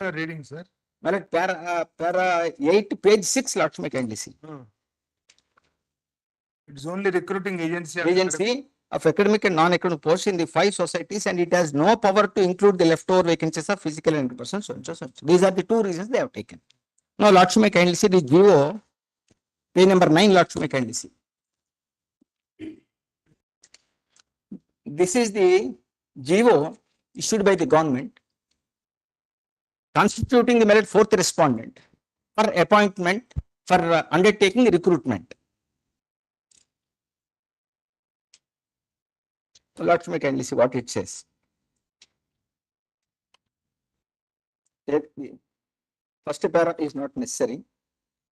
Reading, sir. Para 8, page 6, Lakshmi kindly see. It is only recruiting agency of academic and non-academic posts in the 5 societies, and it has no power to include the leftover vacancies of physical handicapped persons. So. These are the 2 reasons they have taken. Now, Lakshmi kindly see the GO, page number 9, Lakshmi kindly see. This is the GO issued by the government constituting the 4th respondent for appointment for undertaking recruitment. So Lakshmi kindly see what it says. The first para is not necessary.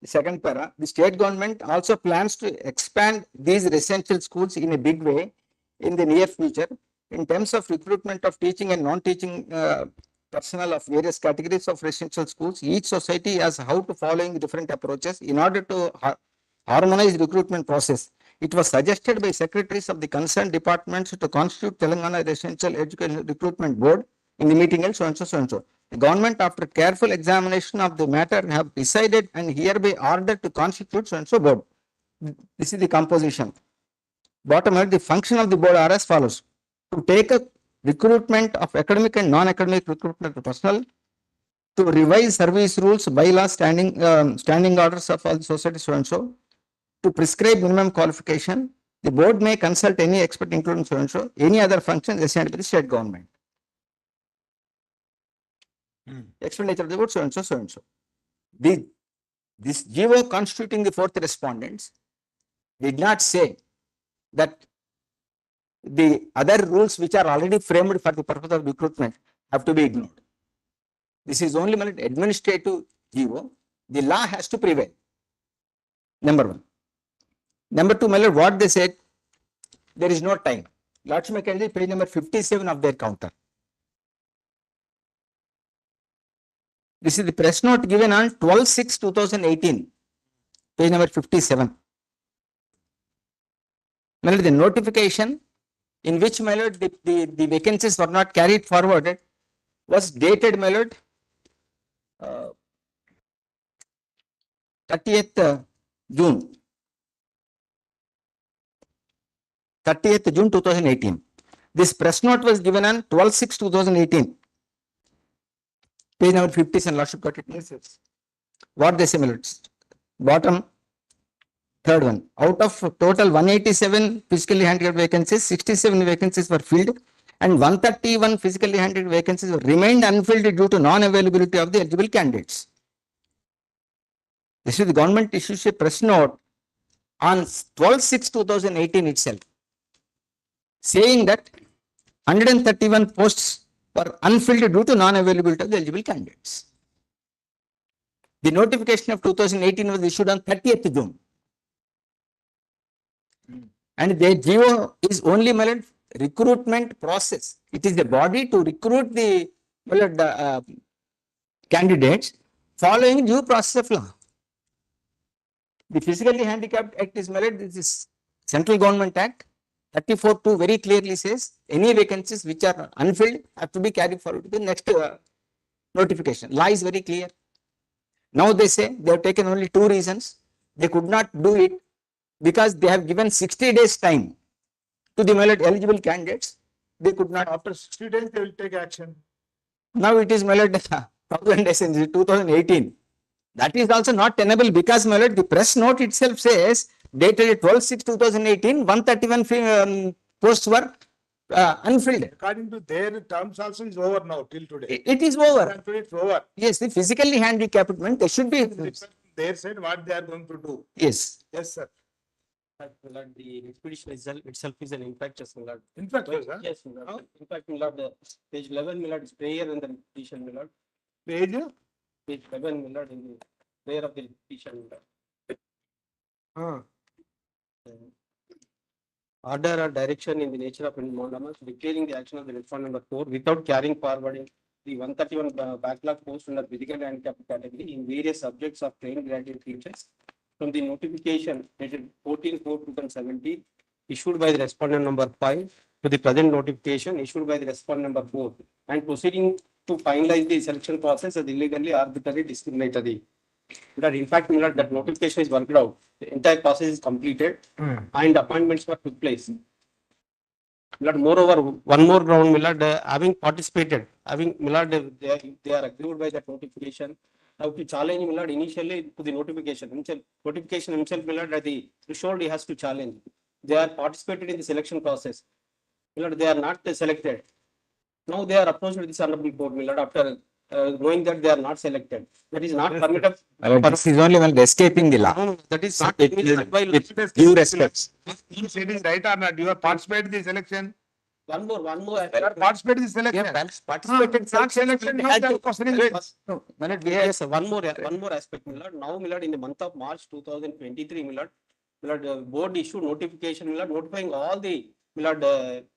The second para, the state government also plans to expand these residential schools in a big way in the near future in terms of recruitment of teaching and non-teaching personnel of various categories of residential schools. Each society has how to following different approaches in order to harmonize recruitment process. It was suggested by secretaries of the concerned departments to constitute Telangana Residential Education Recruitment Board in the meeting held so and so. The government, after careful examination of the matter, have decided and hereby ordered to constitute so and so board. This is the composition. Bottom line, the function of the board are as follows: to take a recruitment of academic and non-academic recruitment personnel, to revise service rules, bylaws, standing orders of all the societies so and so, to prescribe minimum qualification. The board may consult any expert including so and so, any other functions assigned by the state government. Expenditure of the board so and so. This GO constituting the 4th respondents did not say that the other rules which are already framed for the purpose of recruitment have to be ignored. This is only my lord administrative GO. The law has to prevail. Number one. Number two, my lord, what they said, there is no time. Lordship McKenzie, page number 57 of their counter. This is the press note given on 12/6/2018, page number 57. My lord, the notification in which, my lord, the vacancies were not carried forward was dated, my lord, 30th June. 30th June 2018. This press note was given on 12/6/2018. Page number 57, Lordship got it. Yes, yes. What they say, my lords? Bottom, third one. Out of total 187 physically handicapped vacancies, 67 vacancies were filled and 131 physically handicapped vacancies remained unfilled due to non-availability of the eligible candidates. This is the government issues a press note on 12/6/2018 itself, saying that 131 posts were unfilled due to non-availability of the eligible candidates. The notification of 2018 was issued on 30th June. And their GO is only, my lord, recruitment process. It is the body to recruit the, my lord, candidates following due process of law. The Physically Handicapped Act is, my lord, this is Central Government Act. 34(2) very clearly says any vacancies which are unfilled have to be carried forward to the next notification. Law is very clear. Now they say they have taken only 2 reasons. They could not do it because they have given 60 days time to the, my lord, eligible candidates. They could not. After 60 days, they will take action. Now it is, my lord, 1000 days in 2018. That is also not tenable because, my lord, the press note itself says dated 12/6/2018, 131 posts were unfilled. According to their terms also is over now till today. It is over. It's over. Yes, the physically handicapped meant they should be. Their side what they are going to do. Yes. Yes, sir. The expedition itself is an infectious, my lord. Infectious, huh? Yes, my lord. In fact, my lord, page 11, my lord, is prayer in the petition, my lord. Page? Page 11, my lord, in the prayer of the petition, my lord. Order or direction in the nature of mandamus declaring the action of the respondent number 4 without carrying forwarding the 131 backlog post under physical handicapped category in various subjects of trained graduate teachers from the notification dated 14/4/2017 issued by the respondent number 5 to the present notification issued by the respondent number 4 and proceeding to finalize the selection process as illegally arbitrary discriminatory. That in fact, that notification is worked out. The entire process is completed and appointments were took place. Moreover, one more ground, having participated, they are aggrieved by that notification. Now to challenge initially to the notification himself, at the threshold he has to challenge. They are participated in the selection process. They are not selected. Now they are approached with this honorable court, after knowing that they are not selected. That is not permitted. This is only when escaping the law. No, that is not with due respects. You said is right or not? You have participated in the selection. One more. You have participated in the selection. Participated Not selection. No, the question is. Yes, sir. One more aspect, Now, in the month of March 2023, board issued notification, notifying all the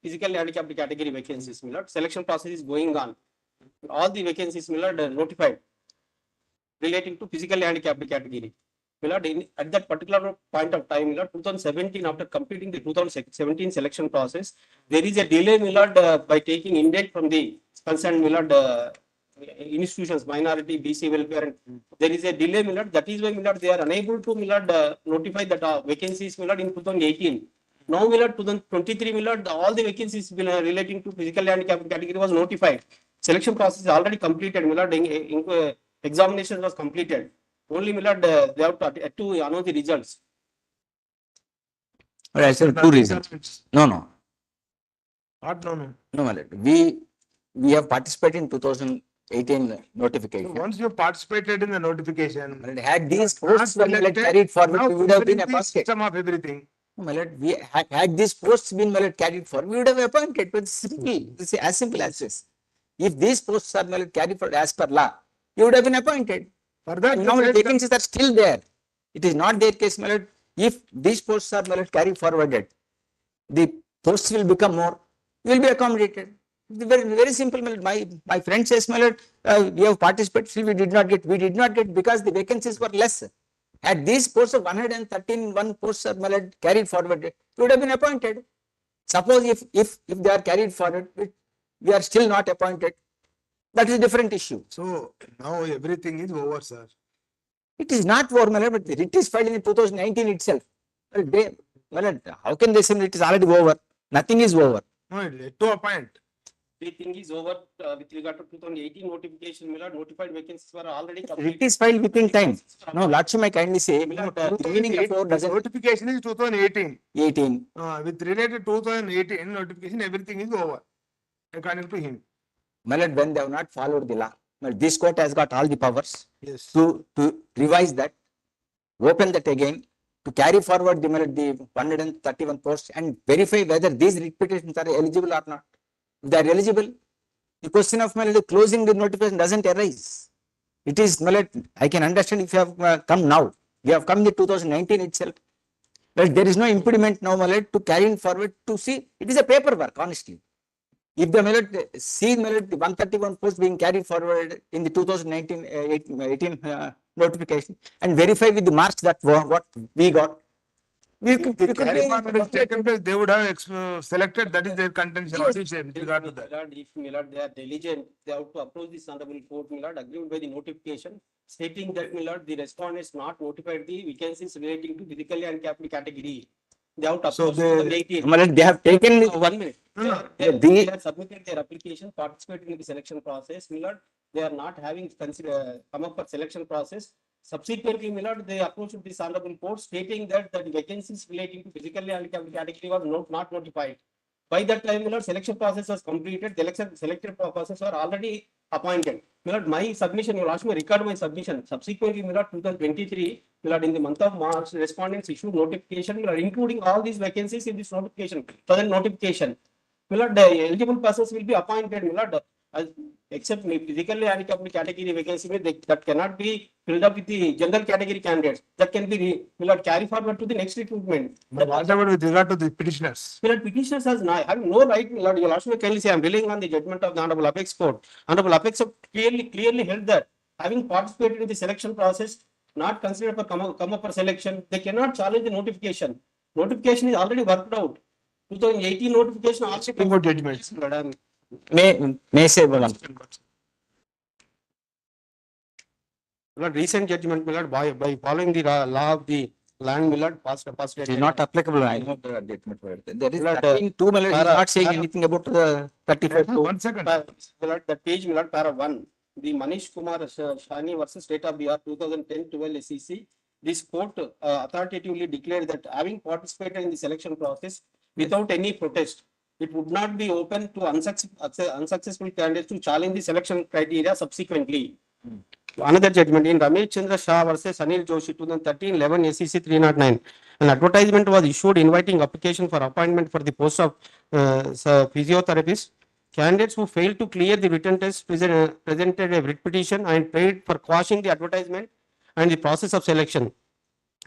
physically handicapped category vacancies. Selection process is going on. All the vacancies, notified relating to physically handicapped category. At that particular point of time, 2017, after completing the 2017 selection process, there is a delay, by taking indent from the concerned, institutions, minority, BC welfare, and there is a delay, that is why, they are unable to, notify that vacancies, in 2018. Now, 2023, all the vacancies relating to physical handicapped category was notified. Selection process is already completed, examination was completed. Only, they have to announce the results. I said 2 reasons. No. What no? No, my lord. We have participated in 2018 notification. So once you participated in the notification, and had these posts been carried forward, we would have been appointed. System of everything. My lord, had these posts been carried forward, we would have appointed. But simple, as simple as this. If these posts are my lord carried forward as per law, you would have been appointed. Further, And now the vacancies are still there. It is not their case, my lord. If these posts are my lord carried forwarded, the posts will become more, you will be accommodated. Very, very simple, my lord. My friend says, my lord, we have participated, still we did not get because the vacancies were less. Had these posts of 113 posts are, my lord, carried forward, you would have been appointed. Suppose if they are carried forward, we are still not appointed, that is a different issue. So now everything is over, sir. It is not over, my lord, but it is filed in 2019 itself. Well, how can they say it is already over? Nothing is over. No, to appoint. The thing is over with regard to 2018 notification, my lord, notified vacancies were already It completed. is filed within time. No, Lordship, I kindly say, the meaning of This notification is 2018. 18. With related 2018 notification, everything is over, according to him. My lord, when they have not followed the law, well, this court has got all the powers Yes. to revise that, open that again, to carry forward the 131 posts and verify whether these repetitions are eligible or not. If they are eligible, the question of closing the notification doesn't arise. It is, I can understand if you have come now. We have come in 2019 itself. But there is no impediment now, to carry forward to see. It is a paperwork, honestly. If the see the 131 posts being carried forward in the 2019 18 notification and verify with the marks that what we got, we could Carry forward is taken place, they would have selected, that is their contention. What do you say with regard to that? Milord, if Milord, they are diligent, they have to approach this honorable court, Milord, agreed by the notification, stating that, Milord, the respondents not notified the vacancies relating to physically handicapped category. They have to So approach they- 2018. they have taken- 1 minute. They have submitted their application, participated in the selection process, Milord. They are not having come up for selection process. Subsequently, Milord, they approached this honorable court stating that the vacancies relating to physically handicapped category were not notified. By that time, Milord, selection process was completed. The selected process were already appointed. Milord, my submission, you will ask me to record my submission. Subsequently, Milord, 2023, Milord, in the month of March, respondents issued notification, Milord, including all these vacancies in this notification, present notification. Milord, the eligible persons will be appointed, Milord, except physically handicapped category vacancy, that cannot be filled up with the general category candidates. That can be, Milord, carry forward to the next recruitment. But what about with regard to the petitioners? Milord, petitioners has having no right, Milord, you will also kindly say, I am relying on the judgment of the Honorable Apex Court. Honorable Apex Court clearly held that having participated in the selection process, not considered for come up for selection, they cannot challenge the notification. Notification is already worked out. 2018 notification also. About judgments. May say one. Milord, recent judgment, Milord, by following the law of the land, Milord, passed. It is not applicable. I know the judgment. There is Milord, 13(2), he is not saying anything about the 35(2). 1 second. Milord, the page, Milord, para 1. The Manish Kumar Shani versus State of the Art 2010-12 SEC. This court authoritatively declared that having participated in the selection process without any protest, it would not be open to unsuccessful candidates to challenge the selection criteria subsequently. Another judgment in Ramesh Chandra Shah versus Anil Joshi 2013-11 SEC 309. An advertisement was issued inviting application for appointment for the post of physiotherapist. Candidates who failed to clear the written test presented a writ petition and paid for quashing the advertisement and the process of selection.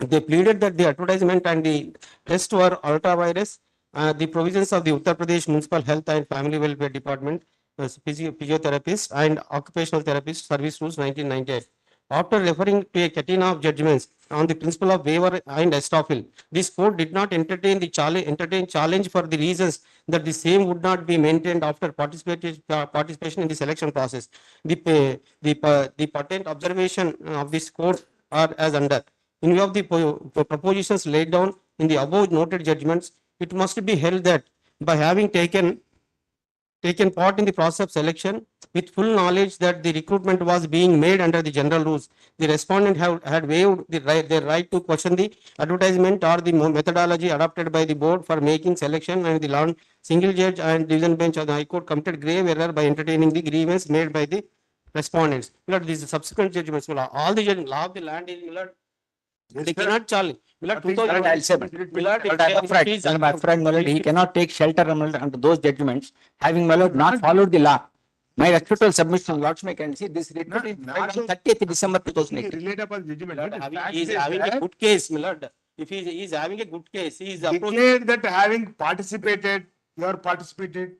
They pleaded that the advertisement and the test were ultra-virus. The provisions of the Uttar Pradesh Municipal Health and Family Welfare Department, physiotherapist and occupational therapist service rules 1998. After referring to a catena of judgments on the principle of waiver and estoppel, this court did not entertain challenge for the reasons that the same would not be maintained after participation in the selection process. The patent observation of this court are as under. In view of the propositions laid down in the above noted judgments, it must be held that by having taken part in the process of selection with full knowledge that the recruitment was being made under the general rules, the respondent had waived their right to question the advertisement or the methodology adopted by the board for making selection, and the long single judge and division bench of the High Court committed grave error by entertaining the grievance made by the respondents. Milord, these subsequent judgments, all the judgments, law of the land is, Milord, they cannot challenge. Milord, 2000, I'll say, but I'm afraid, my lord, he cannot take shelter under those judgments, having, my lord, not followed the law. My actual submission, Lordship, I can see this writ petition filed on 30th December 2018. Relatable judgment. He is having a good case, my lord. If he is having a good case, he is approaching. Declared that having participated, you are participated,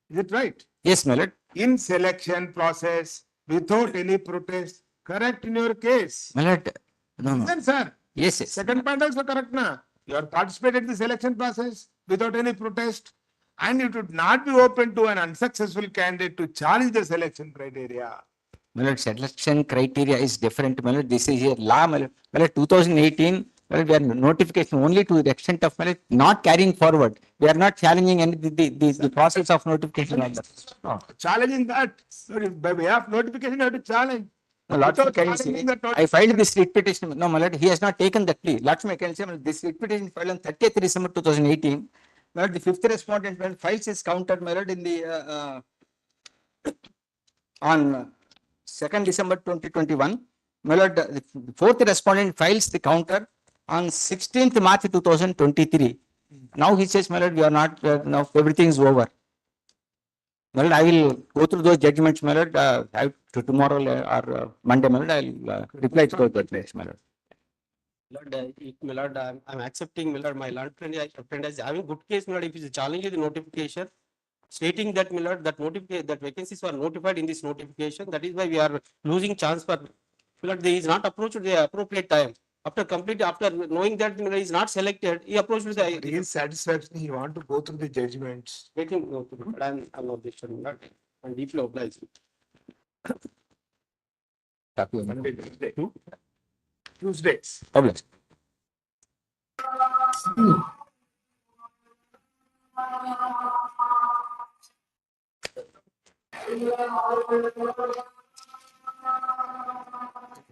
is it right? Yes, my lord. In selection process, without any protest, correct in your case. My lord, no, no. Listen, sir. Yes, yes. Second point also correct na. You are participated in the selection process without any protest, and it would not be open to an unsuccessful candidate to challenge the selection criteria. My lord, selection criteria is different, my lord. This is a law, my lord. My lord, 2018, well, we are notification only to the extent of, my lord, not carrying forward. We are not challenging any the process of notification like that. Challenging that, sorry, by way of notification, you have to challenge. No, Lordship, can you challenging say, that I filed this writ petition. No, my lord, he has not taken that plea. Lordship, I can say, this writ petition filed on 30th December 2018. My lord, the fifth respondent, well, files his counter, my lord, in the on 2nd December 2021. My lord, the fourth respondent files the counter on 16th March 2023. Now he says, my lord, we are not, now everything is over. My lord, I will go through those judgments, my lord, tomorrow or Monday, my lord, I will reply to those judgments, my lord. My lord, I'm accepting, my lord, friend is having good case, my lord, if he is challenging the notification, stating that, my lord, that vacancies were notified in this notification, that is why we are losing chance for, my lord, he is not approached at the appropriate time. After knowing that, my lord, he is not selected, he approached with the. His satisfaction, he want to go through the judgments. Let him go through, but I'm not objection, my lord. I'm deeply obliged. Monday, Tuesday. Tuesdays. Obliged.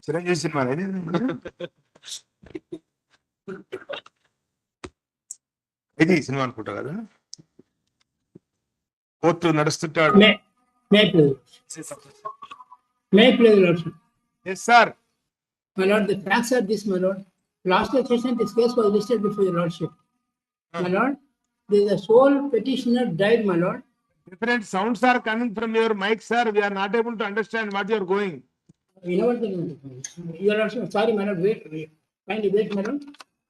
Chiranjeevi cinema ఇది cinema అనుకుంటా కదా court నడుస్తుంటాడు. May I play the Lordship? Yes, sir. My lord, the facts are this, my lord. Last session, this case was listed before your lordship. My lord, the sole petitioner died, my lord. Different sounds are coming from your mic, sir. We are not able to understand what you are going. You know what the your lordship? Sorry, my lord. Wait. Kindly wait, my lord.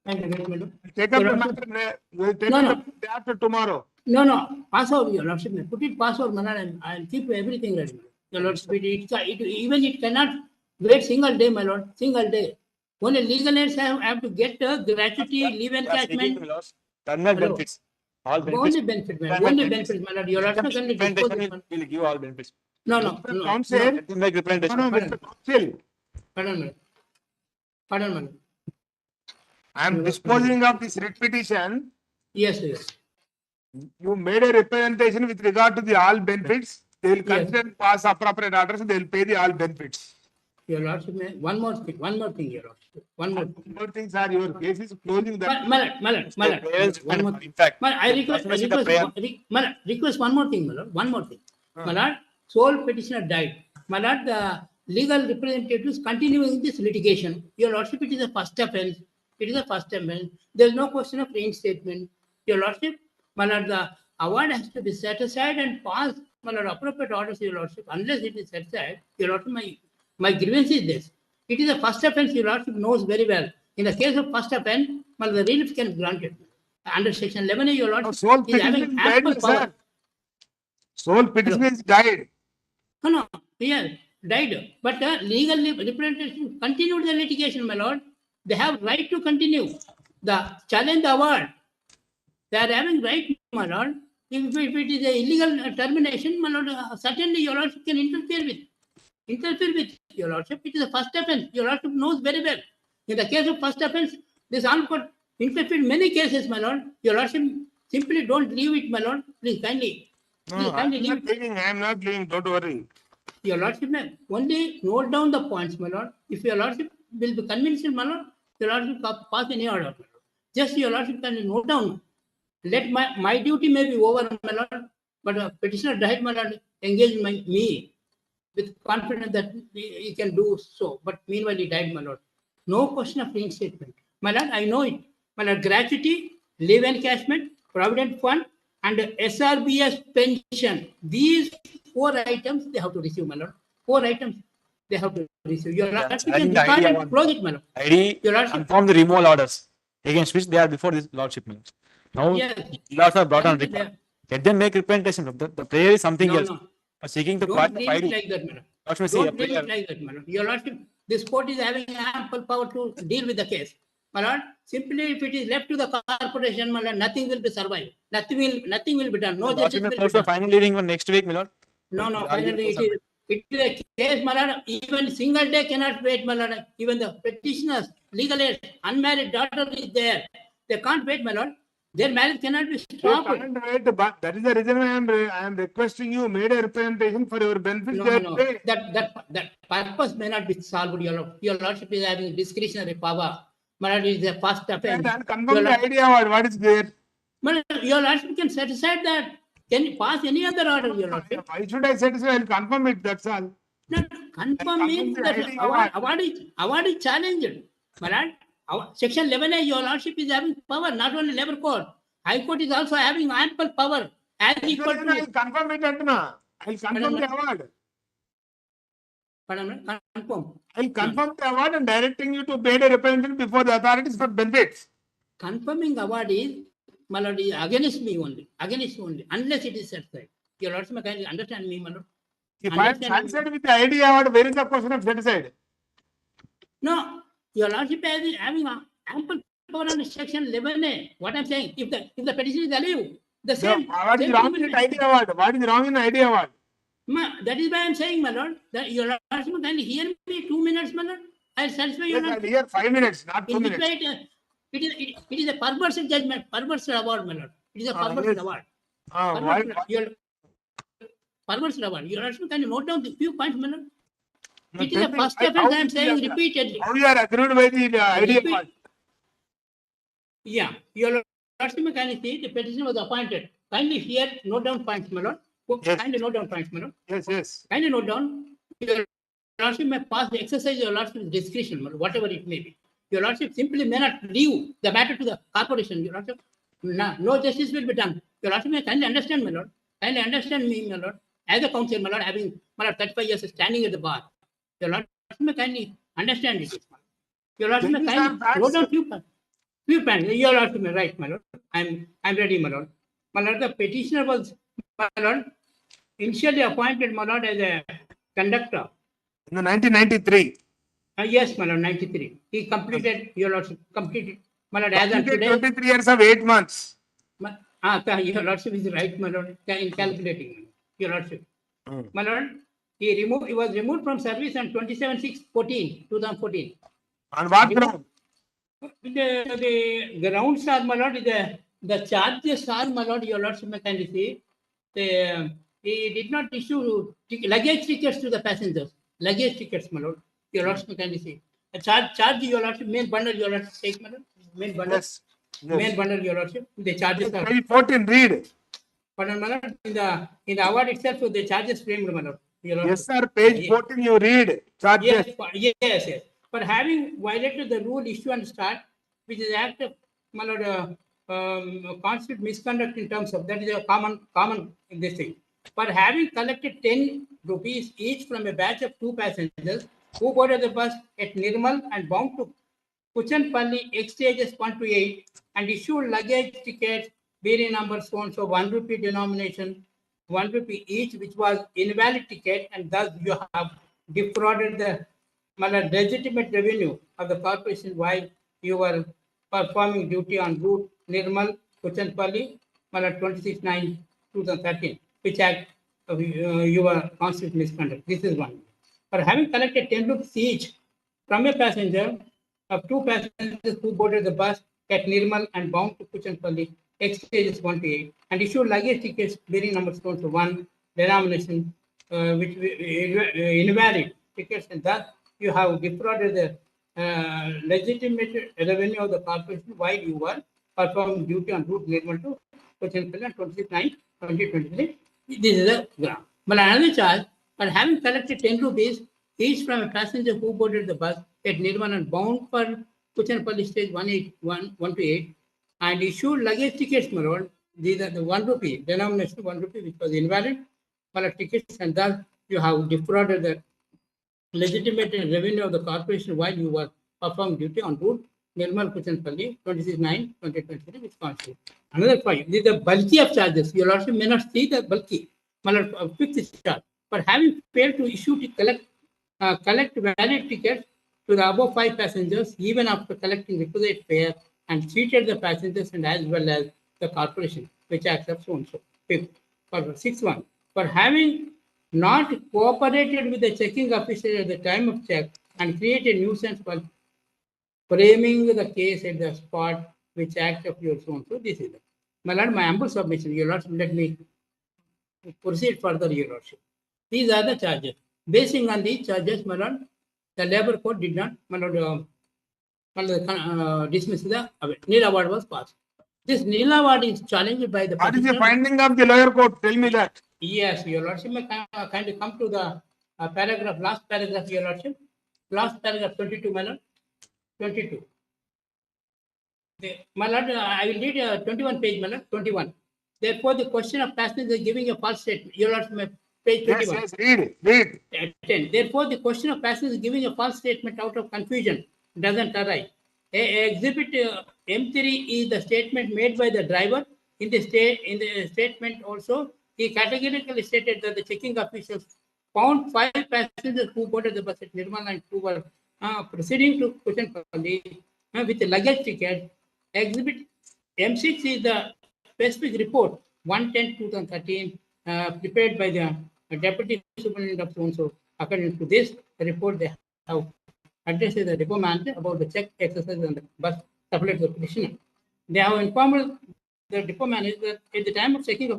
Kindly wait, my lord. Take up the matter. We'll take up the day after tomorrow. No. Pass over, your lordship. Put it pass over, my lord, and I'll keep everything ready. Your lordship, even it cannot wait single day, my lord. Single day. Only legal aids have to get gratuity, leave encashment. Terminal benefits. All benefits. Only benefit, man. Only benefits, my lord. Your lordship can will give all benefits. No. Counsel. Make representation. No, Mr. Counsel. Pardon, my lord. I am disposing of this writ petition. Yes. You made a representation with regard to the all benefits. They will consider pass appropriate orders and they will pay the all benefits. Your lordship, one more thing, your lordship. One more thing, sir. Your case is closing that. My lord. One more. In fact, I request one more thing, my lord. One more thing. My lord, sole petitioner died. My lord, the legal representatives continuing this litigation. Your lordship, it is a first offense. There is no question of reinstatement. Your lordship, my lord, the award has to be set aside and passed, my lord, appropriate orders, your lordship. Unless it is set aside, your lordship, my grievance is this. It is a first offense, your lordship knows very well. In the case of first offense, my lord, the relief can be granted. Under section 11, your lordship is having ample power. Sole petitioner is died. No, yes, died. But legal representation continued the litigation, my lord. They have right to continue the challenge award. They are having right, my lord. If it is an illegal termination, my lord, certainly your lordship can interfere with your lordship. It is a first offense. Your lordship knows very well. In the case of first offense, this court interfered many cases, my lord. Your lordship simply don't leave it, my lord. Please kindly. No, I am not leaving. Don't worry. Your lordship, only note down the points, my lord. If your lordship will be convinced, my lord, your lordship pass any order. Just your lordship can note down. Let my duty may be over, my lord, but a petitioner died, my lord, engage me with confidence that he can do so. But meanwhile, he died, my lord. No question of reinstatement. My lord, I know it. My lord, gratuity, leave encashment, provident fund, and SRBS pension. These 4 items they have to receive, my lord. 4 items they have to receive. Your lordship I can think the record idea and close it, my lord. ID Your lordship. confirm the removal orders against which they are before this lordship means. Now, Yes. laws are brought on And record. Let them make representation. The prayer is something No, else. no. For seeking the Don't pardon of frame it ID. like that, madam. What should I say? A Don't frame prayer. it like that, madam. Your lordship, this court is having ample power to deal with the case. My lord, simply if it is left to the corporation, my lord, nothing will be survived. Nothing will be done. No justice will be Also, done. final hearing for next week, my lord. No, finally it is a case, my lord. Even single day cannot wait, my lord. Even the petitioners, legal age, unmarried daughter is there. They can't wait, my lord. Their marriage cannot be They stopped. can't wait, but that is the reason I am requesting you, made a representation for your benefit. No. That purpose may not be solved, your lord. Your lordship is having discretionary power. My lord, is the first offense. And confirm the idea what is there. Your lordship can set aside that. Can you pass any other order, your lordship? Why should I satisfy? I'll confirm it, that's all. Confirm means that award is challenged. My lord, section 11A, your lordship is having power, not only labor court. High court is also having ample power. As equal to. I'll confirm it, Antuna. I'll confirm the award. Confirm. I'll confirm the award and directing you to pay the representation before the authorities for benefits. Confirming award is, my lord, is against me only. Against me only. Unless it is certified. Your lordship can understand me, my lord. If I am satisfied with the idea award, where is the question of set aside? No, your lordship is having ample power under section 11A. What I'm saying, if the petition is alive, the same. What is wrong in idea award? What is wrong in idea award? That is why I'm saying, my lord, that your lordship can hear me 2 minutes, my lord. I'll satisfy your lordship. I'll hear 5 minutes, not 2 minutes. It is a perverse judgment, perverse award, my lord. It is a perverse award. Perverse award. Your lordship, can you note down the few points, my lord? It is a first offense I am saying repeatedly. How you are agreed by the idea award? Yeah, your lordship, can you see the petition was appointed. Kindly hear, note down points, my lord. Kindly note down points, my lord. Yes. Kindly note down. Your lordship may pass the exercise your lordship's discretion, my lord, whatever it may be. Your lordship simply may not leave the matter to the corporation, your lordship. No justice will be done. Your lordship may kindly understand, my lord. Kindly understand me, my lord. As a counsel, my lord, having my lord 35 years standing at the bar. Your lordship may kindly understand it. Your lordship may kindly note down few points. Your lordship may right, my lord. I'm ready, my lord. My lord, the petitioner was, my lord, initially appointed, my lord, as a conductor. In the 1993. Yes, my lord, 93. He completed, your lordship, completed, my lord, as of today. 23 years of 8 months. Your lordship is right, my lord, in calculating, your lordship. My lord, he was removed from service on 27/6/2014. On what ground? The grounds are, my lord, the charges are, my lord, your lordship may kindly see. He did not issue luggage tickets to the passengers. Luggage tickets, my lord. Your lordship may kindly see. A charge, your lordship, main bundle, your lordship, take, my lord. Main bundle. Yes. Main bundle, your lordship. The charges are. Page 14, read. Pardon, my lord. In the award itself, the charges framed, my lord. Yes, sir. Page 14, you read. Charges. Yes. For having violated the rule, issue and start, which is act of, my lord, constitute misconduct in terms of, that is a common in this thing. For having collected 10 rupees each from a batch of 2 passengers who boarded the bus at Nirmal and bound to Kuchanpalli exchanges 1 to 8 and issued luggage tickets bearing numbers so 1 rupee denomination, 1 rupee each, which was invalid ticket, and thus you have defrauded the legitimate revenue of the corporation while you were performing duty on route Nirmal Kuchanpalli, 26/9/2013, which act of your constitute misconduct. This is one. For having collected 10 rupees each from a passenger of 2 passengers who boarded the bus at Nirmal and bound to Kuchanpalli, exchanges 1 to 8, and issued luggage tickets bearing numbers 1 denomination, which invalid tickets, and thus you have defrauded the legitimate revenue of the corporation while you were performing duty on route Nirmal to Kuchanpalli on 26/9/2023. This is the ground. But another charge, for having collected 10 rupees each from a passenger who boarded the bus at Nirmal and bound for Kuchanpalli stage 1 to 8 and issued luggage tickets, my lord, these are the 1 rupee, denomination 1 rupee, which was invalid for tickets, and thus you have defrauded the legitimate revenue of the corporation while you were performing duty on route Nirmal Kuchanpalli 26/9/2023, which constitutes. Another point, these are bulky of charges. Your lordship may not see the bulky, fixed charge, but having failed to issue to collect valid tickets to the above 5 passengers, even after collecting requisite fare, and cheated the passengers and as well as the corporation, which accepts so and so. Fifth, for 6(1), for having not cooperated with the checking officer at the time of check and created nuisance by framing the case at the spot, which act of your so and so. This is it. My lord, my humble submission, your lordship, let me proceed further, your lordship. These are the charges. Basing on these charges, my lord, the labor court did not, my lord, dismiss the nil award was passed. This nil award is challenged by the. What is the finding of the lower court? Tell me that. Yes, your lordship, may kindly come to the paragraph, last paragraph, your lordship. Last paragraph 22, my lord. 22. My lord, I will read 21 page, my lord, 21. Therefore, the question of passenger giving a false statement, your lordship, page 21. Yes, read. 10. Therefore, the question of passenger giving a false statement out of confusion doesn't arise. Exhibit M3 is the statement made by the driver. In the statement also, he categorically stated that the checking officials found 5 passengers who boarded the bus at Nirmal and who were proceeding to Kuchanpalli with a luggage ticket. Exhibit M6 is the specific report 110/2013 prepared by the Deputy Superintendent of so-and-so. According to this report, they have addressed the depot manager about the check exercise on the bus supplied to the petitioner. They have informed the depot manager that at the time of checking,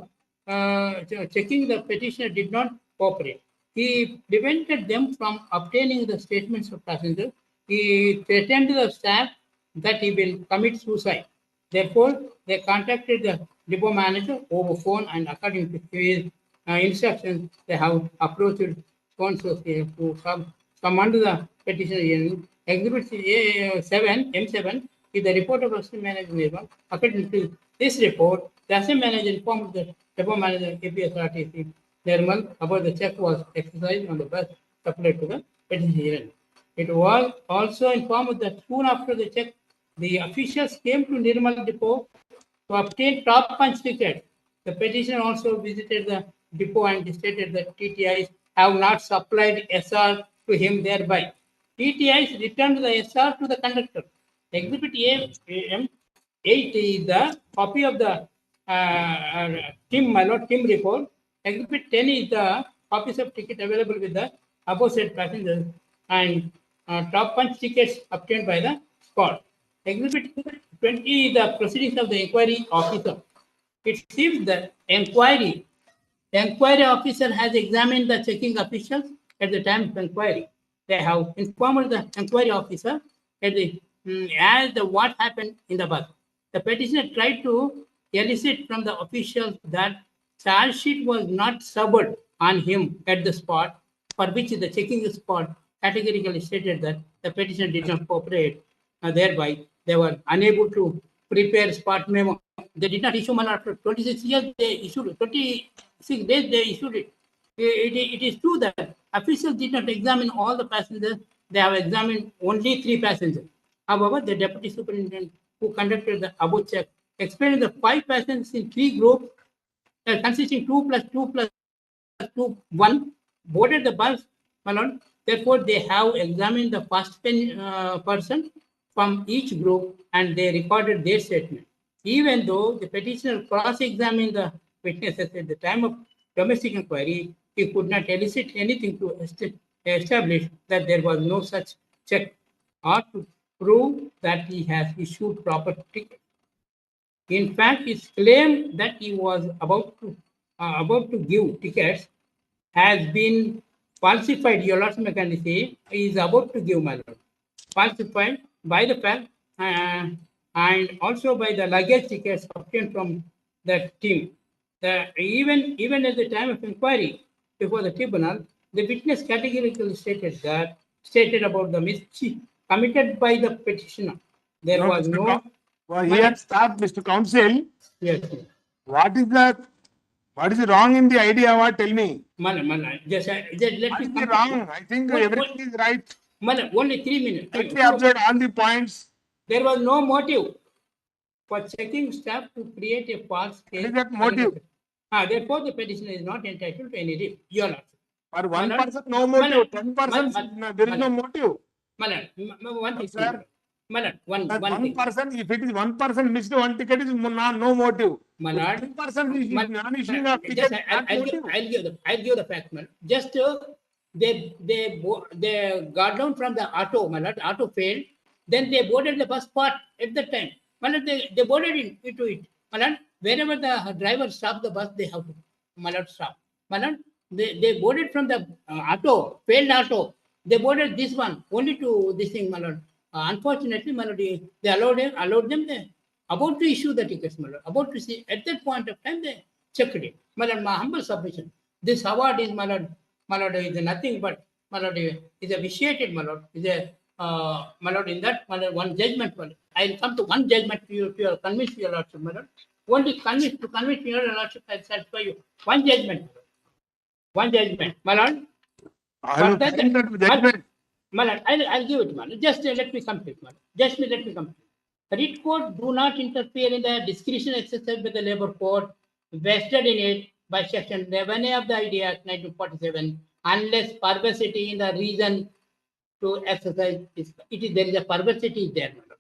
the petitioner did not cooperate. He prevented them from obtaining the statements of passengers. He threatened the staff that he will commit suicide. Therefore, they contacted the depot manager over phone, and according to his instructions, they have approached sponsors to come under the petition. Exhibit M7 is the report of assistant manager. According to this report, the assistant manager informed the depot manager TSHC Nirmal about the check was exercised on the bus supplied to the petitioner. It was also informed that soon after the check, the officials came to Nirmal depot to obtain top punch ticket. The petitioner also visited the depot and stated that TTIs have not supplied SR to him thereby. TTIs returned the SR to the conductor. Exhibit AM8 is the copy of the TIM report. Exhibit 10 is the copies of ticket available with the above said passengers and top punch tickets obtained by the spot. Exhibit 20 is the proceedings of the inquiry officer. It seems that inquiry officer has examined the checking officials at the time of inquiry. They have informed the inquiry officer at what happened in the bus. The petitioner tried to elicit from the officials that charge sheet was not served on him at the spot, for which the checking spot categorically stated that the petitioner did not cooperate. Thereby, they were unable to prepare spot memo. They did not issue money after 26 years. They issued it. 26 days. They issued it. It is true that officials did not examine all the passengers. They have examined only 3 passengers. However, the deputy superintendent who conducted the above check explained the 5 passengers in 3 groups consisting 2 + 2 + 2 1 boarded the bus alone. Therefore, they have examined the first person from each group and they recorded their statement. Even though the petitioner cross-examined the witnesses at the time of domestic inquiry, he could not elicit anything to establish that there was no such check or to prove that he has issued proper ticket. In fact, his claim that he was about to give tickets has been falsified. Your lordship can say he is about to give, my lord. Falsified by the fact and also by the luggage tickets obtained from the team. Even at the time of inquiry before the tribunal, the witness categorically stated about the mischief committed by the petitioner. There was no. Here, stop, Mr. Counsel. Yes. What is wrong in the idea? What? Tell me. Just let What me is the complete. wrong? I think everything is right. Only 3 minutes. Let me observe all the points. There was no motive for checking staff to create a false case. What is that motive? Therefore, the petitioner is not entitled to any relief. Your Lordship. For one Malad, person, no motive. 10%, there is no motive. Malad, one thing. Sir, Malad, one one thing. person, if it is one person missed one ticket, is no motive. Malad, 10% is non-issuing of ticket. Just I'll give the fact, man. Just they got down from the auto, Malad. Auto failed. Then they boarded the bus part at that time. Malad, they boarded into it. Malad, wherever the driver stopped the bus, they have to Malad stop. Malad, they boarded from the auto, failed auto. They boarded this one only to this thing, Malad. Unfortunately, Malad, they allowed them. They about to issue the tickets, Malad. About to see at that point of time they checked it. Malad, my humble submission. This award is Malad is nothing but Malad is a vitiated Malad. Is a Malad in that Malad one judgment. Malad. I will come to one judgment to you convince your Lordship, Malad. Only to convince your Lordship, I will satisfy you. One judgment. One judgment. Malad. Malad, I'll give it, Malad. Just let me complete, Malad. Just let me complete. Writ court do not interfere in the discretion exercised by the labor court vested in it by section 11A of the ID Act 1947 unless perversity in the reason to exercise there is a perversity there, Malad.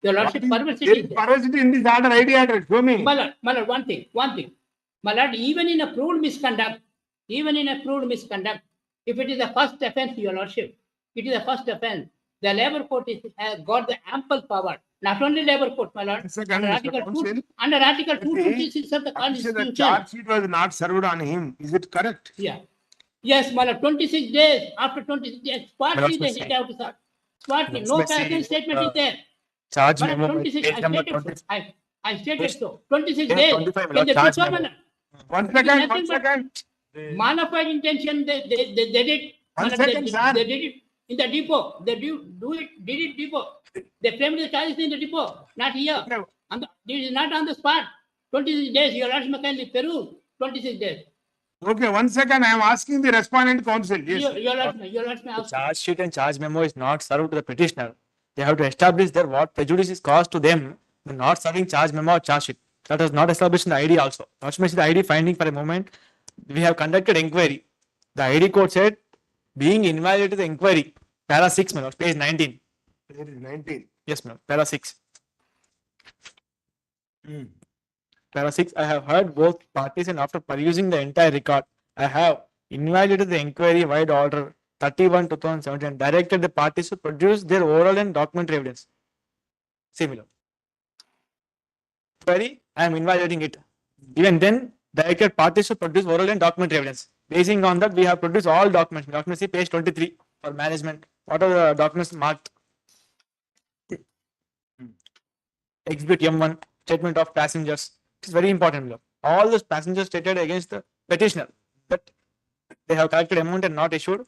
Your Lordship, perversity is there. Perversity in this order, ID address, show me. Malad, one thing. Malad, even in a proved misconduct, if it is a first offense, Your Lordship, it is a first offense. The labor court has got the ample power. Not only labor court, my lord. Under Article 226 of the Constitution. The charge sheet was not served on him. Is it correct? Yeah. Yes, my lord. 26 days. After 26 days, spot sheet they hit out, sir. Spot sheet. No personal statement is there. Charge memo. 26. I stated so. 26 days. Can they put so, One second. Modified intention. They did. One second, sir. They did it in the depot. They did it depot. They framed the charges in the depot, not here. This is not on the spot. 26 days. Your Lordship kindly Peru. 26 days. Okay, 1 second. I am asking the respondent counsel. Yes. Your Lordship. Charge sheet and charge memo is not served to the petitioner. They have to establish that what prejudice is caused to them when not serving charge memo or charge sheet. That was not established in the ID also. Not to mention the ID finding for a moment. We have conducted inquiry. The ID court said being invalidated the inquiry. Para 6, my lord, page 19. Page 19. Yes, ma'am. Para 6. Para 6, I have heard both parties and after perusing the entire record, I have invalidated the inquiry wide order 31/2017 directed the parties to produce their oral and documentary evidence. Similar. Inquiry, I am invalidating it. Even then, directed parties to produce oral and documentary evidence. Basing on that, we have produced all documents. Document see page 23 for management. What are the documents marked? Exhibit M1, statement of passengers. It is very important. All those passengers stated against the petitioner that they have collected amount and not issued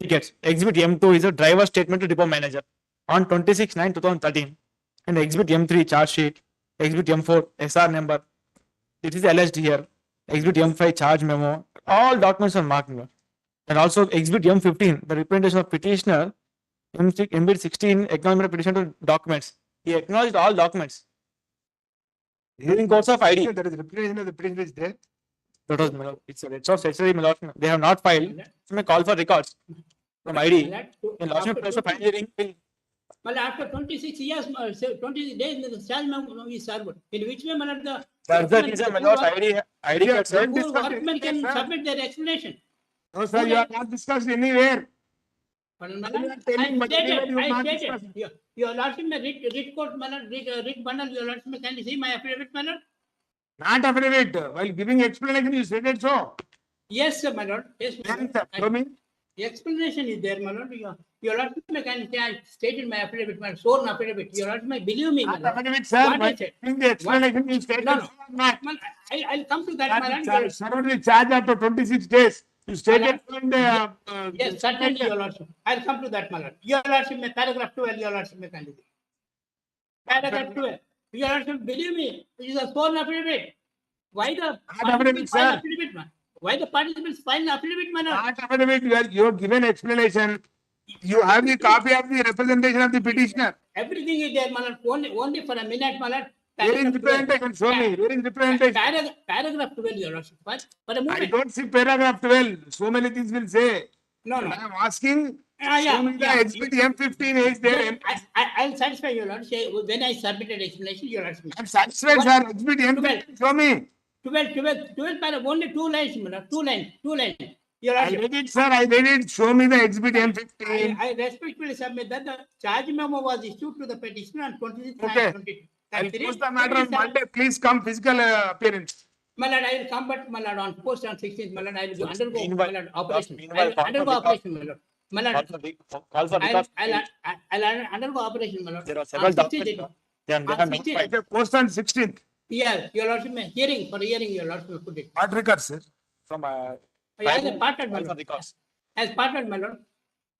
tickets. Exhibit M2 is a driver statement to depot manager on 26/9/2013. And exhibit M3 charge sheet. Exhibit M4 SR number. It is alleged here. Exhibit M5 charge memo. All documents are marked. And also exhibit M15, the representation of petitioner. Exhibit 16, acknowledgement of petition to documents. He acknowledged all documents. During course of ID. There is representation of the petitioner is there. That was it's a statutory lodgement. They have not filed. So may call for records from ID. In lodgement place of filing. Well, after 26 years, 26 days, the charge memo is served. In which way, the that's the reason, my lord, ID card said. Workmen can submit their explanation. No, sir, you have not discussed anywhere. Your Lordship may read court, read bundle, your Lordship may kindly see my affidavit, my lord. Not affidavit. While giving explanation, you said it so. Yes, sir, my lord. Yes, my lord. Show me. The explanation is there, my lord. Your Lordship may kindly say I stated my affidavit, my sworn affidavit. Your Lordship may believe me, my lord. Affidavit, sir. What I said. The explanation you stated. No. I'll come to that, my lord. Served the charge after 26 days. You stated yes, certainly, your Lordship. I'll come to that, my lord. Your Lordship may paragraph 12, your Lordship may kindly. Paragraph 12. Your Lordship, believe me, it is a sworn affidavit. Why the affidavit, participants file sir. affidavit, man? Why the participants file affidavit, man? Not affidavit, you have given explanation. You have the copy of the representation of the petitioner. Everything is there, man. Only for a minute, man. Where is representation? Show me. Where is representation? Paragraph 12, your lordship. For a I moment. don't see paragraph 12. So many things will say. No, But no. I am asking, Yeah, show me the exhibit M15 is there. I'll satisfy your lordship when I submitted explanation, your lordship. I'm satisfied, sir. Exhibit M15, show me. 12 paragraph, only 2 lines, man. 2 lines. Your I lordship. read it, sir. I read it. Show me the exhibit M15. I respectfully submit that the charge memo was issued to the petitioner on 26th Okay. and 22nd. I'll post the matter on Monday. Please come physical appearance. My lord, I will come, but my lord, on post on 16th, my lord, I will undergo my lord, operation. meanwhile, I will undergo operation, my lord. My lord, Call for because I'll undergo operation, my lord. there are several On 16th, documents. They are on not 16th. Okay, post on 16th. Yes, your lordship, hearing, for hearing, your lordship, put it. What record, sir? from As a partner, my call for lord. records. As partner, my lord.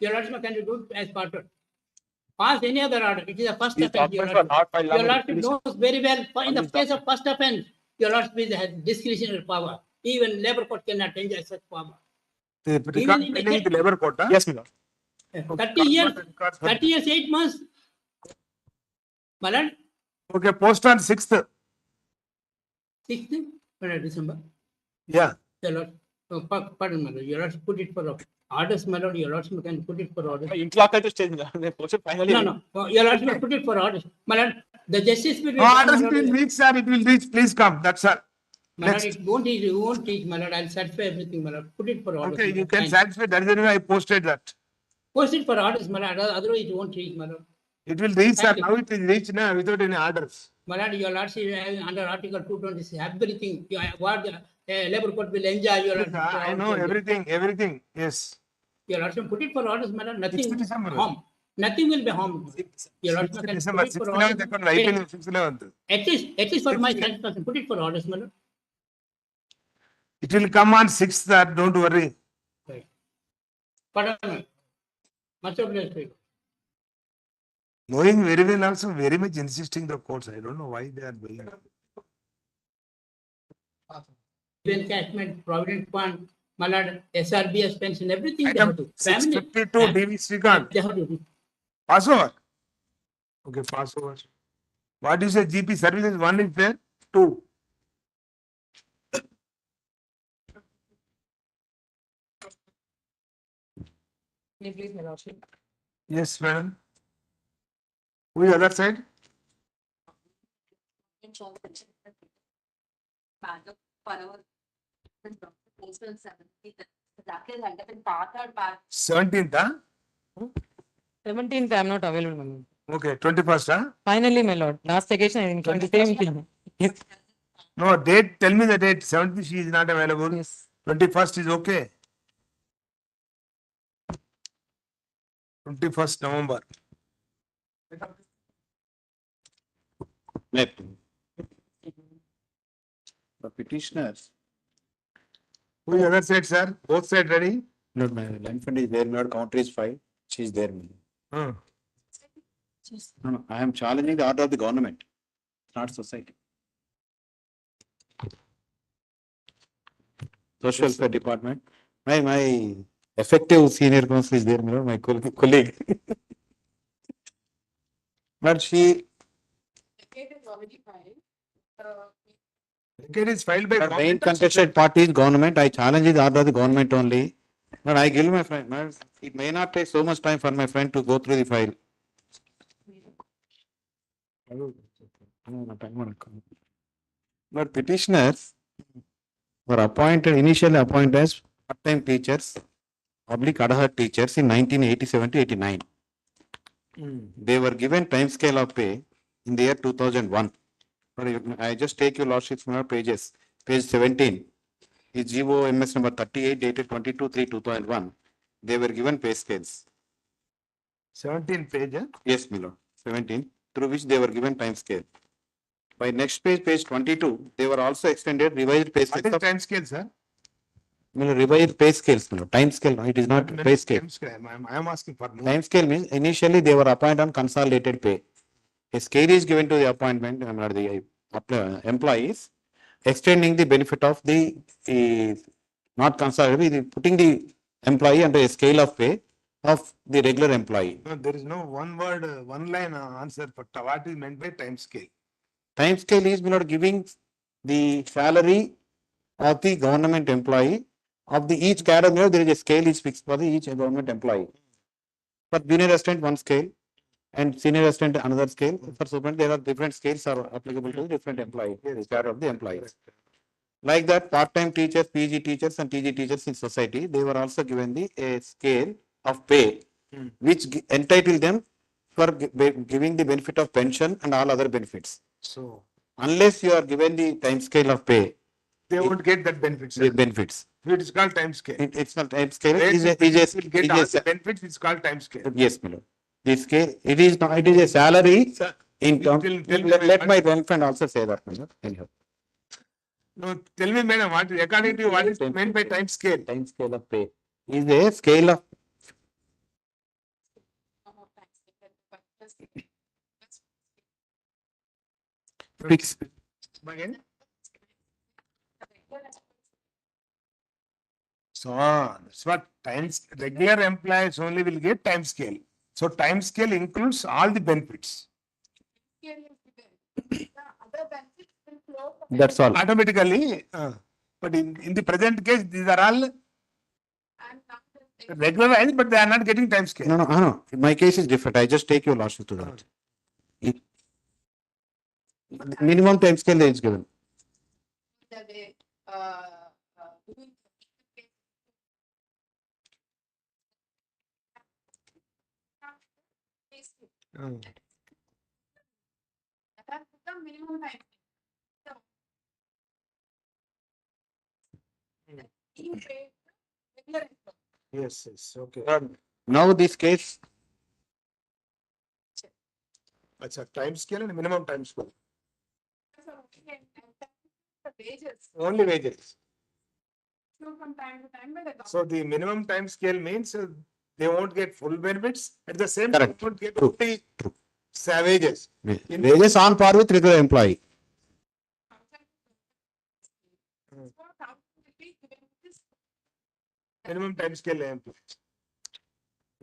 Your lordship can do it as partner. Pass any other order. It is a first These offense, your documents were lordship. not filed Your along with lordship the knows very well, in the these case of first offense, your lordship has discretionary power. Even labor court cannot enjoy such power. The Even record in the pending case, the labor court, huh? Yes, my lord. 30 years, 30 years, 8 months. My lord, Okay, post on 6th. 6th, December. Yeah. Your lord, pardon, my lord, your lordship put it for orders, my lord, your lordship can put it for orders. Interlocutor to stage, they posted finally. No. Your lordship put it for orders. My lord, the justice will be No, done, orders my it will lord. reach, sir. It will reach. Please come. That's all. My lord, Next. it won't teach, my lord. I'll satisfy everything, my lord. Put it for orders. Okay, my you lord. can Thank satisfy. That is the reason I posted that. Post it for orders, my lord. Otherwise, it won't reach, my lord. It will reach, sir. Thank you. Now it will reach now without any orders. My lord, your lordship under Article 226, everything, what the labor court will enjoy, your Yes, lordship. I know everything. Yes. Your lordship put it for orders, my lord. Nothing 6th December. harm. Nothing will be harmed. Your lordship 6th can December. put it 6th for 11th. orders. Account right in 6th 11th. At least for my satisfaction, put it for orders, my lord. It will come on 6th, sir. Don't worry. Right. Pardon, much obliged. Knowing very well, also very much insisting the courts. I don't know why they are doing it. Even cashment, provident fund, my lord, SRBS pension, everything they Item have to. 652 DV Srikanth. They have to do. Pass over. Okay, pass over. What is a GP services? One is there. 2. Please, my lordship. Yes, madam. Who is other side? Postal 17th, huh? 17th, I am not available, my lord. Okay, 21st, huh? Finally, my lord, last occasion, I think, the same thing. Yes. No, date, tell me the date. 17th, she is not available. Yes. 21st is okay. 21st November. The petitioners. Who is other side, sir? Both side ready? No, my line fund is there, my counter is 5. She is there. Hmm. No, I am challenging the order of the government, not society. Social Welfare Department. My effective senior counsel is there, my colleague. But she. It is filed by The main contested party is government. I challenge the order of the government only. But I give my friend. It may not take so much time for my friend to go through the file. But petitioners were initially appointed as part-time teachers, public ad hoc teachers in 1987 to 89. They were given time scale of pay in the year 2001. I just take your lordship from your pages. Page 17 is GO MS number 38 dated 22/3/2001. They were given pay scales. 17 page, huh? Yes, my lord. 17, through which they were given time scale. By next page, page 22, they were also extended revised pay scales. What is time scale, sir? Revised pay scales, my lord. Time scale, no, it is not pay scale. Time scale. I am asking for more. Time scale means initially they were appointed on consolidated pay. A scale is given to the appointment, the employees. extending the benefit of the not conservative, putting the employee under a scale of pay of the regular employee. No, there is no one word, one line answer for what is meant by time scale. Time scale is not giving the salary of the government employee of the each cadre. There is a scale is fixed for the each government employee. For junior assistant, one scale, and senior assistant, another scale. For superintendent, there are different scales are applicable to different employees, cadre of the employees. Like that, part-time teachers, PG teachers, and TG teachers in society, they were also given the a scale of pay, which entitle them for giving the benefit of pension and all other benefits. So Unless you are given the time scale of pay, they won't get that benefits. the benefits. It is called time scale. It's not time scale. Where Is the a benefits will get all is the a benefits, it's called time scale. yes, my lord. The scale, it is not. It is a salary in terms. Let my friend also say that, my lord. Anyhow. No, tell me, madam, what according to you, what is meant by time scale? Time scale of pay is a scale of fixed. Again? So that's what regular employees only will get time scale. So time scale includes all the benefits. That's all. Automatically, but in the present case, these are all regularized, but they are not getting time scale. No. My case is different. I just take your lordship to that. Minimum time scale is given. Yes, okay. Now this case. It's a time scale and minimum time scale. Only wages. So the minimum time scale means they won't get full benefits. At the same time, Correct. they won't get only wages. Wages on par with regular employee. Minimum time scale employee.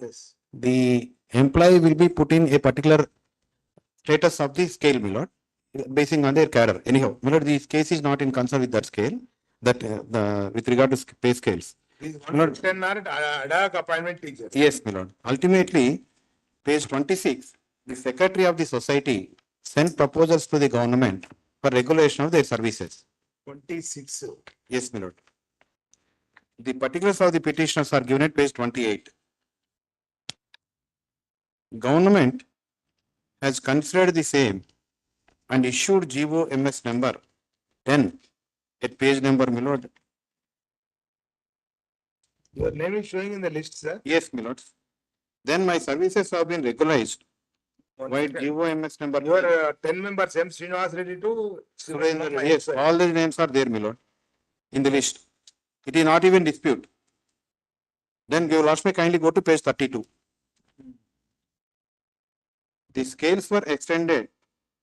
Yes. The employee will be put in a particular status of the scale, my lord, basing on their cadre. Anyhow, my lord, this case is not in concern with that scale, that with regard to pay scales. These My lord, 110 are ad hoc appointment teachers. yes, my lord. Ultimately, page 26, the secretary of the society sent proposals to the government for regulation of their services. 26. Yes, my lord. The particulars of the petitioners are given at page 28. Government has considered the same and issued GOMS number 10 at page number, my lord. Your name is showing in the list, sir. Yes, my lord. Then my services have been regularized. Why GOMS number? Your 10 members, M. Srinivas Reddy to Surendra Reddy. Yes, all the names are there, my lord, in the list. It is not even dispute. Then you last may kindly go to page 32. The scales were extended.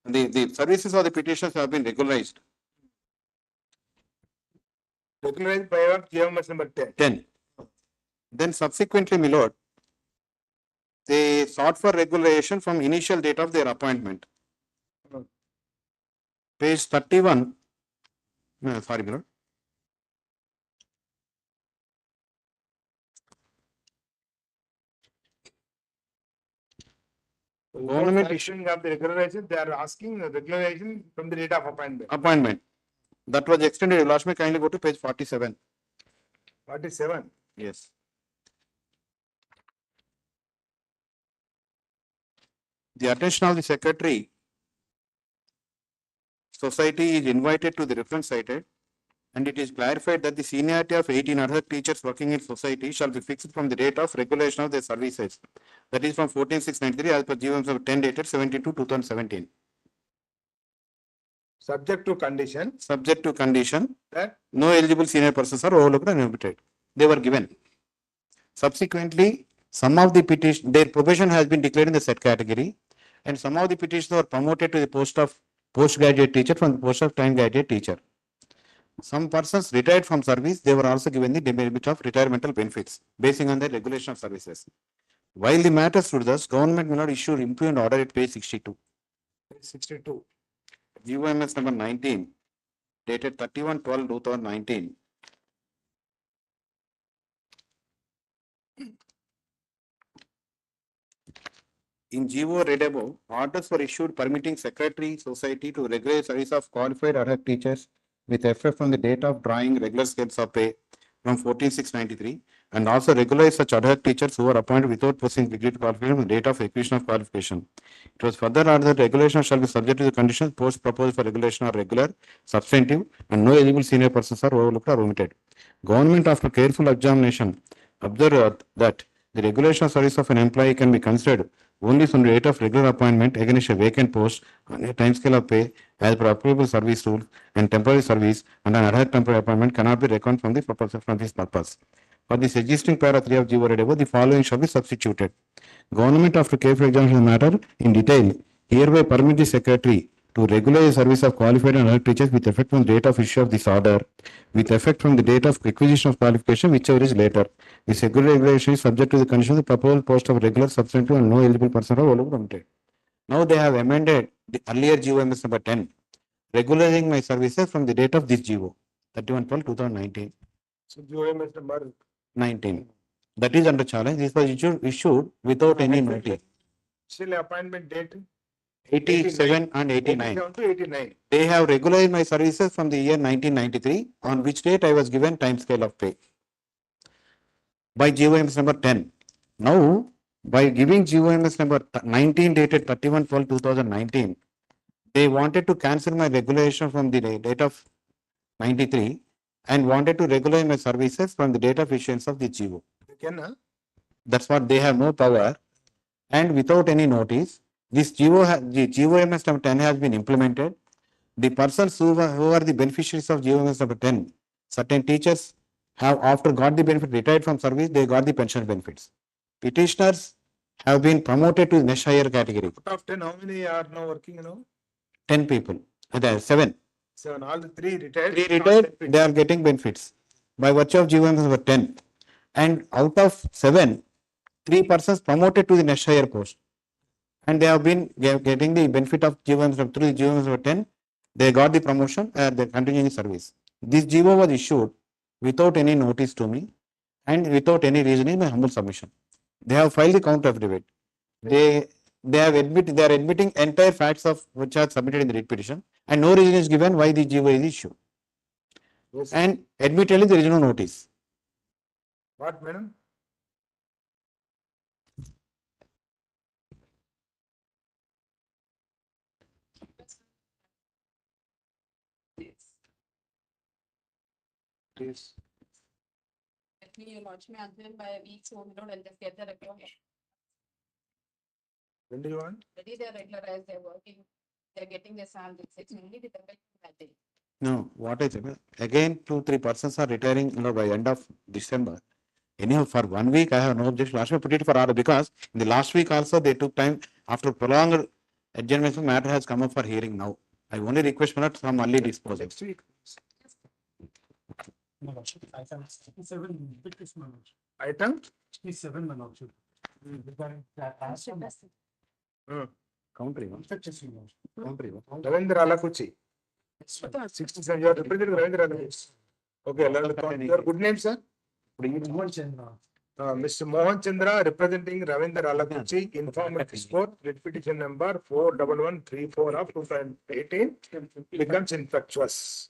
The services of the petitions have been regularized. Regularized by our GOMS number 10. 10. Then subsequently, my lord, they sought for regulation from initial date of their appointment. Page 31. No, sorry, my lord. Government issuing of the regularization, they are asking the regularization from the date of appointment. Appointment. That was extended. Last may kindly go to page 47. 47. Yes. The attention of the secretary, society is invited to the reference cited, and it is clarified that the seniority of 18 other teachers working in society shall be fixed from the date of regulation of their services. That is from 14/6/93 as per GOMS of 10 dated 17/2/2017. Subject to condition. Subject to condition That no eligible senior persons are overlooked and omitted. They were given. Subsequently, some of the petition, their probation has been declared in the set category, and some of the petitions were promoted to the post of postgraduate teacher from the post of time graduate teacher. Some persons retired from service, they were also given the benefit of retirement benefits basing on the regulation of services. While the matter stood thus, government may not issue impugned order at page 62. 62. GOMS number 19, dated 31/12/2019. In GO read above, orders were issued permitting Secretary Society to regulate service of qualified ad hoc teachers with effect from the date of drawing regular scales of pay from 14/6/93, and also regulate such ad hoc teachers who are appointed without possessing degree qualification from the date of acquisition of qualification. It was further ordered that regulation shall be subject to the conditions post proposed for regulation are regular, substantive, and no eligible senior persons are overlooked or omitted. Government, after careful examination, observed that the regulation of service of an employee can be considered only from the date of regular appointment against a vacant post on a time scale of pay as per applicable service rules, and temporary service and an ad hoc temporary appointment cannot be reckoned from the purpose from this purpose. For this existing paragraph 3 of GO read above, the following shall be substituted. Government, after careful examination of the matter in detail, hereby permit the secretary to regulate the service of qualified and other teachers with effect from the date of issue of this order, with effect from the date of acquisition of qualification, whichever is later. This regulation is subject to the condition of the proposed post of regular, substantive, and no eligible person are overlooked. Now they have amended the earlier GOMS number 10, regulating my services from the date of this GO, 31/12/2019. So GOMS number 19. That is under challenge. This was issued without any notice. still appointment date 87 and 89. 87 to 89. They have regularized my services from the year 1993, on which date I was given time scale of pay by GOMS number 10. Now, by giving GOMS number 19 dated 31/12/2019, they wanted to cancel my regulation from the date of 93 and wanted to regulate my services from the date of issuance of the GO. That's what they have no power, and without any notice, this the GOMS number 10 has been implemented. The persons who are the beneficiaries of GOMS number 10, certain teachers have after got the benefit retired from service, they got the pension benefits. Petitioners have been promoted to the next higher category. Out of 10, how many are now working now? 10 people, 7. 7, all the 3 retired. 3 retired, they are getting benefits by virtue of GOMS number 10. And out of 7, 3 persons promoted to the next higher post. And they have been getting the benefit of GOMS through the GOMS number 10. They got the promotion and they continue the service. This GO was issued without any notice to me and without any reasoning, my humble submission. They have filed the counter affidavit. They are admitting entire facts of which are submitted in the writ petition, and no reason is given why the GO is issued. Yes. And admittedly there is no notice. What, madam? Yes. Let me launch my husband by a week, so we don't and just get the record. When do you want? Already they're regularized, they're working, they're getting their salaries. It's only with effect from that day. No, what is it? Again, 2-3 persons are retiring by end of December. Anyhow, for 1 week, I have no objection. Last week, put it for order because in the last week also they took time after prolonged adjournment. Matter has come up for hearing now. I only request for some early disposal. Next week. Item 67, Item? 67, my lordship. Regarding that answer. Country. Ravindra Alakuchi. 67, you are representing Ravindra Alakuchi. Okay, your good name, sir? Mohan Chandra. Mr. Mohan Chandra representing Ravindra Alakuchi, informed this court, writ petition number 41134 of 2018 becomes infectious.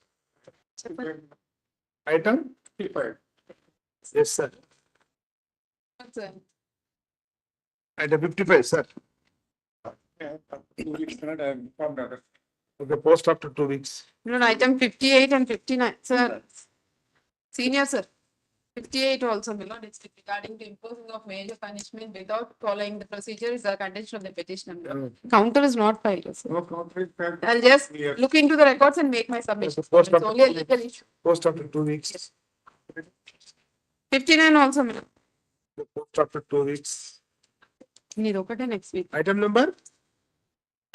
Item? 55. Yes, sir. Item 55, sir. 2 weeks, I have informed her. Okay, post after 2 weeks. No, item 58 and 59, sir. Senior, sir. 58 also, my lord, it's regarding the imposing of major punishment without following the procedure is a condition of the petition. Counter is not filed, sir. No counter is filed. I'll just look into the records and make my submission. Post It's after only a 2 legal weeks. issue. Post after 2 weeks. 59 also, my lord. Post after 2 weeks. Need okate next week. Item number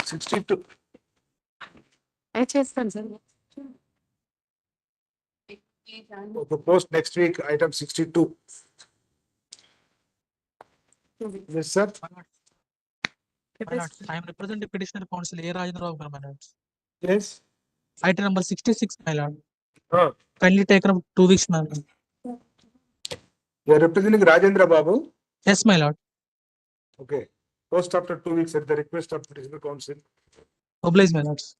62. I chestan, sir. Okay, post next week, item 62. Yes, sir. I am representing petitioner counsel A. Rajendra, my lord. Yes. Item number 66, my lord. Uh, Kindly take up 2 weeks, my lord. You are representing Rajendra Babu? Yes, my lord. Okay. Post after 2 weeks at the request of petitioner counsel. Oblige, my lords.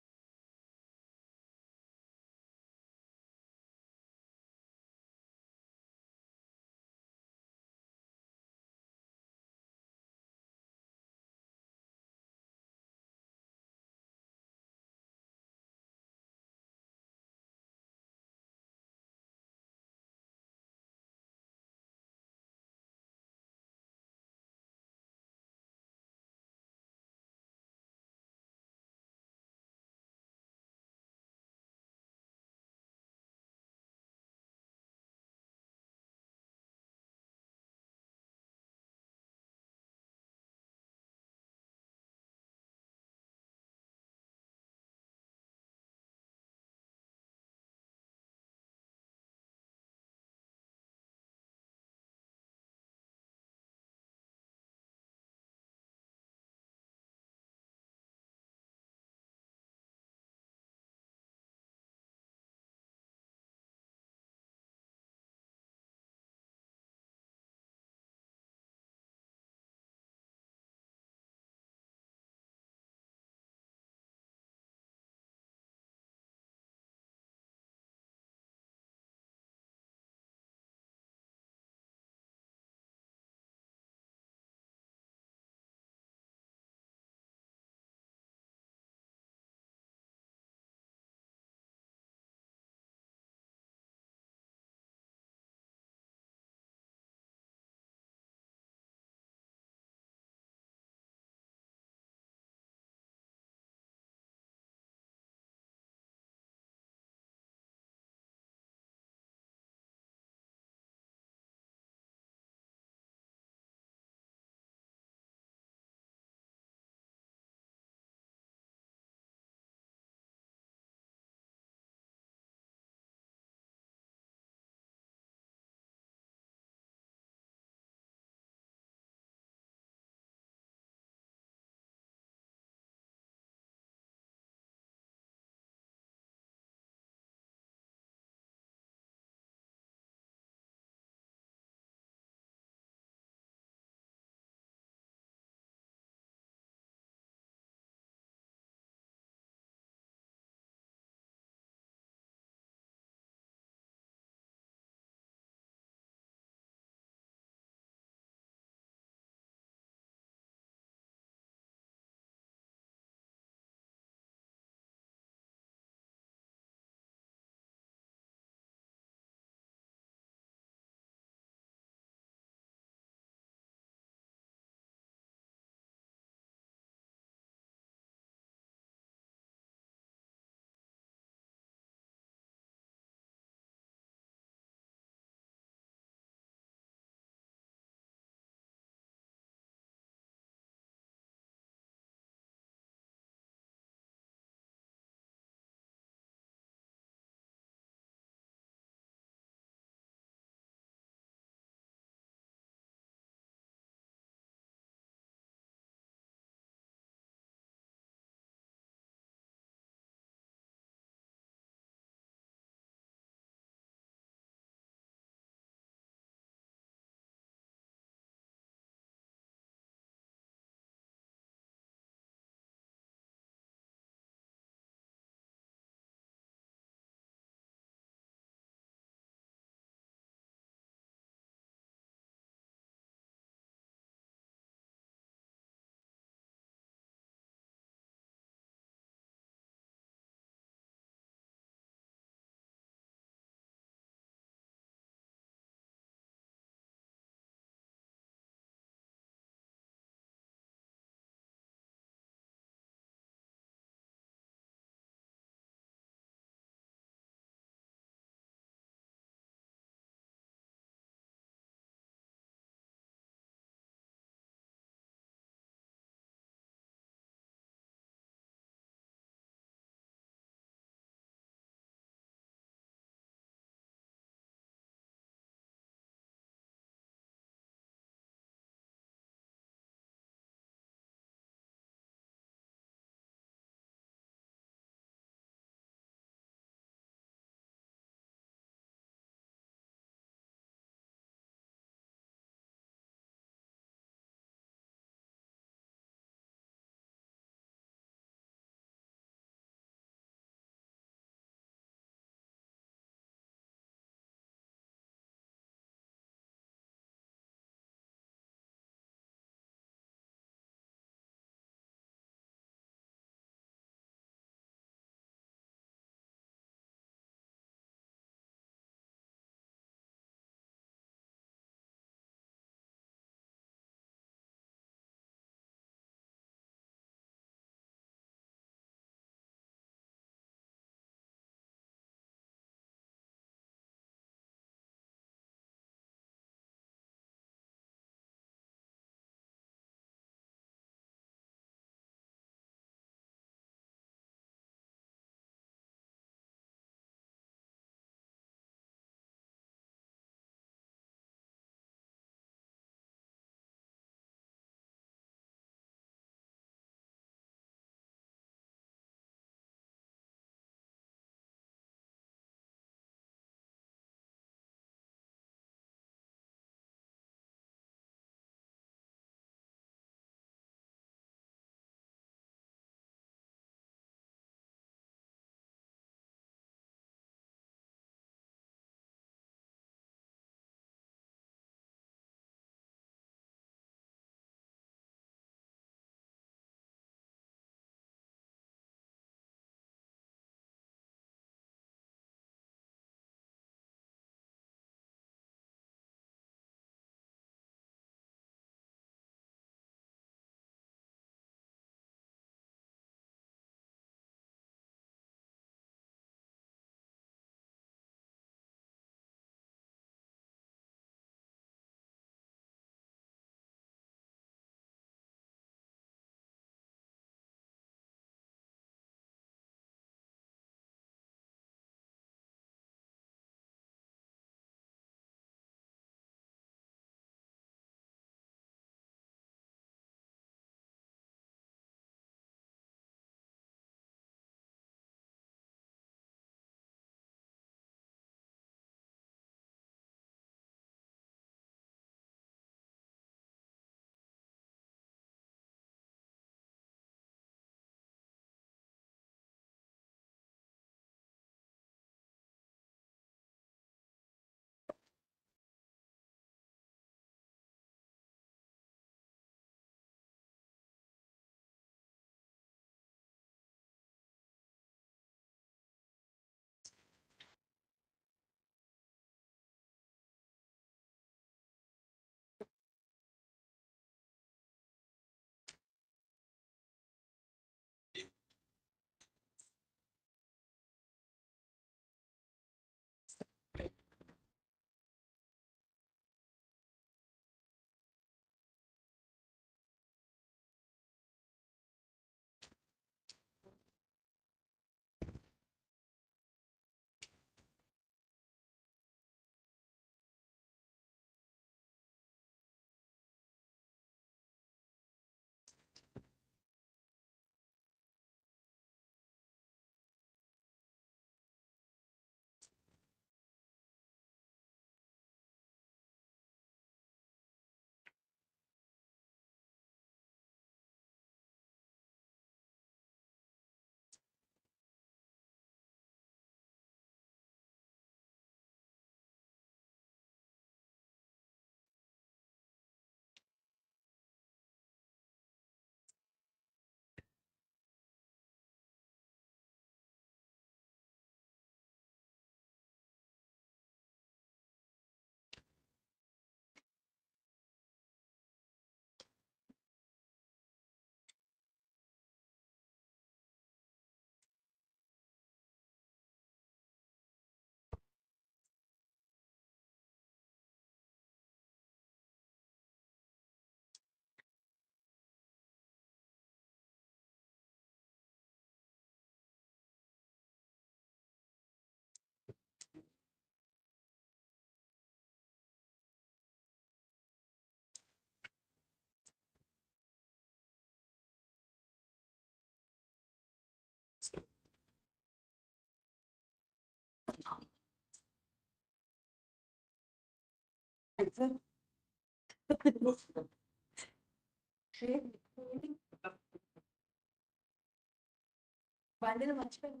బండిని మర్చిపోయింది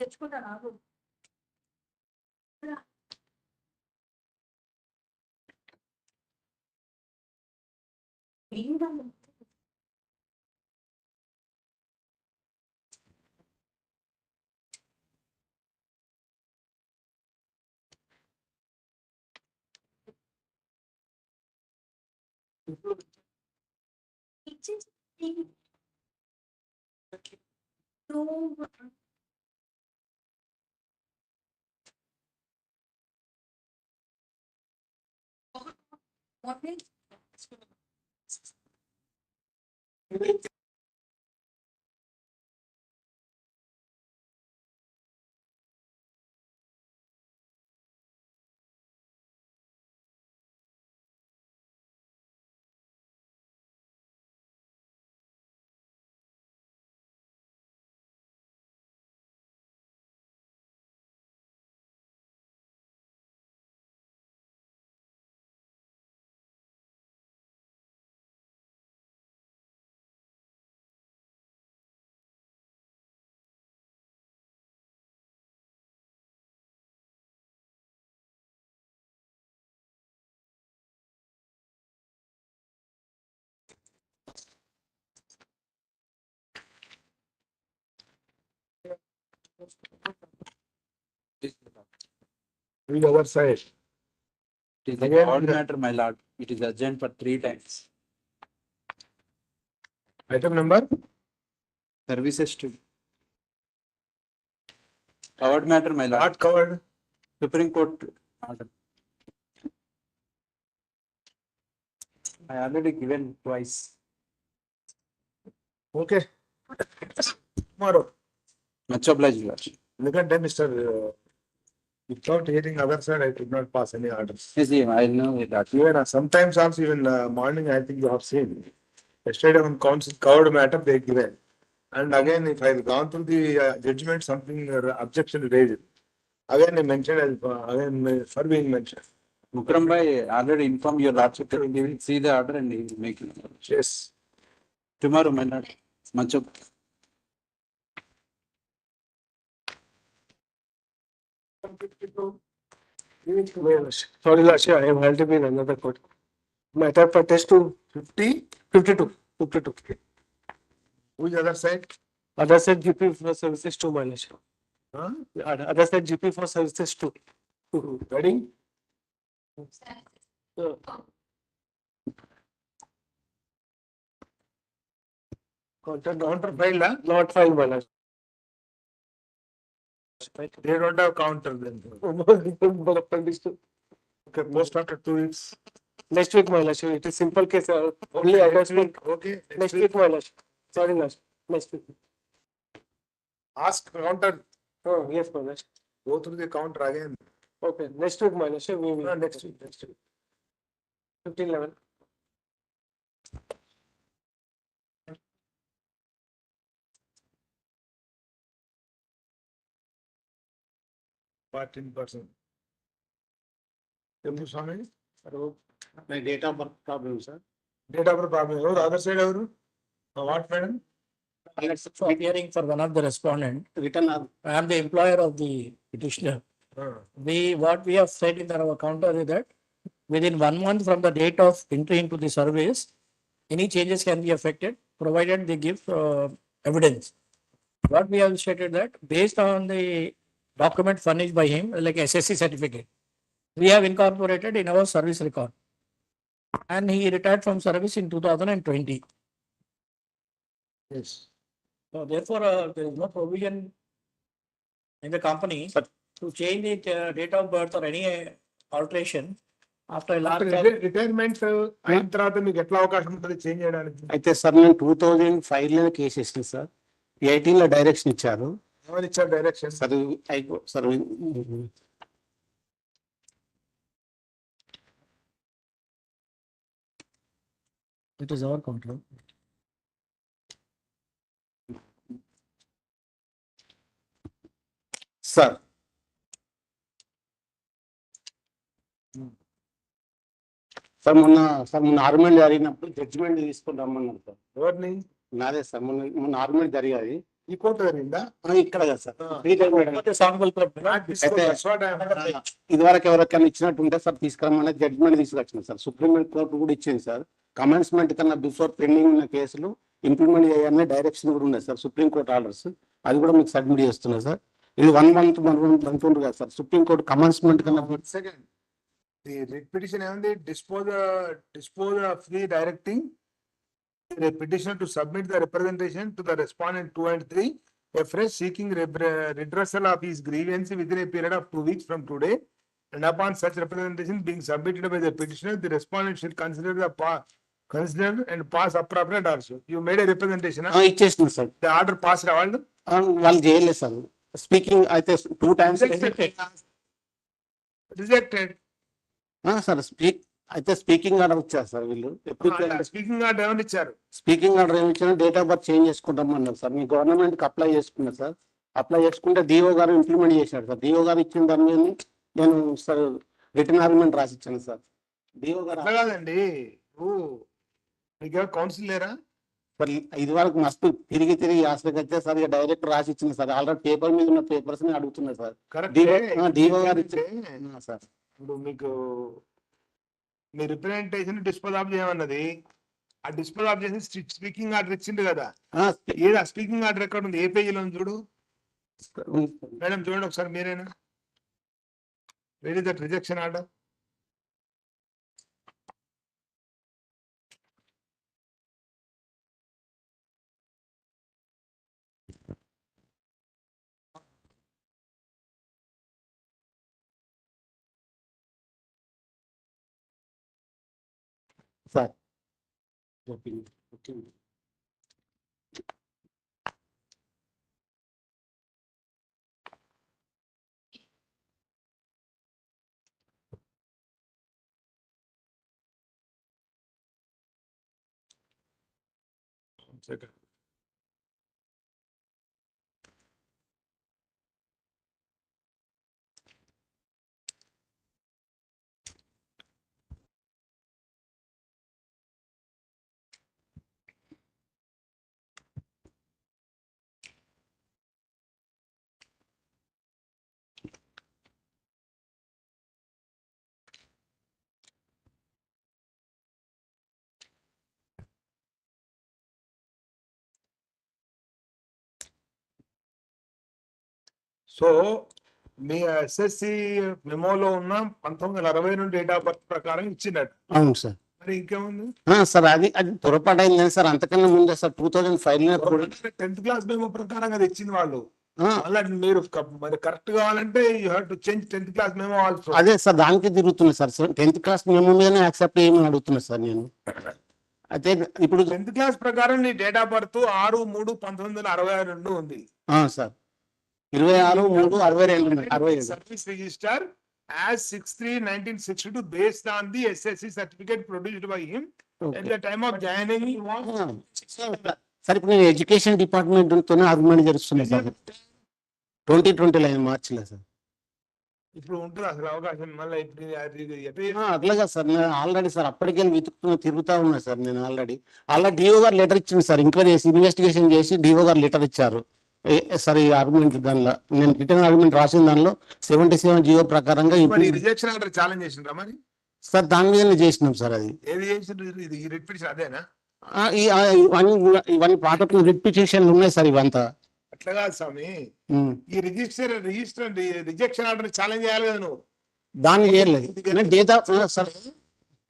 తెచ్చుకుంటా నాకు The other side. It is a Again, odd the- matter, my lord. It is urgent for 3 times. Item number? Services to. Covered matter, my lord. Not covered. Supreme Court order. I already given twice. Okay. Tomorrow. Much obliged, your lordship. Look at them, Mr. Without hearing other side, I could not pass any orders. Yes, yeah, I know that. Even sometimes also even morning, I think you have seen. Yesterday on council covered matter they given. And again, if I have gone through the judgment, something objection raised. Again, I mentioned as again for being mentioned. Mukram bhai already informed your lordship that he will see the order and he will make it. Yes. Tomorrow, my lord. Much ob. Sorry, Lashya, I am held up in another court. Matter pertains to 52. Which other side? Other side GP for services 2, my Lashya. Huh? Other side GP for services 2. Ready? Counter filed, Not filed, my Lashya. They don't have counter then. Okay, post after 2 weeks. Next week, my Lashya. It is simple case. Only Next week. Okay. Next week, my Lashya. Sorry, Lashya. Next week. Ask counter. Oh, yes, my Lashya. Go through the counter again. Okay, next week, my Lashya. We will. Next week. 1511. %. Swami? My date of birth problem, sir. Date of birth problem. Other side, what, madam? Hearing for one of the respondent, written, I am the employer of the petitioner. What we have said in our counter is that within 1 month from the date of entry into the service, any changes can be affected, provided they give evidence. What we have stated that based on the document furnished by him, like SSC certificate, we have incorporated in our service record. And he retired from service in 2020. Yes. So therefore, there is no provision in the company to change the date of birth or any alteration after a large. Retirement అయిన తర్వాత మీకు ఎట్లా అవకాశం ఉంటుంది change చేయడానికి? అయితే sir నేను 2005 లో కేసు ఇస్తాను సార్ 18 లో డైరెక్షన్ ఇచ్చారు. ఎవరు ఇచ్చారు direction? Sir sir it is our counter. Sir మొన్న ఆర్గ్యుమెంట్ జరిగినప్పుడు జడ్జిమెంట్ తీసుకుని రమ్మన్నారు సార్. ఎవరిని? నాదే సార్, మొన్న ఆర్గ్యుమెంట్ జరిగాది ఈ కోర్టు జరిగిందా? ఇక్కడ కదా సార్. ఇదివరకు ఎవరికైనా ఇచ్చినట్టు ఉంటే సార్ తీసుకురమ్మని జడ్జిమెంట్ తీసుకొచ్చింది సార్. సుప్రీం కోర్టు కూడా ఇచ్చింది సార్. కమెన్స్మెంట్ కన్నా బిఫోర్ పెండింగ్ ఉన్న కేసులు ఇంప్లిమెంట్ చేయాలనే డైరెక్షన్ కూడా ఉన్నాయి సార్. సుప్రీం కోర్టు ఆర్డర్స్ అది కూడా మీకు సబ్మిట్ చేస్తున్నారు సార్. ఇది 1 month కదా సార్. సుప్రీం కోర్టు కమెన్స్మెంట్ కన్నా second the writ petition and the dispose of the directing the petitioner to submit the representation to the respondent 2 and 3 afresh seeking redressal of his grievance within a period of 2 weeks from today, and upon such representation being submitted by the petitioner, the respondent should consider and pass appropriate also. You made a representation. ఇచ్చేసింది sir. The order passed వాళ్ళు చేయలేదు sir. Speaking అయితే 2 times rejected. Sir అయితే speaking order ఇచ్చారు sir వీళ్ళు. Speaking order ఏమని ఇచ్చారు? Speaking order ఏమి ఇచ్చారు? డేట్ ఆఫ్ బర్త్ చేంజ్ చేసుకుంటామన్నారు సార్. మీ గవర్నమెంట్ కి అప్లై చేసుకున్నా సార్. అప్లై చేసుకుంటే డిఓ గారు ఇంప్లిమెంట్ చేశారు సార్. డిఓ గారు ఇచ్చిన దాని మీద నేను సార్ రిటర్న్ ఆర్గ్యుమెంట్ రాసి ఇచ్చాను సార్. డిఓ గారు కాదండి, మీకు కౌన్సిల్ లేరా? ఇది వరకు మస్తు తిరిగి ఆశలకు వచ్చే సార్ ఇక డైరెక్ట్ రాసి ఇచ్చింది సార్. ఆల్రెడీ పేపర్ మీద ఉన్న పేపర్స్ ని అడుగుతున్నా సార్. డిఓ గారు ఇచ్చిన సార్. ఇప్పుడు మీకు మీ రిప్రజెంటేషన్ డిస్పోజ్ ఆఫ్ చేయమన్నది. ఆ డిస్పోజ్ ఆఫ్ చేసి స్పీకింగ్ ఆర్డర్ ఇచ్చింది కదా. ఏదా స్పీకింగ్ ఆర్డర్ ఎక్కడ ఉంది? ఏ పేజీలో ఉంది చూడు మేడం, చూడండి ఒకసారి మీరేనా. Where is that rejection order? Sir so మీ ఎస్ఎస్సి మెమోలో ఉన్న 1962 డేట్ ఆఫ్ బర్త్ ప్రకారం ఇచ్చినట్టు. అవును సార్. మరి ఇంకేముంది సార్? అది పొరపాటు అయింది సార్. అంతకన్నా ముందే సార్ 2005 10th క్లాస్ మెమో ప్రకారం అది ఇచ్చింది వాళ్ళు. మళ్ళీ మీరు మరి కరెక్ట్ కావాలంటే you have to change 10th class memo also. అదే సార్, దానికి తిరుగుతుంది సార్. 10th క్లాస్ మెమో మీదనే యాక్సెప్ట్ చేయమని అడుగుతున్నా సార్ నేను. అయితే ఇప్పుడు 10th క్లాస్ ప్రకారం నీ డేట్ ఆఫ్ బర్త్ 6/3/1962 ఉంది sir. 26/3/62 service register as 6/3/1962 based on the SSC certificate produced by him at the time of joining. Sir ఇప్పుడు నేను ఎడ్యుకేషన్ డిపార్ట్మెంట్ తోనే ఆర్గ్యుమెంట్ జరుగుతున్నా సార్. 2020 మార్చిలో సార్. ఇప్పుడు ఉంటుంది అసలు అవకాశం మళ్ళీ అట్లాగా సార్. నేను ఆల్రెడీ సార్ అప్పటికే తిరుగుతా ఉన్నా సార్. నేను ఆల్రెడీ డిఓ గారు లెటర్ ఇచ్చింది సార్. ఎంక్వైరీ చేసి ఇన్వెస్టిగేషన్ చేసి డిఓ గారు లెటర్ ఇచ్చారు సార్. ఈ ఆర్గ్యుమెంట్ దానిలో నేను రిటర్న్ ఆర్గ్యుమెంట్ రాసిన దానిలో 77 జీవో ప్రకారంగా రిజెక్షన్ ఆర్డర్ ఛాలెంజ్ చేసిండ్రా మరి? సార్ దాని మీద చేసినాం సార్. అది ఏది చేసిండ్రు? ఇది రిట్ పిటిషన్ అదేనా? ఇవన్నీ పాత రిట్ పిటిషన్లు ఉన్నాయి సార్. ఇవంతా అట్లా కాదు స్వామి. ఈ రిజిస్టర్ రిజెక్షన్ ఆర్డర్ ఛాలెంజ్ చేయాలి కదా నువ్వు. దాన్ని చేయలేదు. డేటా సార్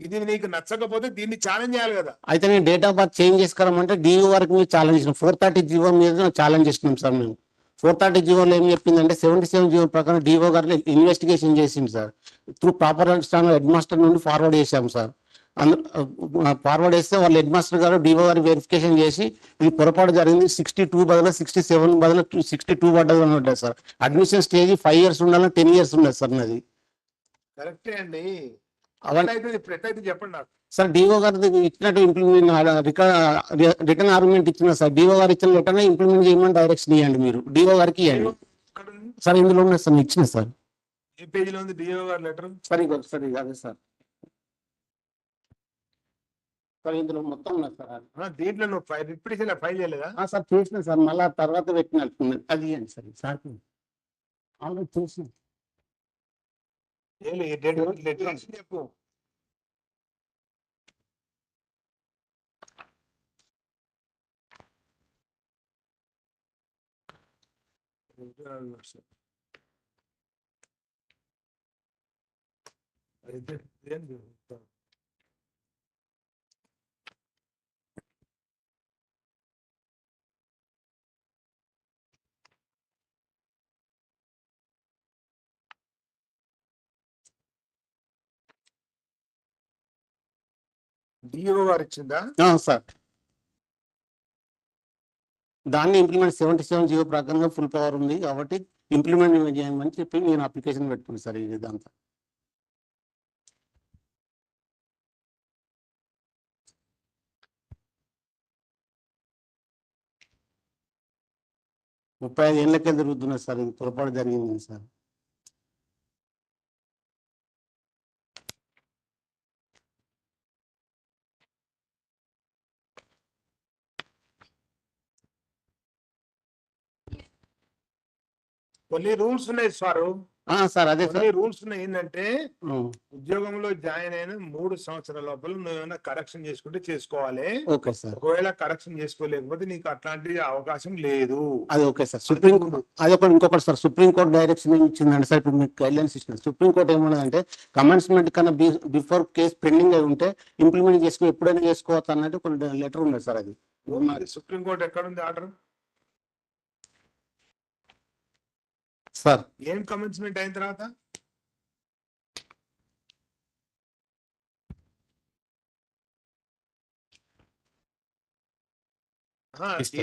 ఇది నీకు నచ్చకపోతే దీన్ని ఛాలెంజ్ చేయాలి కదా. అయితే నేను డేట్ ఆఫ్ బర్త్ చేంజ్ చేసుకోమంటే డిఓ వరకు మీరు ఛాలెంజ్ చేసినాం. 430 జీవో మీద ఛాలెంజ్ చేసినాం సార్. మేము 430 జీవోలో ఏం చెప్పిందంటే 77 జీవో ప్రకారం డిఓ గారు ఇన్వెస్టిగేషన్ చేసింది sir. Through proper understanding head master నుండి ఫార్వర్డ్ చేశాం సార్. ఫార్వర్డ్ చేస్తే వాళ్ళు హెడ్ మాస్టర్ గారు డిఓ గారు వెరిఫికేషన్ చేసి ఇది పొరపాటు జరిగింది, 62 బదులు 67 బదులు 62 పడ్డది అని ఉంటుంది సార్. అడ్మిషన్ స్టేజ్ 5 years ఉండాలని 10 years ఉన్నది సార్. నాది కరెక్టే అండి. చెప్పండి నాకు సార్. డిఓ గారు ఇచ్చినట్టు రిటర్న్ ఆర్గ్యుమెంట్ ఇచ్చిన సార్. డిఓ గారు ఇచ్చిన లెటర్ ఇంప్లిమెంట్ చేయమని డైరెక్షన్ ఇవ్వండి మీరు. డిఓ గారికి ఇవ్వండి సార్ ఇందులో ఉన్నాయి సార్, ఇచ్చిన సార్. ఏ పేజీలో ఉంది డిఓ గారి లెటర్? సరే అదే సార్. సార్ ఇందులో మొత్తం ఉన్నాయి సార్. దీంట్లో నువ్వు ఫైల్ ఇప్పుడు ఫైల్ చేయలేదా? సార్ చేసిన సార్, మళ్ళా తర్వాత పెట్టినట్టుంది. అది ఇవ్వండి సార్. సార్ ఆల్రెడీ చూసిన. చెప్పు. అయితే డిఓ గారు ఇచ్చిందా? సార్ దాన్ని ఇంప్లిమెంట్ 77 జీవో ప్రకారంగా ఫుల్ పవర్ ఉంది కాబట్టి ఇంప్లిమెంట్ చేయమని చెప్పి నేను అప్లికేషన్ పెట్టుకున్నాను సార్. ఇదంతా 35 ఏళ్ళకే జరుగుతున్నది సార్. ఇది పొరపాటు జరిగింది సార్. కొన్ని రూల్స్ ఉన్నాయి సారు. సార్ అదే కొన్ని రూల్స్ ఉన్నాయి. ఏంటంటే ఉద్యోగంలో జాయిన్ అయిన 3 సంవత్సరాల లోపల నువ్వు ఏమైనా కరెక్షన్ చేసుకుంటే చేసుకోవాలి. Okay sir. ఒకవేళ కరెక్షన్ చేసుకోలేకపోతే నీకు అట్లాంటి అవకాశం లేదు. అది ఓకే సార్. సుప్రీం అది ఒకటి ఇంకొకటి సార్, సుప్రీంకోర్టు డైరెక్షన్ ఏమి ఇచ్చిందండి సార్. ఇప్పుడు మీకు గైడ్లైన్స్ ఇచ్చింది సుప్రీంకోర్టు. ఏమన్నదంటే కమెన్స్మెంట్ కన్నా బిఫోర్ కేసు పెండింగ్ అయి ఉంటే ఇంప్లిమెంట్ చేసుకో ఎప్పుడైనా చేసుకోవచ్చు అన్నట్టు కొన్ని లెటర్ ఉన్నది సార్. అది సుప్రీంకోర్టు ఎక్కడ ఉంది ఆర్డర్ సార్? ఏం కమెన్స్మెంట్ అయిన తర్వాత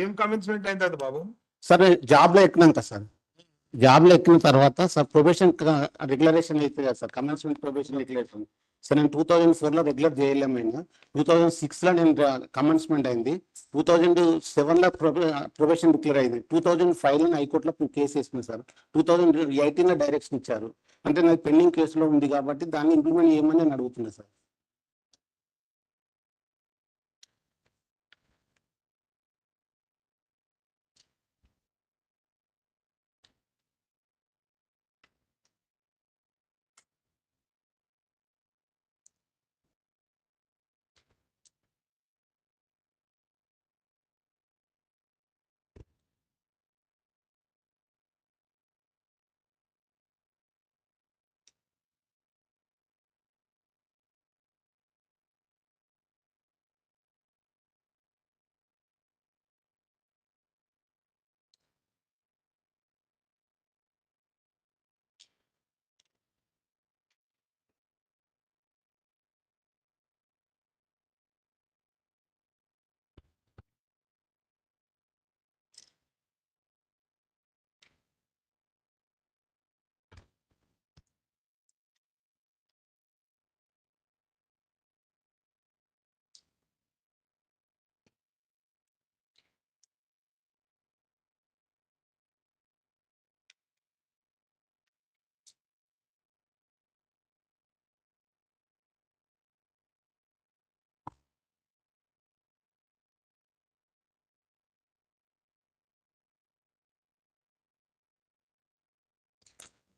ఏం కమెన్స్మెంట్ అయిన తర్వాత బాబు? సార్ జాబ్ లో ఎక్కినాక సార్, జాబ్ లో ఎక్కిన తర్వాత సార్ ప్రొబేషన్ రెగ్యులరేషన్ అయితే కదా sir, commencement probation regulation sir. నేను 2004 లో రెగ్యులర్ చేయలేమైనా, 2006 లో నేను కమెన్స్మెంట్ అయింది, 2007 లో ప్రొబేషన్ డిక్లేర్ అయింది, 2005 లో హైకోర్టులో కేసు వేసింది సార్, 2018 లో డైరెక్షన్ ఇచ్చారు. అంటే నాకు పెండింగ్ కేసులో ఉంది కాబట్టి దాన్ని ఇంప్లిమెంట్ చేయమని నేను అడుగుతున్నా సార్.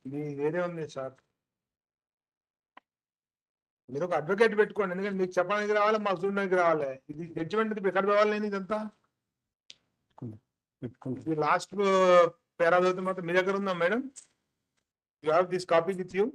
ఇది వేరే ఉంది సార్. మీరు ఒక అడ్వకేట్ పెట్టుకోండి, ఎందుకంటే మీకు చెప్పడానికి రావాలి, మాకు చూడడానికి రావాలి. ఇది జడ్జిమెంట్ ఎక్కడ రావాలి? నేను ఇదంతా లాస్ట్ పేరా చదివితే మాత్రం మీ దగ్గర ఉందా madam? You have this copy with you?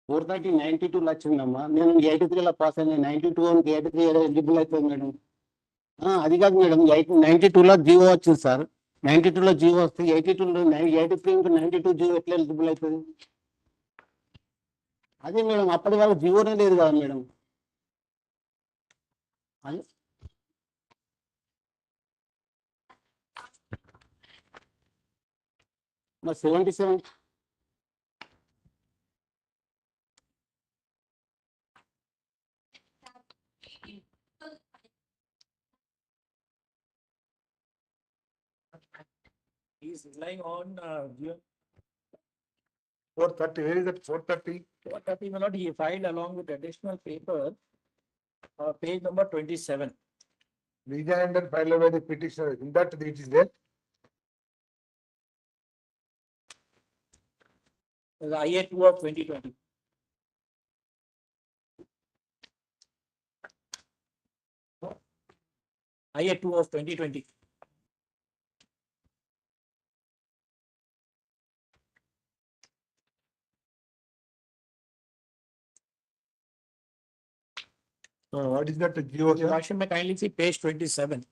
Four 92 వచ్చిందమ్మా. నేను 83 పాస్ అయినా, 92 83 ఎలిజిబుల్ అవుతుంది మేడం. అది కాదు మేడం, 92 జీవో వచ్చింది సార్. 92 జీవో వస్తే 82 83 92 జీవో ఎట్లా ఎలిజిబుల్ అవుతుంది? అదే మేడం, అప్పటి వరకు జీవోనే లేదు కదా మేడం. అది 77 Thank He is relying on, 430, where is that 430? 430, my lord, he filed along with additional paper, page number 27. Rejoinder filed by the petitioner, in that it is there. The IA2 of 2020. IA2 of 2020. What is that GO? Your Lordship may kindly see page 27.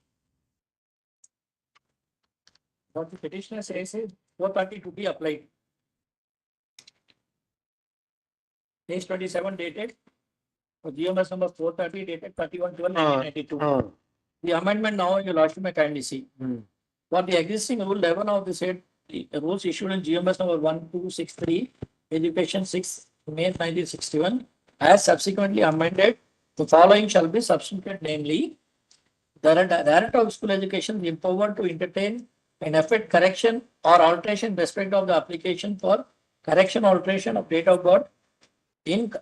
What the petitioner says is 430 to be applied. Page 27 dated, for GMS number 430 dated 31/12/1992. The amendment now, your Lordship may kindly see. For the existing rule 11 of the said, the rules issued in GMS number 1263, education 6 May 1961, as subsequently amended, the following shall be substituted, namely, the Director of School Education is empowered to entertain and effect correction or alteration in respect of the application for correction or alteration of date of birth in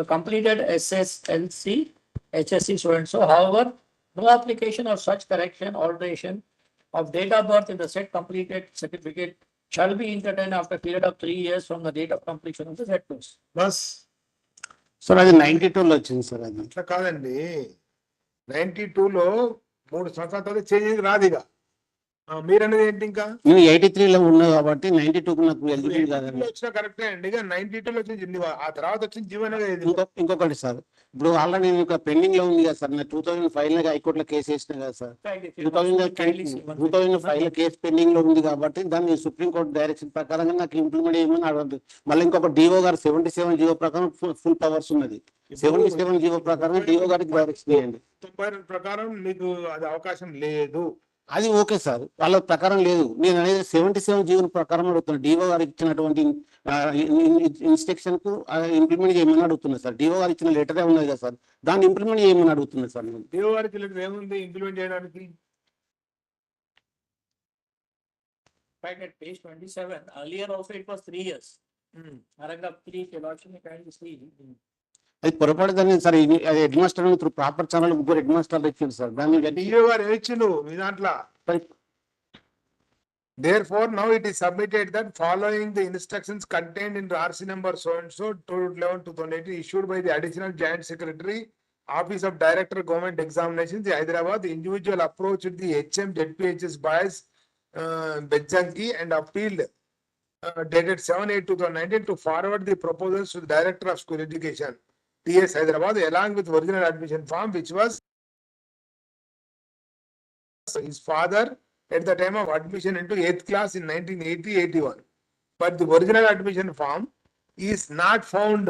completed SSLC, HSC, so and so. However, no application of such correction, alteration of date of birth in the said completed certificate shall be entertained after a period of 3 years from the date of completion of the said course. Bus. Sir అది 92లో వచ్చింది sir అది. అట్లా కాదండి, 92లో 3 సంవత్సరాల తర్వాత change రాదు ఇక. మీరనేది ఏంటి ఇంకా? నేను 83లో ఉన్నా కాబట్టి 92కు నాకు ఎలిజిబుల్ కాదండి. వచ్చినా కరెక్టే అండి, ఇక 92లో వచ్చింది, ఆ తర్వాత వచ్చిన జీవన. ఇంకొకటి సార్, ఇప్పుడు ఆల్రెడీ నేను ఒక పెండింగ్ లో ఉంది కదా సార్, నేను 2005 లో హైకోర్టులో కేసు వేసిన కదా సార్. 2005 లో కేసు పెండింగ్ లో ఉంది కాబట్టి దాన్ని సుప్రీంకోర్టు డైరెక్షన్ ప్రకారంగా నాకు ఇంప్లిమెంట్ చేయమని అడగదు. మళ్ళీ ఇంకొక డిఓ గారు 77 జీవో ప్రకారం ఫుల్ పవర్స్ ఉన్నది. 77 జీవో ప్రకారం డిఓ గారికి డైరెక్షన్ చేయండి. 92 ప్రకారం మీకు అది అవకాశం లేదు. అది ఓకే సార్, వాళ్ళ ప్రకారం లేదు. నేను అనేది 77 జీవో ప్రకారం అడుగుతున్నాను. డిఓ గారు ఇచ్చినటువంటి ఇన్స్ట్రక్షన్ కు ఇంప్లిమెంట్ చేయమని అడుగుతున్నా సార్. డిఓ గారు ఇచ్చిన లెటరే ఉన్నది కదా సార్, దాన్ని ఇంప్లిమెంట్ చేయమని అడుగుతున్నా సార్. నేను డిఓ గారికి లెటర్ ఏముంది ఇంప్లిమెంట్ చేయడానికి? At page 27, earlier also it was 3 years. Paragraph 3, your Lordship may kindly see. అది పొరపాటు జరిగింది సార్. అది head master through proper channel ముగ్గురు హెడ్ మాస్టర్లు ఇచ్చింది సార్. దాన్ని డిఓ గారు ఇచ్చిండు మీ దాంట్లో. Therefore, now it is submitted that following the instructions contained in RC number so and so 211/2018 issued by the Additional Joint Secretary, Office of Director Government Examinations, Hyderabad, the individual approached the HM ZPHS Boys Bejjanki and appealed dated 7/8/2019 to forward the proposals to the Director of School Education, TS Hyderabad, along with original admission form, which was his father at the time of admission into 8th class in 1980-81. But the original admission form is not found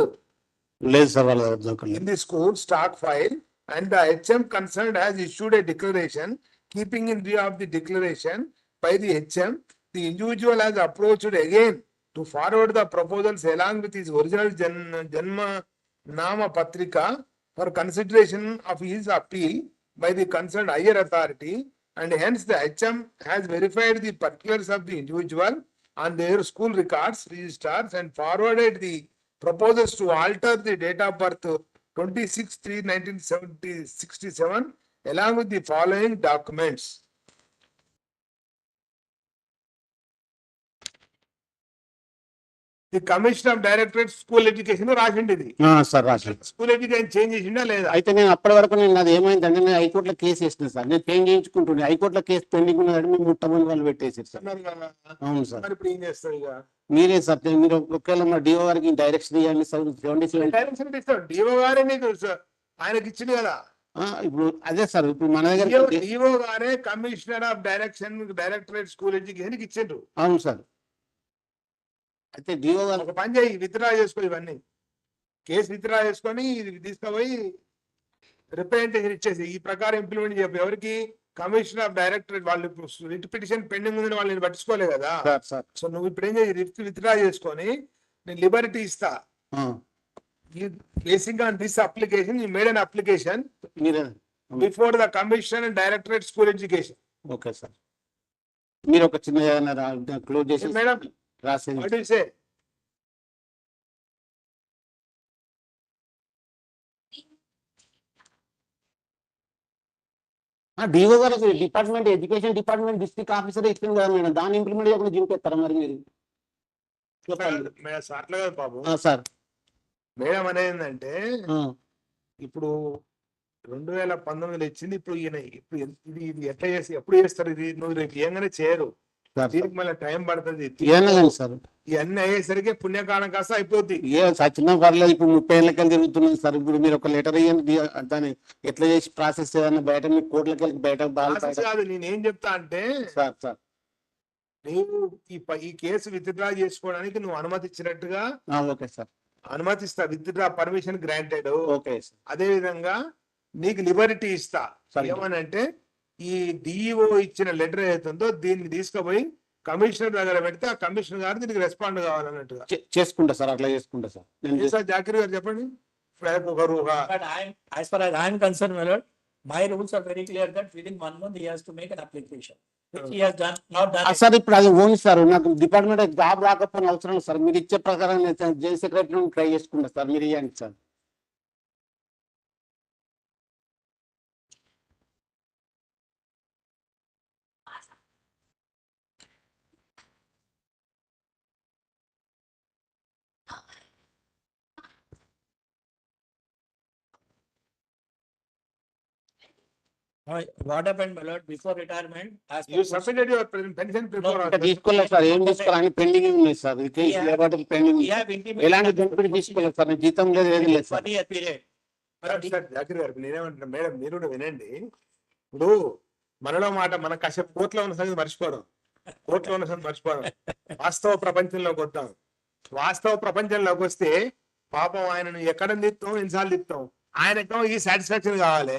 in the school stock file, and the HM concerned has issued a declaration. Keeping in view of the declaration by the HM, the individual has approached again to forward the proposals along with his original Janma Nama Patrika for consideration of his appeal by the concerned higher authority, and hence the HM has verified the particulars of the individual on their school records, registers, and forwarded the proposals to alter the date of birth 26/3/1967 along with the following documents. The Commissioner of Directorate School Education రాసిండి ఇది. Sir రాసి school education change చేసిందా లేదా? అయితే నేను అప్పటి వరకు నేను అది ఏమైందంటే నేను హైకోర్టులో కేసు వేసిన సార్. నేను చేంజ్ చేయించుకుంటుండే, హైకోర్టులో కేసు పెండింగ్ ఉన్నదని మేము ముట్టమని వాళ్ళు పెట్టేసారు సార్. అవును సార్. మరి ఇప్పుడు ఏం చేస్తారు ఇక? మీరే సార్, మీరు ఒకవేళ మా డిఓ గారికి డైరెక్షన్ ఇవ్వండి సార్. 77 డైరెక్షన్ ఇస్తాడు డిఓ గారే, నీకు ఆయనకి ఇచ్చింది కదా. ఇప్పుడు అదే సార్, ఇప్పుడు మన దగ్గర డిఓ గారే commissioner of directorate school education ఇచ్చిండ్రు. అవును సార్. అయితే డిఓ గారు ఒక పని చేయి, విత్డ్రా చేసుకో, ఇవన్నీ కేసు విత్డ్రా చేసుకొని ఇది తీసుకుపోయి రిప్రజెంటేషన్ ఇచ్చేసి ఈ ప్రకారం ఇంప్లిమెంట్ చెప్పి ఎవరికి? Commissioner of directorate. వాళ్ళు రిట్ పిటిషన్ పెండింగ్ ఉందని వాళ్ళని పట్టించుకోలే కదా. సో నువ్వు ఇప్పుడు ఏం చేయి, విత్డ్రా చేసుకొని నేను లిబర్టీ ఇస్తా. Basing on this application, you made an application before the Commissioner and Directorate School Education. Okay, sir. మీరు ఒక చిన్న ఏదైనా క్లోజ్ చేసి మేడం రాసేది. What you say? డిఓ గారు department education department district officer ఇచ్చింది కదా మేడం, దాన్ని ఇంప్లిమెంట్ చేయకుండా జింకేస్తారా మరి మీరు? మేడం అట్లా కాదు బాబు. సార్ మేడం అనేది ఏంటంటే ఇప్పుడు 2019 ఇచ్చింది. ఇప్పుడు ఈయన ఇప్పుడు ఇది ఎట్లా చేసి ఎప్పుడు చేస్తారు? ఇది నువ్వు రేపు ఏంగానే చేయరు, దీనికి మళ్ళీ టైం పడుతుంది. సార్ ఇవన్నీ అయ్యేసరికి పుణ్యకాలం కాస్త అయిపోద్ది. ఏ సచిన్న పర్లేదు, ఇప్పుడు 30 ఏళ్ళకెళ్ళి తిరుగుతున్నాం సార్. ఇప్పుడు మీరు ఒక లెటర్ ఇవ్వండి, దాన్ని ఎట్లా చేసి ప్రాసెస్ ఏదన్నా బయట మీ కోర్టులకి వెళ్ళి బయట కాదు. నేనేం చెప్తా అంటే సార్ నీవు ఈ కేసు విత్డ్రా చేసుకోవడానికి నువ్వు అనుమతి ఇచ్చినట్టుగా ఓకే సార్ అనుమతిస్తా, withdraw permission granted. Okay sir. అదే విధంగా నీకు లిబర్టీ ఇస్తా. ఏమనంటే ఈ డిఈఓ ఇచ్చిన లెటర్ ఏదైతుందో దీన్ని తీసుకుపోయి కమిషనర్ దగ్గర పెడితే ఆ కమిషనర్ గారు దీనికి రెస్పాండ్ కావాలన్నట్టుగా చేసుకుంటా సార్. అట్లా చేసుకుంటా సార్. జాకిర్ గారు చెప్పండి. But as far as I am concerned, my lord, my rules are very clear that within 1 month he has to make an application, which he has done, not done. Sir ఇప్పుడు అది own sir, నాకు department job రాకపోయిన అవసరం లేదు sir. మీరు ఇచ్చే ప్రకారం jail secretary try చేసుకుంటా sir. మీరు ఇవ్వండి sir. What happened, my lord, before retirement? As per You submitted your pension before. ఇంకా తీసుకోలేదు సార్. ఏం తీసుకోవాలి? పెండింగ్ ఉన్నాయి sir. Pending we have intimated ఎలాంటి బెనిఫిట్ తీసుకోలేదు సార్. జీతం లేదు, ఏది లేదు సార్. 1 year period. జాకిర్ గారు నేనేమంటున్నా మేడం, మీరు కూడా వినండి. ఇప్పుడు మనలో మాట మన కాసేపు కోర్టులో ఉన్న సంగతి మర్చిపోవడం, కోర్టులో ఉన్న సంగతి మర్చిపోవడం, వాస్తవ ప్రపంచంలోకి వద్దాం. వాస్తవ ప్రపంచంలోకి వస్తే పాపం ఆయనను ఎక్కడ తిప్పుతాం, ఎన్నిసార్లు తిప్పుతాం, ఆయనకు ఈ సాటిస్ఫాక్షన్ కావాలి.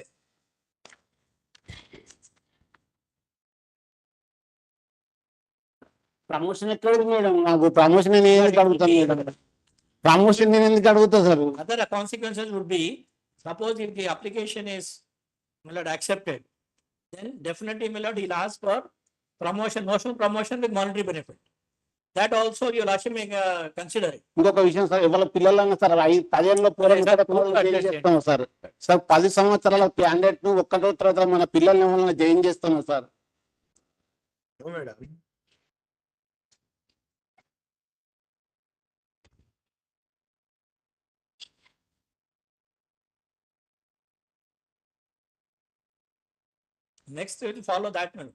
ప్రమోషన్ ఎక్కడ మేడం? నాకు ప్రమోషన్ నేను ఎందుకు అడుగుతాను మేడం? ప్రమోషన్ నేను ఎందుకు అడుగుతా sir? Other consequences would be, suppose if the application is, my lord, accepted, then definitely, my lord, he'll ask for promotion, motion promotion with monetary benefit. That also you lordship may consider it. ఇంకొక విషయం sir, ఇవాళ పిల్లలన్నా sir 10 ఏళ్ళలో చేస్తాం sir. Sir 10 సంవత్సరాల candidate ను ఒక్కటో తర్వాత మన పిల్లల్ని ఏమన్నా జాయిన్ చేస్తాం sir. Madam Next, we will follow that one.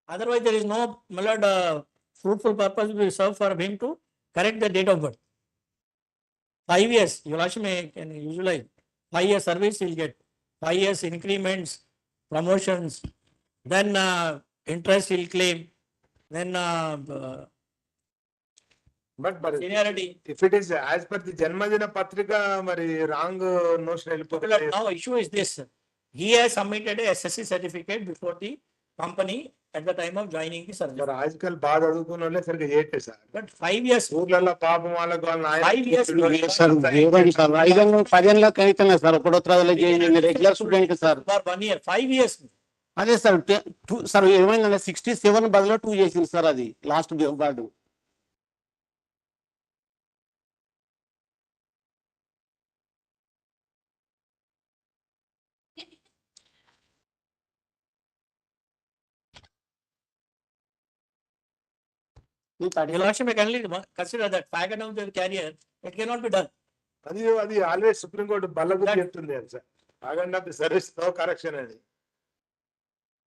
Otherwise, there is no, my lord, fruitful purpose will serve for him to correct the date of birth. 5 years, you can usualize 5 years service he'll get, 5 years increments, promotions, then interest he'll claim, then but seniority. If it is as per the Janmadina Patrika, మరి wrong notion వెళ్ళిపోతుంది. Now issue is this, he has submitted a SSC certificate before the company at the time of joining the service. మరి ఆజ్కల్ బాగా చదువుకున్న వాళ్ళే సరిగ్గా చేయట్లేదు sir. But 5 years. ఊర్లలో పాపం వాళ్ళకు 5 years. సార్ 10 ఏళ్ళకి అయితేనే సార్ ఒకటో తరగతిలో చేయండి regular student sir. For 1 year, 5 years. అదే సార్ సార్ ఏమైందంటే 67 బదులు 2 చేసింది సార్. అది last బాడు. Your lordship may only consider that fag of the carrier, it cannot be done. అది ఆల్వేస్ సుప్రీం కోర్టు బల్లగుద్ది చెప్తుంది సార్. ఆగండి of the service no correction అని.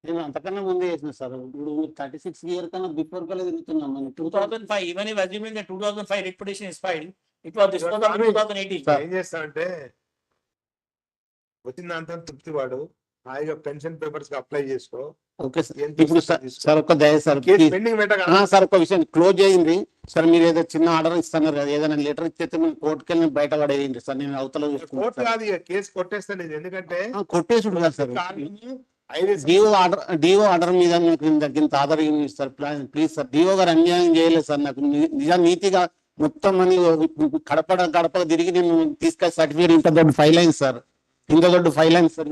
నేను అంతకన్నా ముందే చేసిన సార్. ఇప్పుడు 36 ఇయర్ కన్నా బిఫోర్ కల్లా తిరుగుతున్నాం. 2005, even if assuming that 2005 writ petition is filed, it was disposed of in 2018. ఏం చేస్తామంటే వచ్చిన అంతా తృప్తి వాడు హాయిగా పెన్షన్ పేపర్స్ అప్లై చేసుకో. Okay sir. ఇప్పుడు సార్ ఒక దయ సార్ సార్ ఒక విషయం క్లోజ్ అయ్యింది సార్. మీరు ఏదో చిన్న ఆర్డర్ ఇస్తున్నారు కదా, ఏదైనా లెటర్ ఇస్తే మేము కోర్టుకి వెళ్ళి బయట పడేయండి సార్. నేను అవతల కోర్టు కాదు కేసు కొట్టేస్తాను. ఎందుకంటే కొట్టేసుడు కాదు సార్. డిఓ ఆర్డర్ మీద ఇంత Aadhaar sir. Please sir, DO గారు అన్యాయం చేయలేదు సార్. నాకు నీతిగా మొత్తం అని గడప తిరిగి నేను తీసుకొని సర్టిఫికేట్ ఇంత దొడ్డు ఫైల్ అయింది సార్. ఇంత దొడ్డు ఫైల్ అయింది సార్.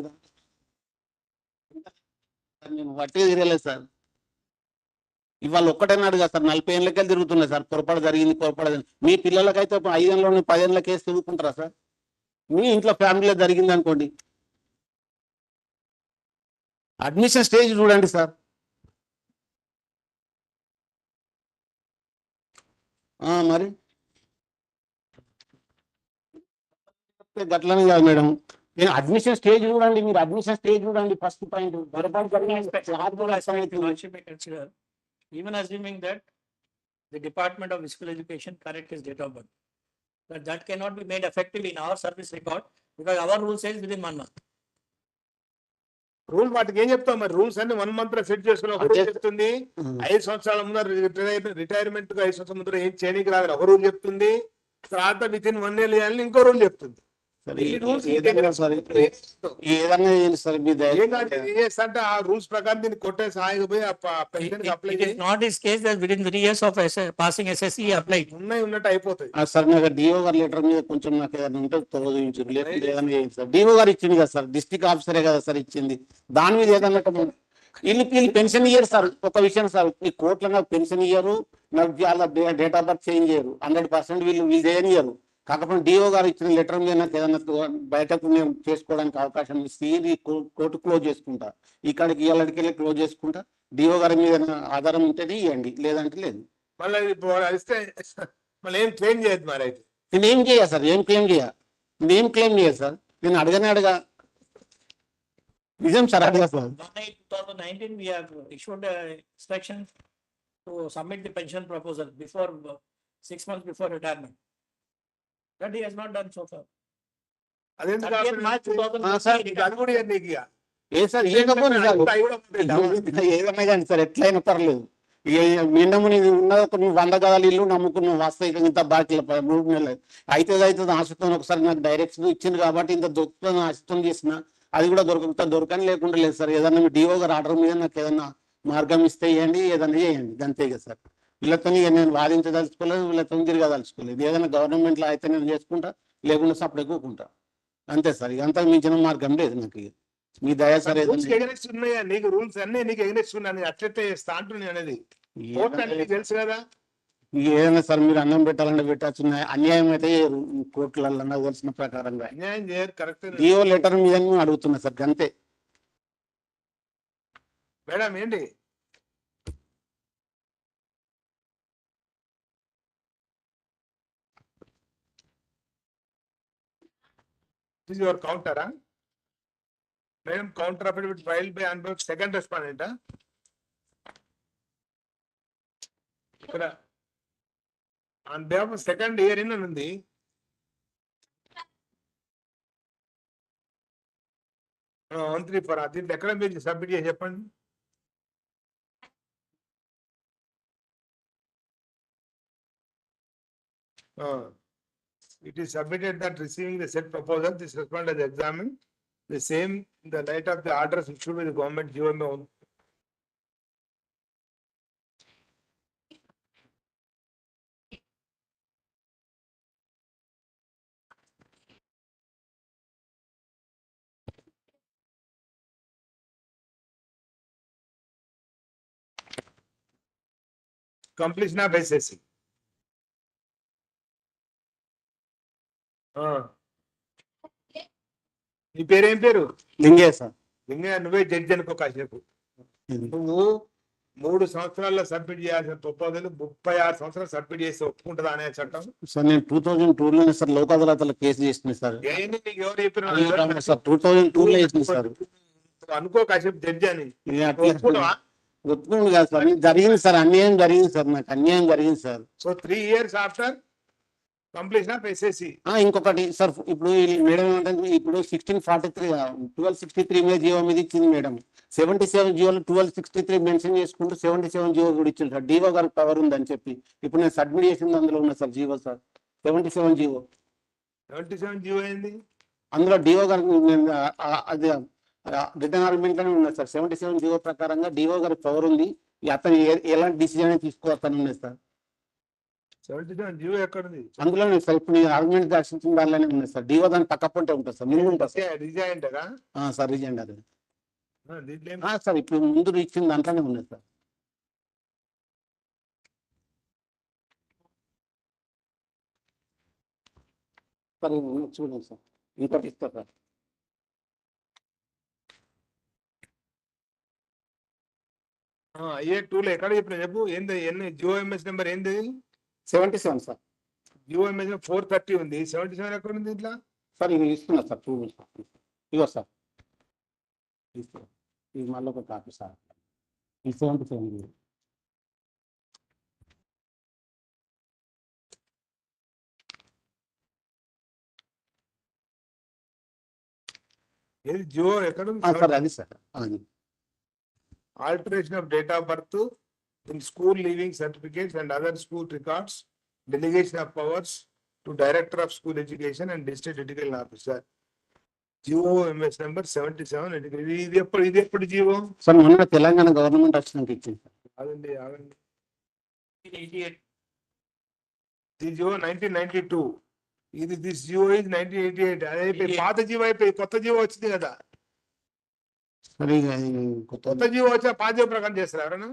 నేను వట్టిగా తిరగలేదు సార్. ఇవాళ ఒక్కటైనా అడిగా సార్, 40 ఏళ్ళకెళ్ళి తిరుగుతున్నా సార్. పొరపాటు జరిగింది, పొరపాటు జరిగింది. మీ పిల్లలకైతే 5 ఏళ్ళలోనే 10 ఏళ్ళ కేసు తిరుగుతుంటారా సార్? మీ ఇంట్లో ఫ్యామిలీలో జరిగింది అనుకోండి, అడ్మిషన్ స్టేజ్ చూడండి సార్. మరి గట్లనే కాదు మేడం, నేను అడ్మిషన్ స్టేజ్ చూడండి, మీరు అడ్మిషన్ స్టేజ్ చూడండి. First point even assuming that the Department of Physical Education correct his date of birth, but that cannot be made effective in our service record because our rule says within 1 month. Rule వాటికి ఏం చెప్తాం మరి? Rules అన్ని 1 month లో set చేసుకుని ఒక rule చెప్తుంది. 5 సంవత్సరాల ముందర రిటైర్మెంట్ కు 5 సంవత్సరాల ముందర ఏం చేయడానికి రాదు ఒక రూల్ చెప్తుంది. తర్వాత వితిన్ 1 year చేయాలని ఇంకో రూల్ చెప్తుంది. ఏదన్నా సార్ మీ అంటే ఆ రూల్స్ ప్రకారం దీన్ని కొట్టే సహాయం పోయి pension apply It is not his case that within 3 years of passing SSC he applied. ఉన్నట్టు అయిపోతుంది. సార్ నాకు డిఓ గారి లెటర్ మీద కొంచెం నాకు ఏదైనా ఉంటే తోదించు, లేకపోతే ఏదైనా చేయండి సార్. డిఓ గారు ఇచ్చింది కదా సార్, డిస్ట్రిక్ట్ ఆఫీసరే కదా సార్ ఇచ్చింది. దాని మీద ఏదన్నా వీళ్ళు పెన్షన్ ఇయ్యరు సార్. ఒక విషయం సార్, ఈ కోర్టులో నాకు పెన్షన్ ఇయ్యరు, నాకు డేట్ ఆఫ్ బర్త్ చేంజ్ చేయరు. 100% వీళ్ళు చేయనియరు. కాకపోతే డిఓ గారు ఇచ్చిన లెటర్ మీద నాకు ఏదైనా బయటకు నేను చేసుకోవడానికి అవకాశం ఇస్తే కోర్టు క్లోజ్ చేసుకుంటా, ఇక్కడికి ఇళ్ళకి వెళ్ళి క్లోజ్ చేసుకుంటా. డిఓ గారి మీద ఆధారం ఉంటేనే ఇవ్వండి, లేదంటే లేదు. మళ్ళీ ఇస్తే మళ్ళీ ఏం క్లెయిమ్ చేయదు మరి అయితే? నేను ఏం చేయ సార్, ఏం క్లెయిమ్ చేయ సార్. నేను అడగా నిజం sir, అడగా sir. 2019 we have issued instructions to submit the pension proposal before 6 months before retirement. That he has not done so far. ఏదన్నా కానీ సార్ ఎట్లయినా పర్లేదు. మిన్నము నీది ఉన్నది ఒక 100 గదాల ఇల్లు నమ్ముకున్నావు, వాస్తవికంగా ఇంత బాకీల 3 నెలలు అవుతుంది ఆశతో ఒకసారి నాకు డైరెక్షన్ ఇచ్చింది కాబట్టి ఇంత దొరుకుతుంది ఆశతో చేసిన, అది కూడా దొరకని లేకుండా లేదు సార్. ఏదన్నా మీ డిఓ గారు ఆర్డర్ మీద నాకు ఏదన్నా మార్గం ఇస్తే ఇవ్వండి, ఏదన్నా చేయండి, అంతే కదా సార్. వీళ్ళతో నేను వాదించదలుచుకోలేదు, వీళ్ళతో తిరగదలుచుకోలేదు. ఏదైనా గవర్నమెంట్ లో అయితే నేను చేసుకుంటా, లేకుండా సపరేట్ కూకుంటా, అంతే సార్. ఇక అంతా మించిన మార్గం లేదు నాకు. మీ దయ సార్. నీకు రూల్స్ అన్ని నీకు ఎగనెస్ట్ ఉన్నాయి, అట్లయితే చేస్తా అంటున్నా అనేది తెలుసు కదా. ఏదైనా సార్ మీరు అన్నం పెట్టాలంటే పెట్టచ్చు, అన్యాయం అయితే కోర్టులలో నాకు తెలిసిన ప్రకారంగా అన్యాయం చేయరు. కరెక్ట్. డిఓ లెటర్ మీద అడుగుతున్నా సార్, అంతే మేడం. ఏంటి this is your counter, huh? Madam, counter affidavit filed by unbroke second respondent, huh? Ikkada on behalf of second year in anundi. Only for adi ekkada meer submit chesi cheppandi. It is submitted that receiving the said proposal, this respondent has examined the same in the light of the orders issued by the government GMO. Completion of SSC. నీ పేరేం పేరు? లింగే sir. Lingaiah, నువ్వే judge అనుకో కాసేపు. నువ్వు 3 సంవత్సరాల్లో submit చేయాల్సిన proposal 36 సంవత్సరాలు సబ్మిట్ చేస్తే ఒప్పుకుంటుందా అనే చట్టం? సార్ నేను 2002లోనే సార్ లోక్ అదాలత్లో కేసు చేసిన సార్. నీకు ఎవరు చెప్పిన సార్ 2002లో చేసిన సార్. అనుకో కాసేపు జడ్జి అని. ఒప్పుకోండి కాదు సార్, జరిగింది సార్, అన్యాయం జరిగింది సార్, నాకు అన్యాయం జరిగింది sir. So 3 years after completion of SSC. ఇంకొకటి సార్, ఇప్పుడు మేడం ఏంటంటే ఇప్పుడు 1643 1263 మీద జీవో మీద ఇచ్చింది మేడం. 77 జీవోలు 1263 మెన్షన్ చేసుకుంటూ 77 జీవో కూడా ఇచ్చింది సార్. డిఓ గారికి పవర్ ఉందని చెప్పి ఇప్పుడు నేను సబ్మిట్ చేసింది అందులో ఉన్న sir GO sir. 77 GO. 77 GO ఏంది? అందులో డిఓ గారికి అది రిటర్న్ ఆర్గ్యుమెంట్ లోనే ఉన్నది సార్. 77 జీవో ప్రకారంగా డిఓ గారికి పవర్ ఉంది, అతను ఎలాంటి డిసిజన్ తీసుకోవచ్చని ఉన్నది సార్. 77 జీవో ఎక్కడుంది? అందులోనే సార్ ఇప్పుడు ఆర్గ్యుమెంట్ దర్శించిన దానిలోనే ఉన్నది సార్. డిఓ దాని పక్క పొంటే ఉంటుంది సార్, మినిమం ఉంటుంది రిజైండరా? Sir rejoinder. దీంట్లో ఏం సార్ ఇప్పుడు ముందు ఇచ్చిన దాంట్లోనే ఉన్నది సార్. సార్ ఇది ఉన్నది చూడండి సార్, ఇంకోటి ఇస్తా సార్. అయ్యే టూలో ఎక్కడ చెప్పిన చెప్పు ఏంది ఎన్ని జియోఎంఎస్ నెంబర్ ఏంది 77 సార్. జియోఎంఎస్ 430 ఉంది 77 ఎక్కడ ఉంది ఇట్లా సార్ ఇది ఇస్తున్నా సార్ చూడండి సార్. ఇగో సార్ ఇస్తున్నా. ఇది మళ్ళీ ఒక కాపీ సార్. ఈ 77 ఏది జియో ఎక్కడ సార్ అది సార్ అది. Alteration of date of birth in school leaving certificates and other school records, delegation of powers to Director of School Education and District Education Officer. GOMS number 77. ఇది ఎప్పుడు GO sir మొన్న Telangana government వచ్చినాక ఇచ్చింది sir. ఆగండి ఇది జియో 1992. ఇది this Jio is 1988. అది అయిపోయి పాత జీవో అయిపోయి కొత్త జీవో వచ్చింది కదా. సార్ ఇక కొత్త జీవో వచ్చా పాత జీవో ప్రకారం చేస్తారు ఎవరైనా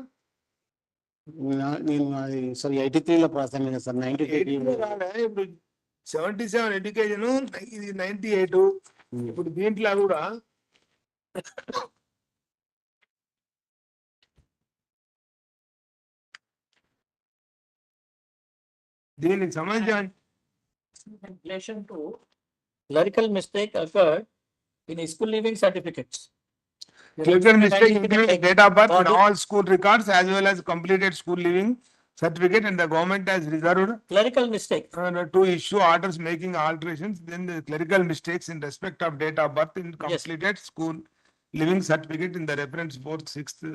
నేను అది సార్ 83లో పాస్ అయింది కదా సార్. 93 ఇప్పుడు 77 ఎడ్యుకేషన్, ఇది 98. ఇప్పుడు దీంట్లో కూడా దీనికి సంబంధించిన In relation to clerical mistake occurred in school leaving certificates. clerical mistake includes date of birth in all school records as well as completed school leaving certificate, and the government has reserved Clerical mistake. To issue orders making alterations. Then the clerical mistakes in respect of date of birth in completed school living certificate in the reference 4th 6th.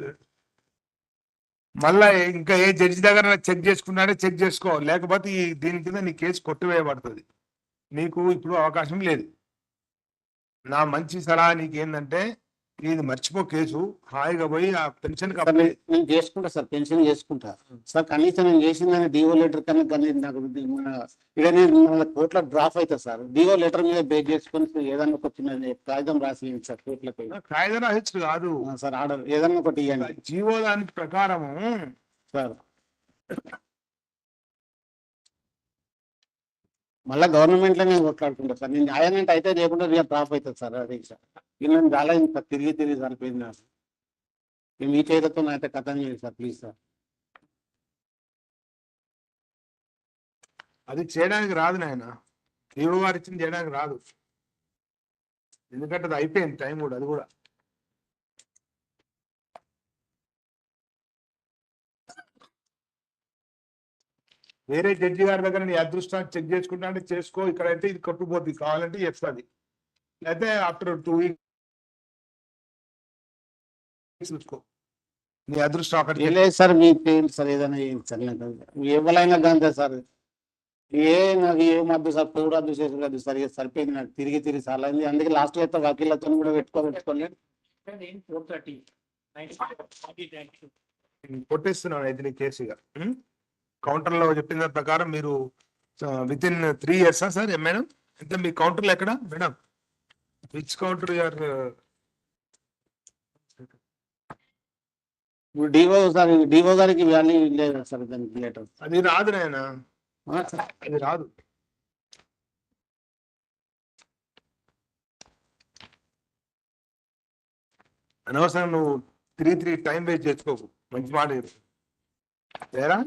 మళ్ళా ఇంకా ఏ judge దగ్గర check చేసుకున్నాడే check చేసుకో, లేకపోతే దీని కింద నీ case కొట్టివేయబడుతుంది. నీకు ఇప్పుడు అవకాశం లేదు. నా మంచి సలహా నీకేందంటే ఇది మర్చిపో కేసు, హాయిగా పోయి ఆ పెన్షన్ నేను చేసుకుంటా సార్, పెన్షన్ చేసుకుంటా సార్. కనీసం నేను చేసిందని డిఓ లెటర్ కన్నా కానీ నాకు మన ఇక్కడ నేను కోర్టులో డ్రాప్ అవుతా సార్. డిఓ లెటర్ మీద బేస్ చేసుకొని ఏదన్నా ఒక చిన్న కాగితం రాసి సార్ కోర్టులకు. కాగితం రాసి కాదు సార్ ఆర్డర్ ఏదన్నా ఒకటి ఇవ్వండి. జీవో దాని ప్రకారము సార్ మళ్ళీ గవర్నమెంట్ లో నేను కొట్లాడుకుంటా సార్. నేను న్యాయం అయితే లేకుండా రేపు డ్రాప్ అవుతుంది సార్. అదే సార్ నేను చాలా తిరిగి సరిపోయింది నాకు. మీ చేతితో అయితే కథ చేయండి సార్ ప్లీజ్ సార్. అది చేయడానికి రాదు నాయన, దేవుడు వారు ఇచ్చింది చేయడానికి రాదు. ఎందుకంటే అది అయిపోయింది టైం కూడా. అది కూడా వేరే జడ్జి గారి దగ్గర నీ అదృష్టాన్ని చెక్ చేసుకుంటా అంటే చేసుకో, ఇక్కడైతే ఇది కొట్టుకుపోద్ది, కావాలంటే చెప్తుంది. లేకపోతే ఆఫ్టర్ 2 weeks చూసుకో నీ అదృష్టం అక్కడ. లేదు సార్ మీకు తెలియదు సార్, ఏదైనా సార్ ఎవరైనా గంతే సార్. నాకు ఏమద్దు సార్, చూడద్దు చేసుకోవద్దు సార్. ఇక సరిపోయింది నాకు తిరిగి చాలా అయింది. అందుకే లాస్ట్ అయితే వకీలతో కూడా పెట్టుకోలేదు. కొట్టేస్తున్నాను అయితే నీ కేసుగా. కౌంటర్ లో చెప్పిన దాని ప్రకారం మీరు within 3 years sir madam. అంటే మీ కౌంటర్లో ఎక్కడ madam? Which counter you are? D O sir, D O గారికి వాల్యూ లేదు సార్ దానికి లెటర్. అది రాదు నాయన, అది రాదు. అనవసరం నువ్వు 3 టైం వేస్ట్ చేసుకోకు. మంచి మాట లేరా?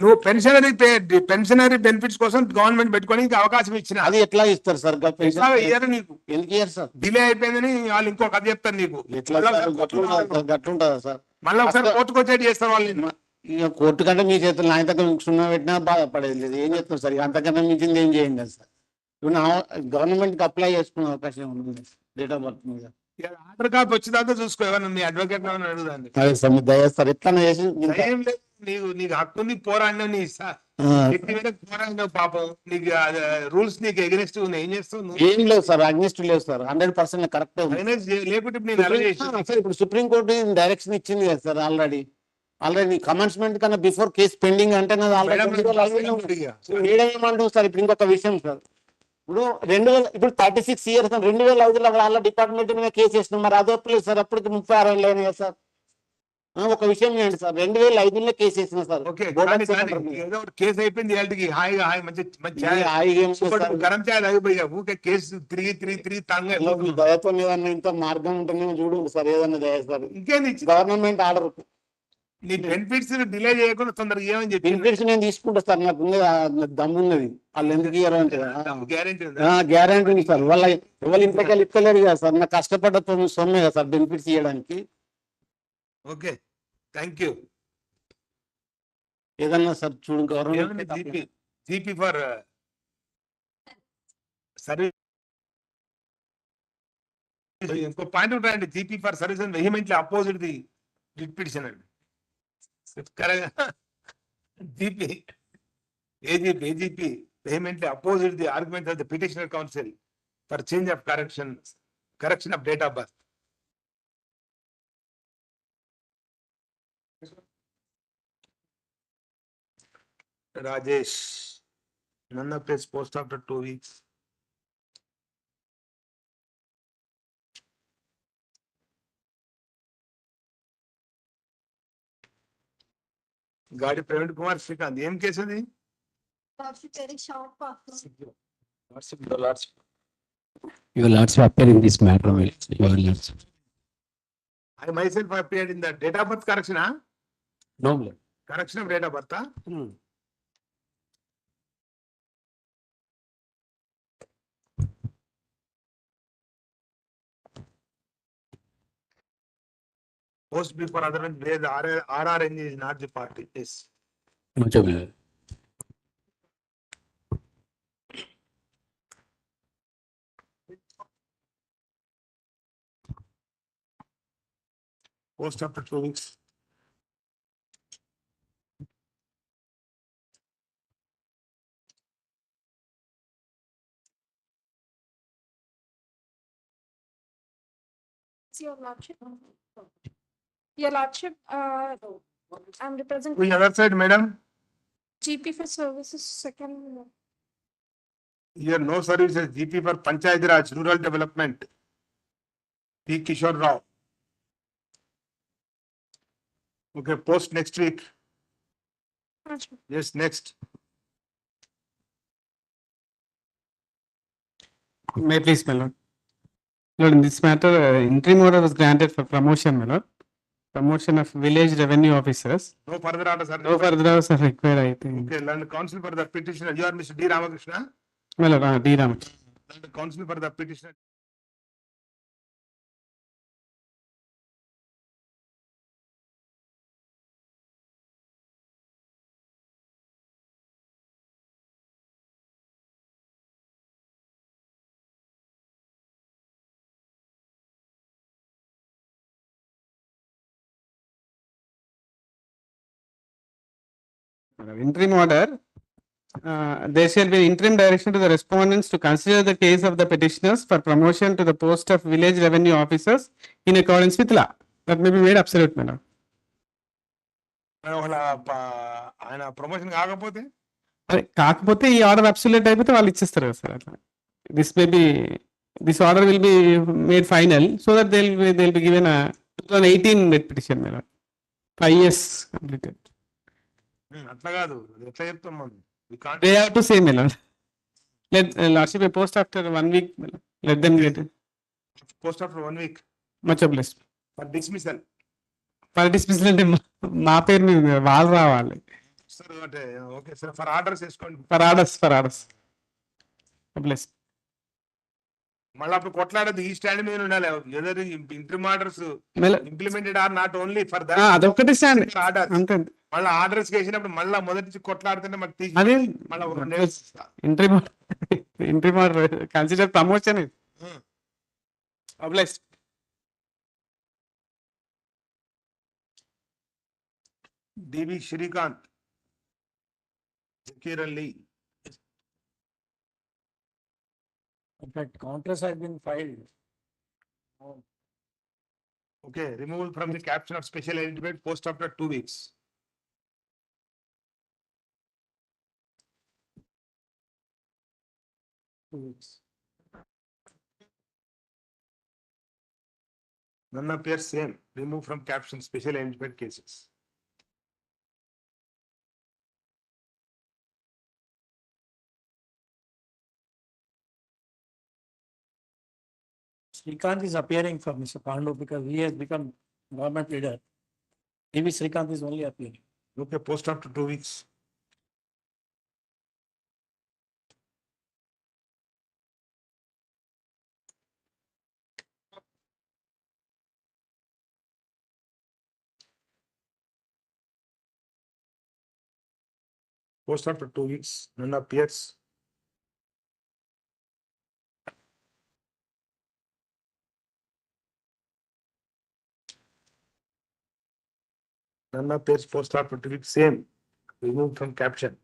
నువ్వు పెన్షనరీ బెనిఫిట్స్ కోసం గవర్నమెంట్ పెట్టుకోవడానికి అవకాశం ఇచ్చిన అది ఎట్లా ఇస్తారు సార్ ఇయ్యరు నీకు ఎందుకు ఇయ్యరు సార్ డిలే అయిపోయిందని వాళ్ళు ఇంకో కథ చెప్తారు నీకు ఎట్లా గట్లుంటుందా సార్ మళ్ళీ ఒకసారి కోర్టుకు వచ్చేది చేస్తారు వాళ్ళు ఇక కోర్టు కంటే మీ చేతులు నా ఇంతకన్నా సున్నా పెట్టినా బాధపడేది లేదు ఏం చేస్తాం సార్ అంతకన్నా మించింది ఏం చేయండి కదా సార్ ఇప్పుడు నా గవర్నమెంట్కి అప్లై చేసుకునే అవకాశం ఉంది డేట్ ఆఫ్ బర్త్ మీద ఆధార్ కార్డు వచ్చేదాకా చూసుకో ఎవరైనా మీ అడ్వకేట్ అడుగుదాన్ని అదే సార్ మీరు దయచేస్తారు ఎట్లా చేసి ఏం లేదు నీకు హక్కు ఉంది పోరాడినావు నీ వ్యక్తి మీద పోరాడినావు పాపం నీకు రూల్స్ నీకు ఎగనెస్ట్ ఏం చేస్తావు ఏం లేదు సార్ అగ్నిస్ట్ లేదు సార్ 100% కరెక్ట్ లేకుంటే నేను అలా చేసి సార్ ఇప్పుడు సుప్రీంకోర్టు డైరెక్షన్ ఇచ్చింది కదా సార్ ఆల్రెడీ కమెన్స్మెంట్ కన్నా బిఫోర్ కేసు పెండింగ్ అంటే నాది ఆల్రెడీ ఏమంటాం సార్ ఇప్పుడు ఇంకొక విషయం సార్ ఇప్పుడు 36 years 2005లో వాళ్ళ డిపార్ట్మెంట్ మీద కేసు వేసినాం మరి అది ఒప్పలేదు సార్ అప్పటికి 36 ఏళ్ళు అయినాయి కదా సార్ ఒక విషయం ఏంటి సార్ 2005లో కేసు వేసిన సార్ ఏదో కేసు అయిపోయింది వాళ్ళకి హాయిగా గరం చాయ్ తాగిపోయా ఊకే కేసు తిరిగి దయతో ఏదన్నా ఇంత మార్గం ఉంటుందేమో చూడండి సార్ ఏదన్నా దయ సార్ ఇంకేంది గవర్నమెంట్ ఆర్డర్ నీ బెనిఫిట్స్ డిలే చేయకుండా తొందరగా ఏమని చెప్పి బెనిఫిట్స్ నేను తీసుకుంటా సార్ నాకు దమ్ము ఉన్నది వాళ్ళు ఎందుకు ఇయ్యరు అంటే గ్యారెంటీ గ్యారెంటీ ఉంది సార్ ఎవరు ఇంట్లోకి వెళ్ళి ఇప్పలేరు కదా సార్ నాకు కష్టపడ్డ సొమ్మే కదా సార్ బెనిఫిట్స్ ఇవ్వడానికి ఓకే థ్యాంక్ యూ ఏదన్నా సార్ చూడు గవర్నమెంట్ జీపీ ఫర్ సర్వీస్ ఇంకో పాయింట్ ఉంటాయండి GP for service వెహిమెంట్లీ opposite the writ petition అండి GP, AGP vehemently opposed the argument of the petitioner counsel for change of correction of date of birth. Rajesh, none of this post after 2 weeks. గాడి ప్రవీణ్ కుమార్ శ్రీకాంత్ ఏం case అది Your lordship appear in this matter, your lordship. I myself appeared in the date of birth correction, huh? No. Correction of date of birth, huh? Post before other than where the RRN is not the party. Yes. Much obliged. Post after 2 weeks. Your lordship. Your lordship, I'm representing. Which other side, madam? GP for services, second. Here no services, GP for Panchayat Raj, Rural Development. P. Kishore Rao. Okay, post next week. Yes, next. May I please, my lord. Lord, in this matter, interim order was granted for promotion, my lord. Promotion of village revenue officers. No further orders are No further orders are required, I think. Okay, land counsel for the petitioner. You are Mr. D. Ramakrishna. My lord, D. Ram. Land counsel for the petitioner. Interim order, there shall be interim direction to the respondents to consider the case of the petitioners for promotion to the post of village revenue officers in accordance with law. That may be made absolute, my lord. ఆయన promotion కాకపోతే కాకపోతే ఈ order absolute అయిపోతే వాళ్ళు ఇచ్చేస్తారు కదా sir అట్లా this order will be made final so that they will be given 2018 red petition madam 5 years completed. అట్లా కాదు ఎట్లా చెప్తాం మనం they have to say madam let lordship a post after 1 week let them get it. Post after 1 week much obliged for dismissal అంటే మా పేరు మీద వాళ్ళు రావాలి. Sir, okay, sir, for orders వేసుకోండి. For orders. Bless. మళ్ళీ అప్పుడు కొట్లాడదు ఈ స్టాండ్ మీద ఉండాలి. Either interim orders Mela- implemented or not only for అదొక్కటి stand. ఆర్డర్స్. అంతే. మళ్ళీ ఆర్డర్స్ వేసినప్పుడు మళ్ళీ మొదటి నుంచి కొట్లాడుతుంటే మరి తీసి అదే మళ్ళీ ఒక 2 years entry consider promotion. Bless. DV Srikanth, Zakir Ali. In fact, counters have been filed. Okay, removal from the caption of special arrangement post after 2 weeks. None appears same. Remove from caption special arrangement cases. Srikanth is appearing for Mr. Pandu because he has become government leader. Maybe Srikanth is only appearing. Okay, post after 2 weeks. Post after 2 weeks, none appears. None appears post after 2 weeks, same. Remove from caption.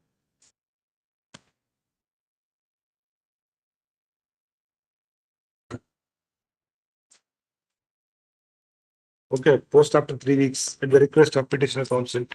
Okay, post after 3 weeks at the request of petitioner counsel.